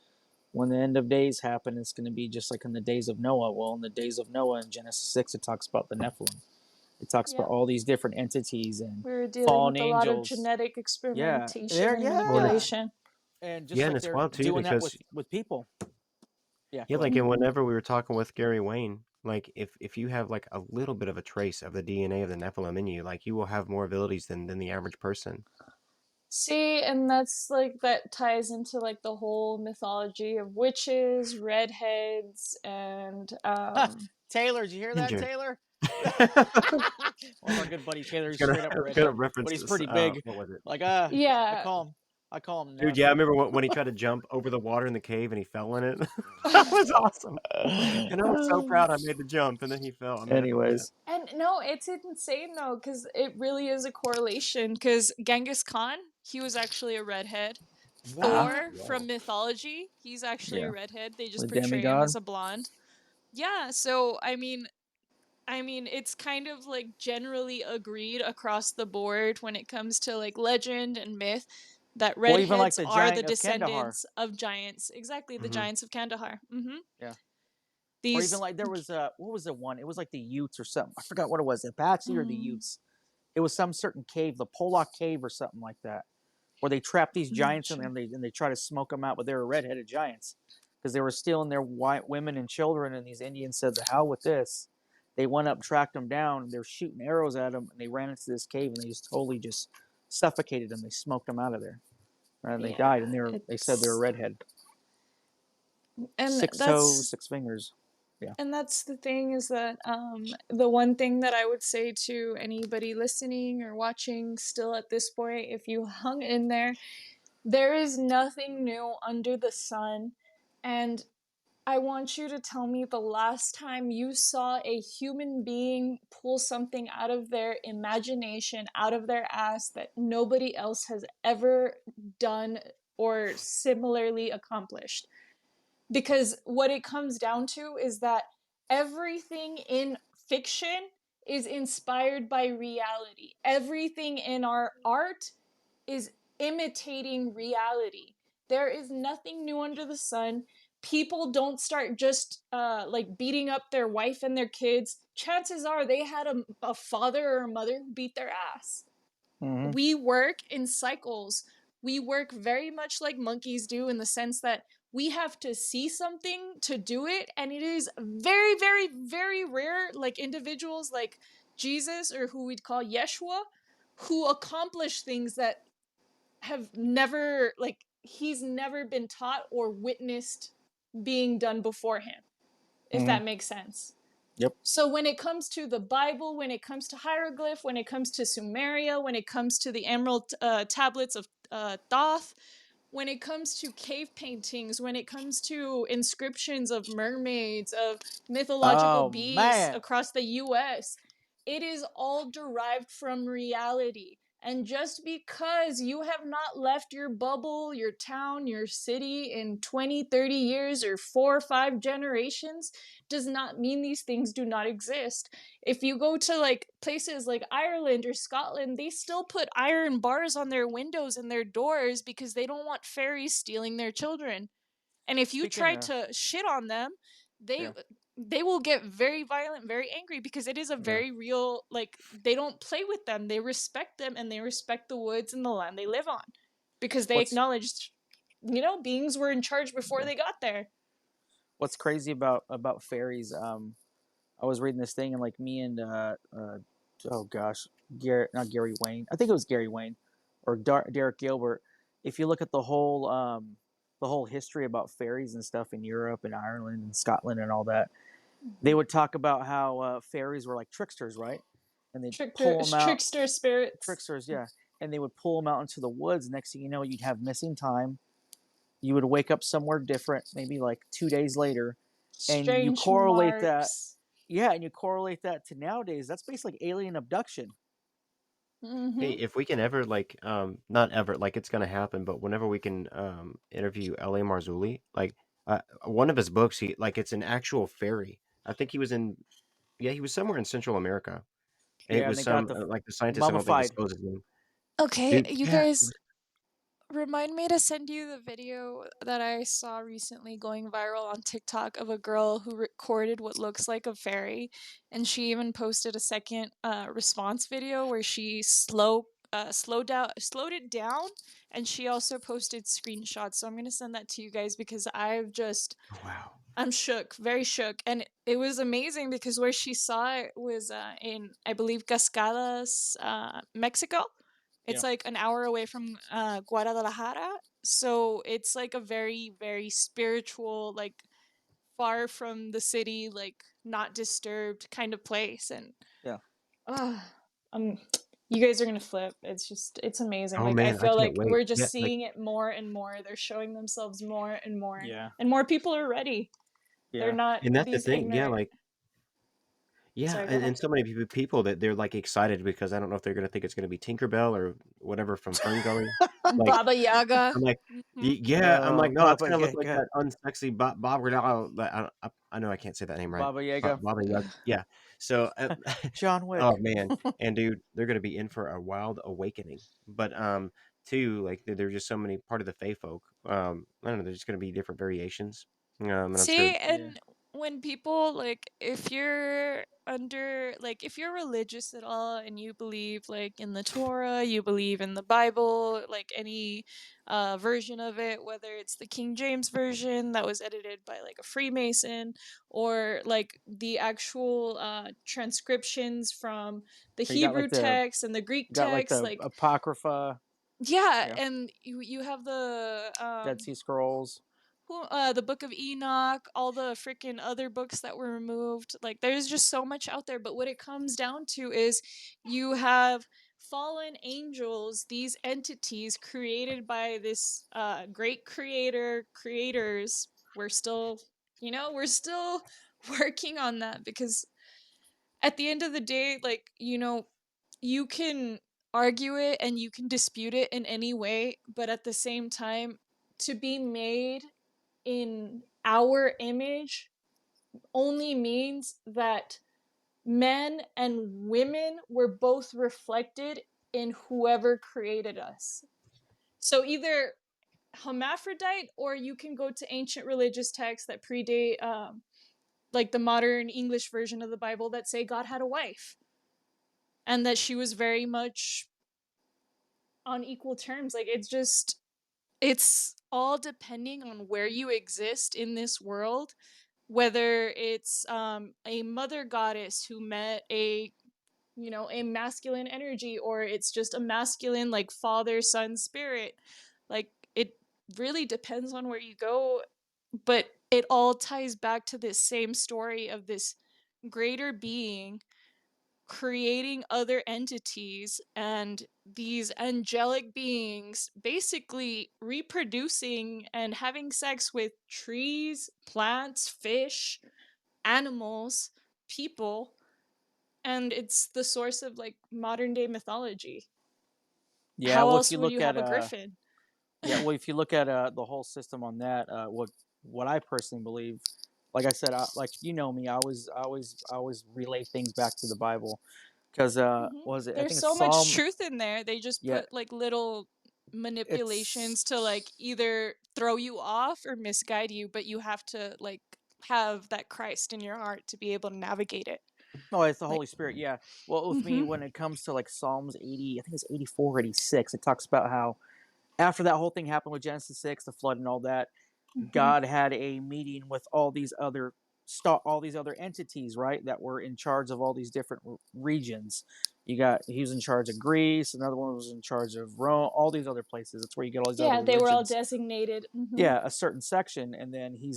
Speaker 3: when the end of days happen, it's going to be just like in the days of Noah. Well, in the days of Noah in Genesis 6, it talks about the Nephilim. It talks about
Speaker 1: yeah,
Speaker 3: all these different entities and
Speaker 1: we were dealing
Speaker 3: fallen
Speaker 1: with a lot of
Speaker 3: angels.
Speaker 1: genetic
Speaker 3: Yeah,
Speaker 1: experimentation
Speaker 3: there.
Speaker 1: and
Speaker 2: well, and
Speaker 3: Yeah,
Speaker 2: it's
Speaker 1: manipulation.
Speaker 3: and just
Speaker 2: yeah, and
Speaker 3: like
Speaker 2: it's
Speaker 3: they're
Speaker 2: wild too
Speaker 3: doing that
Speaker 2: because
Speaker 3: with people. Yeah,
Speaker 2: Yeah,
Speaker 3: go
Speaker 2: like,
Speaker 3: ahead.
Speaker 2: and
Speaker 1: Mhm.
Speaker 2: whenever we were talking with Gary Wayne, like, if you have, like, a little bit of a trace of the DNA of the Nephilim in you, like, you will have more abilities than the average person.
Speaker 1: See, and that's like that ties into like the whole mythology of witches, redheads, and
Speaker 3: Taylor, did you hear that,
Speaker 2: Ginger.
Speaker 3: Taylor?
Speaker 2: I
Speaker 3: One of our good buddy Taylor
Speaker 2: was
Speaker 3: is
Speaker 2: gonna
Speaker 3: straight up
Speaker 2: I was gonna
Speaker 3: redhead,
Speaker 2: reference
Speaker 3: but he's
Speaker 2: this,
Speaker 3: pretty big.
Speaker 2: what was it?
Speaker 3: Like I
Speaker 1: yeah.
Speaker 3: call him I call him
Speaker 2: Dude,
Speaker 3: Neff.
Speaker 2: yeah, I remember when he tried to jump over the water in the cave and he fell in it. That was awesome. And I was so proud I made the jump, and then he fell. I might have to do that.
Speaker 3: Anyways,
Speaker 1: And no, it's insane though, because it really is a correlation. Because Genghis Khan, he was actually a redhead.
Speaker 3: uh-huh.
Speaker 1: Thor
Speaker 2: What?
Speaker 1: from
Speaker 2: Whoa.
Speaker 1: mythology, he's actually a
Speaker 3: Yeah,
Speaker 1: redhead. They just
Speaker 3: the
Speaker 1: portray him
Speaker 3: demigod.
Speaker 1: as a blonde. Yeah, so I mean, it's kind of like generally agreed across the board when it comes to like legend and myth that
Speaker 3: Or even like
Speaker 1: redheads
Speaker 3: the
Speaker 1: are the
Speaker 3: giant of Kandahar.
Speaker 1: descendants of giants. Exactly, the
Speaker 2: Mhm.
Speaker 1: giants of Kandahar.
Speaker 3: Yeah. Or even
Speaker 1: These
Speaker 3: like there was what was the one? It was like the Utes or something. I forgot what it was, the Apache or the
Speaker 1: mm,
Speaker 3: Utes. It was some certain cave, the Pollock Cave or something like that, where they trapped these
Speaker 1: I'm not
Speaker 3: giants in there
Speaker 1: sure.
Speaker 3: and they try to smoke them out, but they were redheaded giants because they were stealing their white women and children. And these Indians said, "The hell with this." They went up, tracked them down. They're shooting arrows at them, and they ran into this cave and they just totally just suffocated them. They smoked them out of there, and they died. And
Speaker 1: Yeah,
Speaker 3: they said they were
Speaker 1: it's
Speaker 3: redhead,
Speaker 1: and
Speaker 3: six toes,
Speaker 1: that's
Speaker 3: six fingers. Yeah.
Speaker 1: and that's the thing is that the one thing that I would say to anybody listening or watching still at this point, if you hung in there, there is nothing new under the sun. And I want you to tell me the last time you saw a human being pull something out of their imagination, out of their ass that nobody else has ever done or similarly accomplished. Because what it comes down to is that everything in fiction is inspired by reality. Everything in our art is imitating reality. There is nothing new under the sun. People don't start just like beating up their wife and their kids. Chances are they had a father or a mother who beat their ass.
Speaker 3: Mm-hmm.
Speaker 1: We work in cycles. We work very much like monkeys do in the sense that we have to see something to do it. And it is very, very, very rare, like individuals like Jesus or who we'd call Yeshua, who accomplish things that have never, like, he's never been taught or witnessed being done before him, if
Speaker 3: Mm-hmm.
Speaker 1: that makes sense.
Speaker 3: Yep.
Speaker 1: So when it comes to the Bible, when it comes to hieroglyph, when it comes to Sumeria, when it comes to the emerald tablets of Thoth, when it comes to cave paintings, when it comes to inscriptions of mermaids, of mythological
Speaker 3: Oh
Speaker 1: beasts
Speaker 3: man.
Speaker 1: across the US, it is all derived from reality. And just because you have not left your bubble, your town, your city in 20, 30 years or 4 or 5 generations does not mean these things do not exist. If you go to like places like Ireland or Scotland, they still put iron bars on their windows and their doors because they don't want fairies stealing their children. And if you
Speaker 3: Speaking
Speaker 1: try
Speaker 3: of
Speaker 1: to shit on them, they
Speaker 3: yeah,
Speaker 1: they will get very violent, very angry because it is a
Speaker 3: yeah.
Speaker 1: very real, like, they don't play with them. They respect them and they respect the woods and the land they live on because they
Speaker 3: What's
Speaker 1: acknowledged, beings were in charge before
Speaker 3: yeah.
Speaker 1: they got there.
Speaker 3: What's crazy about fairies? I was reading this thing and like me and oh gosh, Gary, not Gary Wayne. I think it was Gary Wayne or Derek Gilbert. If you look at the whole history about fairies and stuff in Europe and Ireland and Scotland and all that, they
Speaker 1: Mhm.
Speaker 3: would talk about how fairies were like tricksters, right? And they'd
Speaker 1: Trickster,
Speaker 3: pull them out,
Speaker 1: trickster spirits.
Speaker 3: tricksters, yeah. And they would pull them out into the woods. Next thing you know, you'd have missing time. You would wake up somewhere different, maybe like 2 days later, and you
Speaker 1: Strange
Speaker 3: correlate that,
Speaker 1: marks.
Speaker 3: yeah, and you correlate that to nowadays. That's basically like alien abduction.
Speaker 2: Hey,
Speaker 1: Mm-hmm.
Speaker 2: if we can ever, like, not ever, like, it's gonna happen, but whenever we can, interview L.A. Marzulli, like, one of his books, it's an actual fairy. I think he was in yeah, he was somewhere in Central America. And it
Speaker 3: Yeah, and
Speaker 2: was
Speaker 3: they got
Speaker 2: some,
Speaker 3: the
Speaker 2: like, the scientist I don't think
Speaker 3: mummified.
Speaker 2: disclosed his name.
Speaker 1: Okay,
Speaker 2: Dude,
Speaker 1: you
Speaker 2: yeah, it
Speaker 1: guys
Speaker 2: was
Speaker 1: remind me to send you the video that I saw recently going viral on TikTok of a girl who recorded what looks like a fairy, and she even posted a second response video where she slowed it down, and she also posted screenshots. So I'm gonna send that to you guys because I've just
Speaker 2: oh, wow.
Speaker 1: I'm shook, very shook, and it was amazing because where she saw it was in, I believe, Cascadas, Mexico. It's
Speaker 3: Yeah.
Speaker 1: like an hour away from Guadalajara, so it's like a very, very spiritual, like far from the city, like not disturbed kind of place, and
Speaker 3: Yeah.
Speaker 1: uh, um, you guys are gonna flip. It's amazing.
Speaker 2: Oh
Speaker 1: Like I
Speaker 2: man, I
Speaker 1: feel
Speaker 2: can't
Speaker 1: like
Speaker 2: wait.
Speaker 1: we're just
Speaker 2: Yeah, like
Speaker 1: seeing it more and more. They're showing themselves more
Speaker 3: Yeah.
Speaker 1: and more people are ready. They're
Speaker 3: Yeah.
Speaker 1: not
Speaker 2: and that's the
Speaker 1: these
Speaker 2: thing. Yeah,
Speaker 1: ignorant.
Speaker 2: like yeah,
Speaker 1: Sorry, go ahead.
Speaker 2: and so many people that they're like excited because I don't know if they're gonna think it's gonna be Tinkerbell or whatever from Fern Gully. Like
Speaker 1: Baba Yaga.
Speaker 2: I'm like,
Speaker 1: Hmm.
Speaker 2: Yeah," I'm like, "No, it's
Speaker 3: Baba
Speaker 2: gonna look like
Speaker 3: Yaga.
Speaker 2: that unsexy Bob Ridal." But I know I can't say that name right.
Speaker 3: Baba Yaga.
Speaker 2: Baba Yaga, yeah. So,
Speaker 3: John Wick.
Speaker 2: oh man, and dude, they're gonna be in for a wild awakening. But too, like there's just so many part of the Fey folk. I don't know. There's just gonna be different variations. And I'm sure.
Speaker 1: See,
Speaker 3: Yeah.
Speaker 1: and when people like, if you're under, like, if you're religious at all and you believe like in the Torah, you believe in the Bible, like any version of it, whether it's the King James version that was edited by like a Freemason, or like the actual transcriptions from the
Speaker 3: So you got
Speaker 1: Hebrew
Speaker 3: like the
Speaker 1: text and the Greek
Speaker 3: you got like
Speaker 1: text,
Speaker 3: the
Speaker 1: like
Speaker 3: Apocrypha,
Speaker 1: yeah,
Speaker 3: yeah,
Speaker 1: and you have the
Speaker 3: Dead Sea Scrolls.
Speaker 1: the Book of Enoch, all the freaking other books that were removed. Like, there's just so much out there. But what it comes down to is you have fallen angels, these entities created by this great creators. We're still, we're still working on that because at the end of the day, like, you can argue it and you can dispute it in any way, but at the same time, to be made in our image only means that men and women were both reflected in whoever created us. So either hermaphrodite, or you can go to ancient religious texts that predate like the modern English version of the Bible that say God had a wife and that she was very much on equal terms. Like, it's all depending on where you exist in this world, whether it's a mother goddess who met a masculine energy, or it's just a masculine like father son spirit. Like, it really depends on where you go, but it all ties back to this same story of this greater being creating other entities, and these angelic beings basically reproducing and having sex with trees, plants, fish, animals, people, and it's the source of like modern day mythology.
Speaker 3: Yeah,
Speaker 1: How
Speaker 3: well, if
Speaker 1: else
Speaker 3: you
Speaker 1: would
Speaker 3: look
Speaker 1: you
Speaker 3: at
Speaker 1: have a griffin?
Speaker 3: yeah, well, if you look at the whole system on that, what I personally believe, like I said, like you know me, I always relay things back to the Bible because
Speaker 1: Mhm.
Speaker 3: was it? I
Speaker 1: There's
Speaker 3: think it's
Speaker 1: so much
Speaker 3: Psalm.
Speaker 1: truth in there. They just
Speaker 3: Yeah,
Speaker 1: put like little
Speaker 3: it's
Speaker 1: manipulations to like either throw you off or misguide you, but you have to like have that Christ in your heart to be able to navigate it.
Speaker 3: no, it's the
Speaker 1: Like,
Speaker 3: Holy Spirit. Yeah. Well, with me,
Speaker 1: mhm.
Speaker 3: when it comes to like Psalms 80, I think it's 84, 86, it talks about how after that whole thing happened with Genesis 6, the flood and all that,
Speaker 1: Mhm.
Speaker 3: God had a meeting with all these other entities, right, that were in charge of all these different regions. He was in charge of Greece, another one was in charge of Rome, all these other places. That's where you get all these other
Speaker 1: Yeah, they were all
Speaker 3: religions.
Speaker 1: designated. Mhm.
Speaker 3: Yeah, a certain section, and then he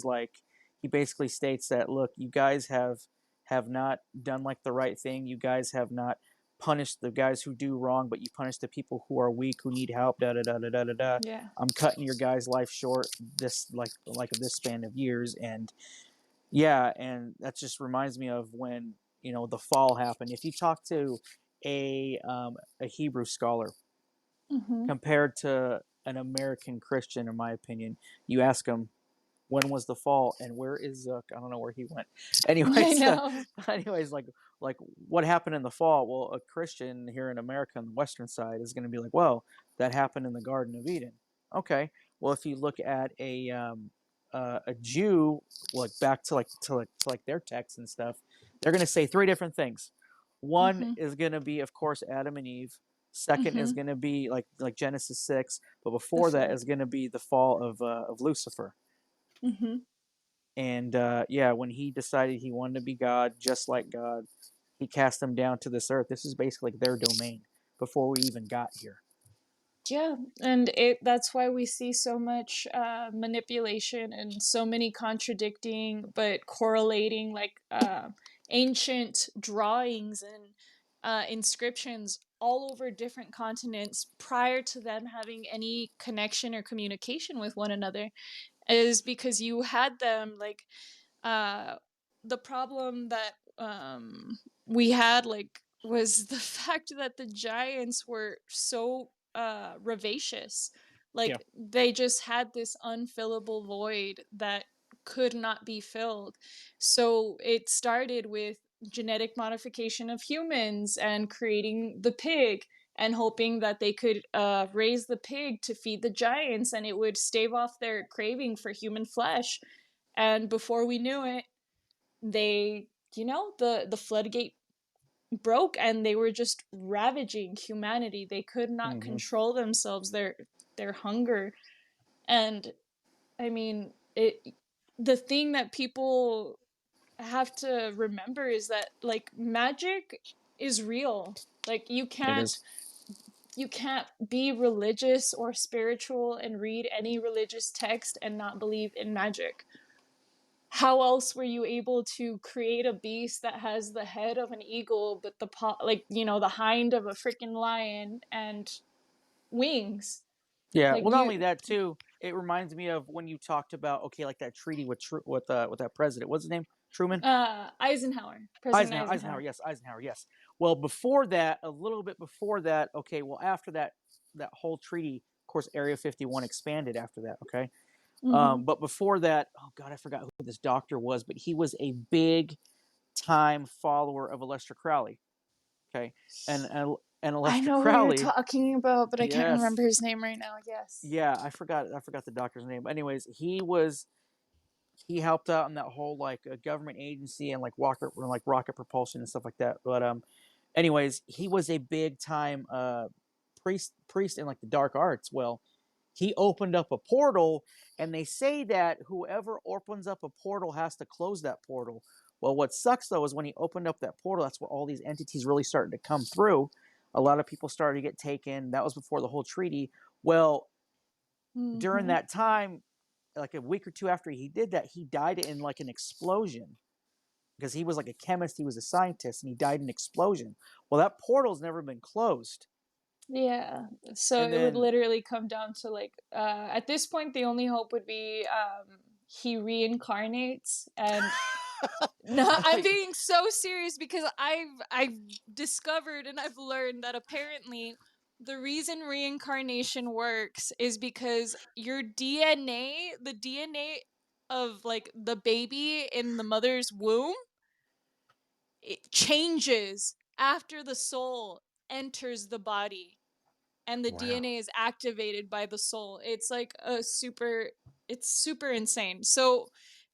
Speaker 3: basically states that, look, you guys have not done like the right thing. You guys have not punished the guys who do wrong, but you punish the people who are weak, who need help. Da da da da da da da.
Speaker 1: Yeah.
Speaker 3: I'm cutting your guys' life short this like this span of years, and yeah, and that just reminds me of when the fall happened. If you talk to a Hebrew scholar
Speaker 1: Mhm.
Speaker 3: compared to an American Christian, in my opinion, you ask them when was the fall and where is Zook? I don't know where he went.
Speaker 1: I
Speaker 3: Anyways,
Speaker 1: know.
Speaker 3: anyways, like what happened in the fall? Well, a Christian here in America on the western side is going to be like, well, that happened in the Garden of Eden. Okay, well, if you look at a Jew, like back to their texts and stuff, they're going to say three different things. One
Speaker 1: Mhm.
Speaker 3: is going to be, of course, Adam and Eve. Second is
Speaker 1: Mhm.
Speaker 3: going to be like Genesis 6, but
Speaker 1: The
Speaker 3: before that
Speaker 1: flood.
Speaker 3: is going to be the fall of Lucifer.
Speaker 1: Mhm.
Speaker 3: And yeah, when he decided he wanted to be God, just like God, he cast them down to this earth. This is basically their domain before we even got here.
Speaker 1: Yeah, and that's why we see so much manipulation and so many contradicting but correlating like ancient drawings and inscriptions all over different continents prior to them having any connection or communication with one another, is because you had them like uh the problem that we had like was the fact that the giants were so vivacious.
Speaker 3: Yeah.
Speaker 1: Like they just had this unfillable void that could not be filled. So it started with genetic modification of humans and creating the pig and hoping that they could raise the pig to feed the giants and it would stave off their craving for human flesh. And before we knew it, they, the floodgate broke and they were just ravaging humanity. They could not
Speaker 3: Mm-hmm.
Speaker 1: control themselves, their hunger. And I mean, the thing that people have to remember is that like magic is real. Like
Speaker 3: It is.
Speaker 1: you can't be religious or spiritual and read any religious text and not believe in magic. How else were you able to create a beast that has the head of an eagle but the hind of a freaking lion and wings?
Speaker 3: Yeah.
Speaker 1: Like
Speaker 3: Well, not only
Speaker 1: you
Speaker 3: that too, it reminds me of when you talked about, okay, like that treaty with that president. What's his name? Truman.
Speaker 1: Eisenhower, President
Speaker 3: Eisenhower. Eisenhower.
Speaker 1: Eisenhower.
Speaker 3: Yes, Eisenhower. Yes. Well, before that, a little bit before that. Okay. Well, after that, that whole treaty, of course, Area 51 expanded after that. Okay.
Speaker 1: Mm-hmm.
Speaker 3: But before that, oh God, I forgot who this doctor was, but he was a big time follower of Aleister Crowley. Okay, and
Speaker 1: I
Speaker 3: Aleister
Speaker 1: know who you're
Speaker 3: Crowley,
Speaker 1: talking about, but I can't
Speaker 3: yes,
Speaker 1: remember his name right now. Yes.
Speaker 3: yeah, I forgot the doctor's name. But anyways, he helped out in that whole like government agency and like rocket propulsion and stuff like that. But anyways, he was a big time priest in like the dark arts. Well, he opened up a portal, and they say that whoever opens up a portal has to close that portal. Well, what sucks though is when he opened up that portal, that's where all these entities really started to come through. A lot of people started to get taken. That was before the whole treaty. Well, during
Speaker 1: Mm-hmm.
Speaker 3: that time, like a week or two after he did that, he died in like an explosion because he was like a chemist, he was a scientist, and he died in an explosion. Well, that portal's never been closed.
Speaker 1: Yeah. So
Speaker 3: And
Speaker 1: it would
Speaker 3: then
Speaker 1: literally come down to like at this point the only hope would be he reincarnates and no, I'm being so serious because I've discovered and I've learned that apparently the reason reincarnation works is because your DNA, the DNA of like the baby in the mother's womb, it changes after the soul enters the body and the
Speaker 2: Wow.
Speaker 1: DNA is activated by the soul. It's super insane. So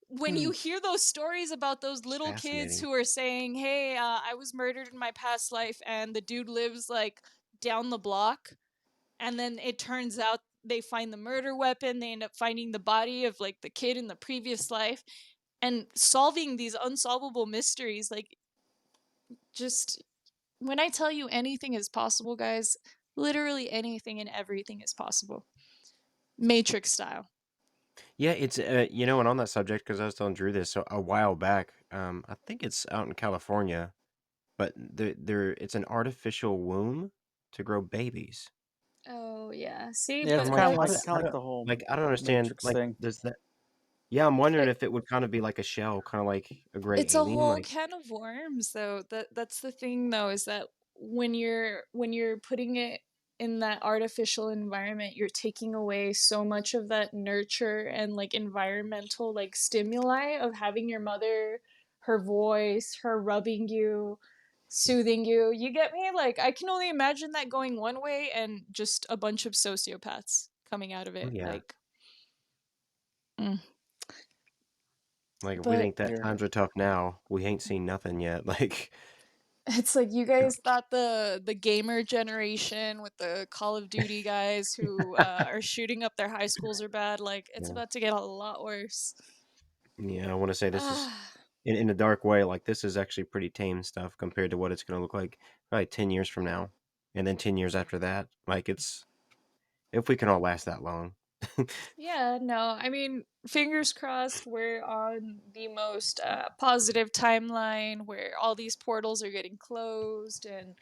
Speaker 1: when you
Speaker 3: hmm,
Speaker 1: hear those stories about those little kids
Speaker 2: Fascinating.
Speaker 1: who are saying, "Hey, I was murdered in my past life and the dude lives like down the block," and then it turns out they find the murder weapon, they end up finding the body of like the kid in the previous life and solving these unsolvable mysteries like just when I tell you anything is possible, guys, literally anything and everything is possible. Matrix style.
Speaker 2: Yeah, it's and on that subject, because I was telling Drew this so a while back. I think it's out in California, but it's an artificial womb to grow babies.
Speaker 1: Oh yeah. See,
Speaker 3: yeah, it's
Speaker 2: I'm
Speaker 1: but
Speaker 2: like,
Speaker 3: kind of
Speaker 1: like
Speaker 3: like kind of like the whole
Speaker 2: I don't understand.
Speaker 3: Matrix
Speaker 2: Like,
Speaker 3: thing.
Speaker 2: does that? Yeah, I'm wondering
Speaker 1: it,
Speaker 2: if it would kind of be like a shell, kind of like a gray
Speaker 1: it's a
Speaker 2: alien.
Speaker 1: whole
Speaker 2: Like,
Speaker 1: can of worms though. That's the thing though is that when you're putting it in that artificial environment, you're taking away so much of that nurture and like environmental like stimuli of having your mother, her voice, her rubbing you, soothing you. You get me? Like I can only imagine that going one way and just a bunch of sociopaths coming out of
Speaker 2: oh
Speaker 1: it.
Speaker 2: yeah,
Speaker 1: Mm.
Speaker 2: like if we
Speaker 1: But
Speaker 2: think that
Speaker 3: Here,
Speaker 2: times are tough now, we ain't seen nothing yet. Like,
Speaker 1: it's like you guys thought the gamer generation with the Call of Duty guys who are shooting up their high schools are bad. Like it's
Speaker 2: yeah.
Speaker 1: about to get a lot worse.
Speaker 2: Yeah, I want to say this is
Speaker 1: Ah,
Speaker 2: in a dark way. Like this is actually pretty tame stuff compared to what it's going to look like probably 10 years from now, and then 10 years after that. Like it's if we can all last that long.
Speaker 1: yeah, no, I mean, fingers crossed we're on the most positive timeline where all these portals are getting closed and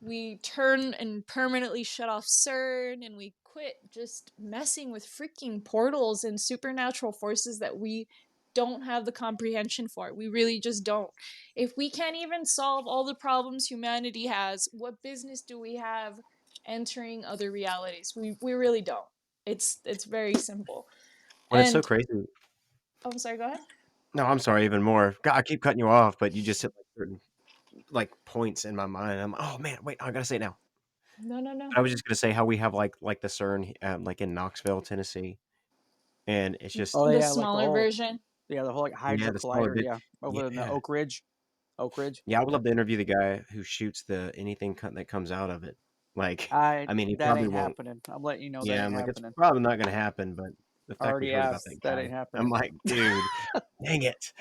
Speaker 1: we turn and permanently shut off CERN and we quit just messing with freaking portals and supernatural forces that we don't have the comprehension for. We really just don't. If we can't even solve all the problems humanity has, what business do we have entering other realities? We really don't. It's very simple.
Speaker 2: When it's so
Speaker 1: And
Speaker 2: crazy.
Speaker 1: oh, I'm sorry, go ahead.
Speaker 2: No, I'm sorry. Even more. God, I keep cutting you off, but you just hit like certain like points in my mind. I'm oh man, wait, I gotta say it now.
Speaker 1: No, no, no.
Speaker 2: I was just gonna say how we have like the CERN like in Knoxville, Tennessee, and it's just
Speaker 3: Oh
Speaker 1: The
Speaker 3: yeah, like
Speaker 1: smaller version.
Speaker 3: the whole like
Speaker 2: yeah,
Speaker 3: Hydro
Speaker 2: the smaller
Speaker 3: Collider,
Speaker 2: bit.
Speaker 3: yeah, over in the
Speaker 2: Yeah,
Speaker 3: Oak Ridge.
Speaker 2: yeah. I would love to interview the guy who shoots the anything that comes out of it. Like, I mean, he
Speaker 3: That
Speaker 2: probably
Speaker 3: ain't
Speaker 2: won't.
Speaker 3: happening. I'm letting you know that
Speaker 2: Yeah,
Speaker 3: ain't
Speaker 2: I'm like, it's
Speaker 3: happening.
Speaker 2: probably not gonna happen. But the
Speaker 3: I
Speaker 2: fact we
Speaker 3: already
Speaker 2: heard about that
Speaker 3: asked. That ain't
Speaker 2: guy, I'm
Speaker 3: happening.
Speaker 2: like, dude, dang it.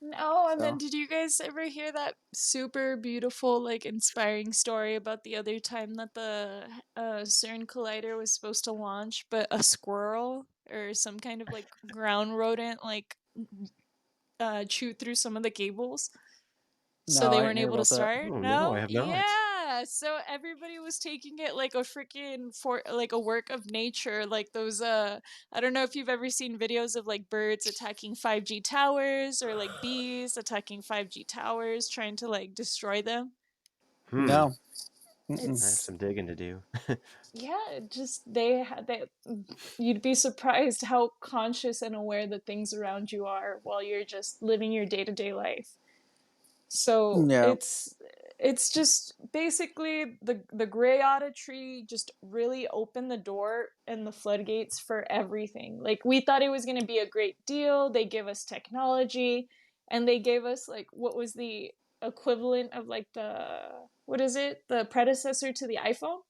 Speaker 1: No, and then
Speaker 3: So
Speaker 1: did you guys ever hear that super beautiful, like inspiring story about the other time that the CERN collider was supposed to launch, but a squirrel or some kind of like ground rodent like chewed through some of the cables? So
Speaker 3: no,
Speaker 1: they
Speaker 3: I didn't
Speaker 1: weren't
Speaker 3: hear
Speaker 1: able to
Speaker 3: about that.
Speaker 1: start?
Speaker 2: Oh no, I
Speaker 1: No?
Speaker 2: have not.
Speaker 1: Yeah. So everybody was taking it like a freaking for like a work of nature, like those I don't know if you've ever seen videos of like birds attacking 5G towers or like bees attacking 5G towers trying to like destroy them.
Speaker 2: Hmm,
Speaker 3: No. Mm-mm.
Speaker 2: I have
Speaker 1: It's
Speaker 2: some digging to do.
Speaker 1: yeah, just they you'd be surprised how conscious and aware the things around you are while you're just living your day-to-day life. So
Speaker 3: Yeah.
Speaker 1: it's just basically the Greada tree just really opened the door and the floodgates for everything. Like we thought it was going to be a great deal. They give us technology and they gave us like what was the equivalent of like the what is it? The predecessor to the iPhone?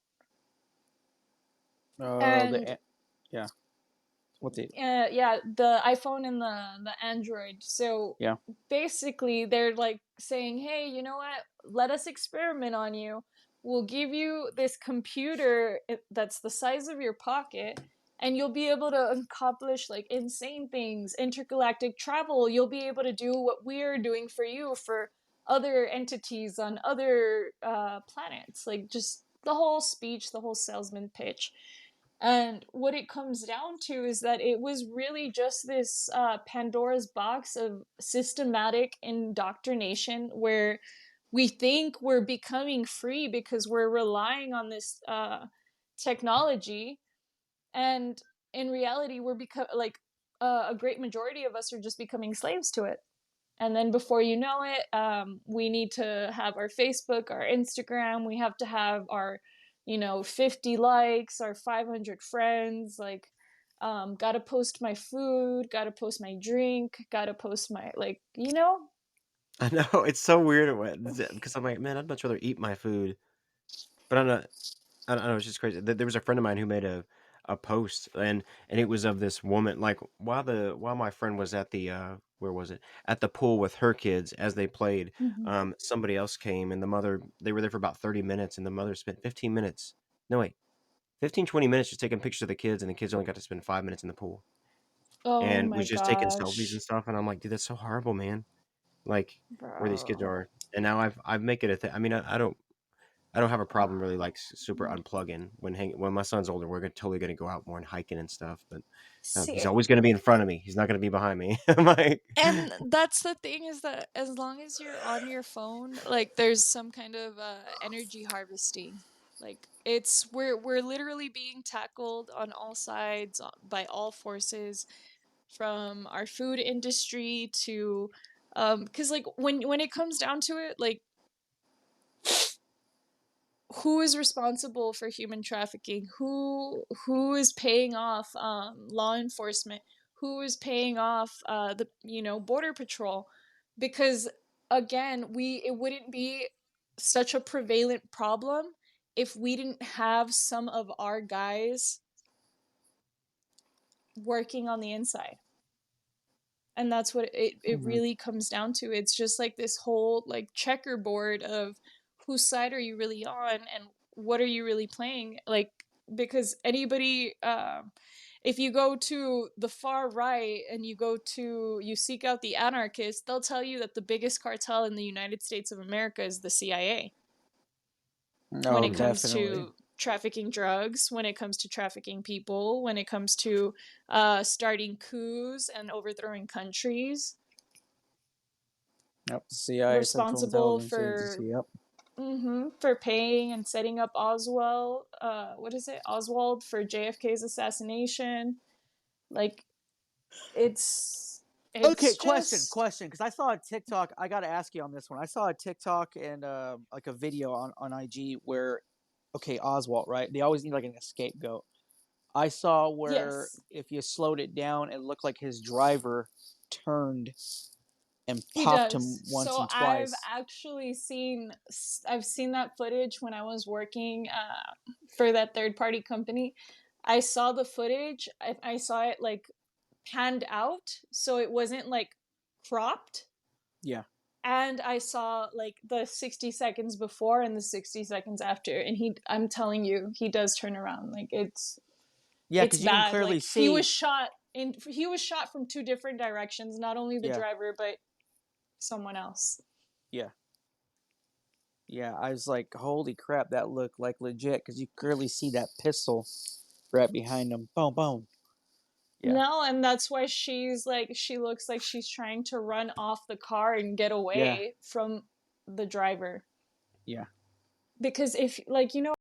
Speaker 1: And
Speaker 3: Yeah. What's it?
Speaker 1: yeah, the iPhone and the Android. So
Speaker 3: Yeah.
Speaker 1: basically, they're like saying, "Hey, you know what? Let us experiment on you. We'll give you this computer that's the size of your pocket." And you'll be able to accomplish like insane things, intergalactic travel. You'll be able to do what we're doing for you for other entities on other planets. Like just the whole speech, the whole salesman pitch. And what it comes down to is that it was really just this Pandora's box of systematic indoctrination where we think we're becoming free because we're relying on this technology. And in reality, we're like a great majority of us are just becoming slaves to it. And then before you know it, we need to have our Facebook, our Instagram. We have to have our, 50 likes, our 500 friends. Like, gotta post my food, gotta post my drink, gotta post my, like,
Speaker 2: I know it's so weird because I'm like, man, I'd much rather eat my food, but I'm not. I don't know, it's just crazy. There was a friend of mine who made a post and it was of this woman like while my friend was at the where was it? At the pool with her kids as they played,
Speaker 1: Mhm.
Speaker 2: somebody else came and the mother they were there for about 30 minutes and the mother spent 15 minutes. No wait, 15 20 minutes just taking pictures of the kids and the kids only got to spend 5 minutes in the pool
Speaker 1: Oh
Speaker 2: and
Speaker 1: my
Speaker 2: was just taking selfies
Speaker 1: gosh,
Speaker 2: and stuff and I'm like, dude, that's so horrible, man. Like where these kids
Speaker 1: bro.
Speaker 2: are. And now I've make it a thing. I mean, I don't have a problem really like super unplugging when my son's older. We're totally gonna go out more and hiking and stuff, but he's
Speaker 1: See,
Speaker 2: always gonna be in front of me. He's not gonna be behind me. I'm like,
Speaker 1: and that's the thing is that as long as you're on your phone, like there's some kind of energy harvesting. Like it's we're literally being tackled on all sides by all forces, from our food industry to because like when it comes down to it, like who is responsible for human trafficking, who is paying off law enforcement, who is paying off the border patrol, because again we it wouldn't be such a prevalent problem if we didn't have some of our guys working on the inside. And that's what it really comes down to. It's just like this whole like checkerboard of whose side are you really on and what are you really playing, like, because anybody if you go to the far right and you seek out the anarchists, they'll tell you that the biggest cartel in the United States of America is the CIA. When
Speaker 3: Oh,
Speaker 1: it comes
Speaker 3: definitely.
Speaker 1: to trafficking drugs, when it comes to trafficking people, when it comes to starting coups and overthrowing countries,
Speaker 3: Yep. CIA, Central
Speaker 1: responsible
Speaker 3: Intelligence
Speaker 1: for
Speaker 3: Agency. Yep.
Speaker 1: for paying and setting up Oswald. What is it? Oswald for JFK's assassination. Like,
Speaker 3: Okay,
Speaker 1: it's
Speaker 3: question,
Speaker 1: just
Speaker 3: because I saw a TikTok. I got to ask you on this one. I saw a TikTok and like a video on IG where, okay, Oswald, right? They always need like a scapegoat. I saw where
Speaker 1: yes.
Speaker 3: if you slowed it down, it looked like his driver turned and
Speaker 1: He
Speaker 3: popped him
Speaker 1: does.
Speaker 3: once
Speaker 1: So
Speaker 3: and twice.
Speaker 1: I've seen that footage when I was working for that third party company. I saw the footage. I saw it like panned out, so it wasn't like cropped.
Speaker 3: Yeah.
Speaker 1: And I saw like the 60 seconds before and the 60 seconds after, and I'm telling you, he does turn around. Like,
Speaker 3: Yeah,
Speaker 1: it's
Speaker 3: because you can
Speaker 1: bad.
Speaker 3: clearly
Speaker 1: Like,
Speaker 3: see.
Speaker 1: he was shot from two different directions, not only the
Speaker 3: Yeah.
Speaker 1: driver but someone else.
Speaker 3: Yeah. Yeah, I was like, holy crap, that looked like legit because you clearly see that pistol right behind him. Boom, boom. Yeah.
Speaker 1: No, and that's why she looks like she's trying to run off the car and get away
Speaker 3: Yeah.
Speaker 1: from the driver.
Speaker 3: Yeah.
Speaker 1: Because if, like,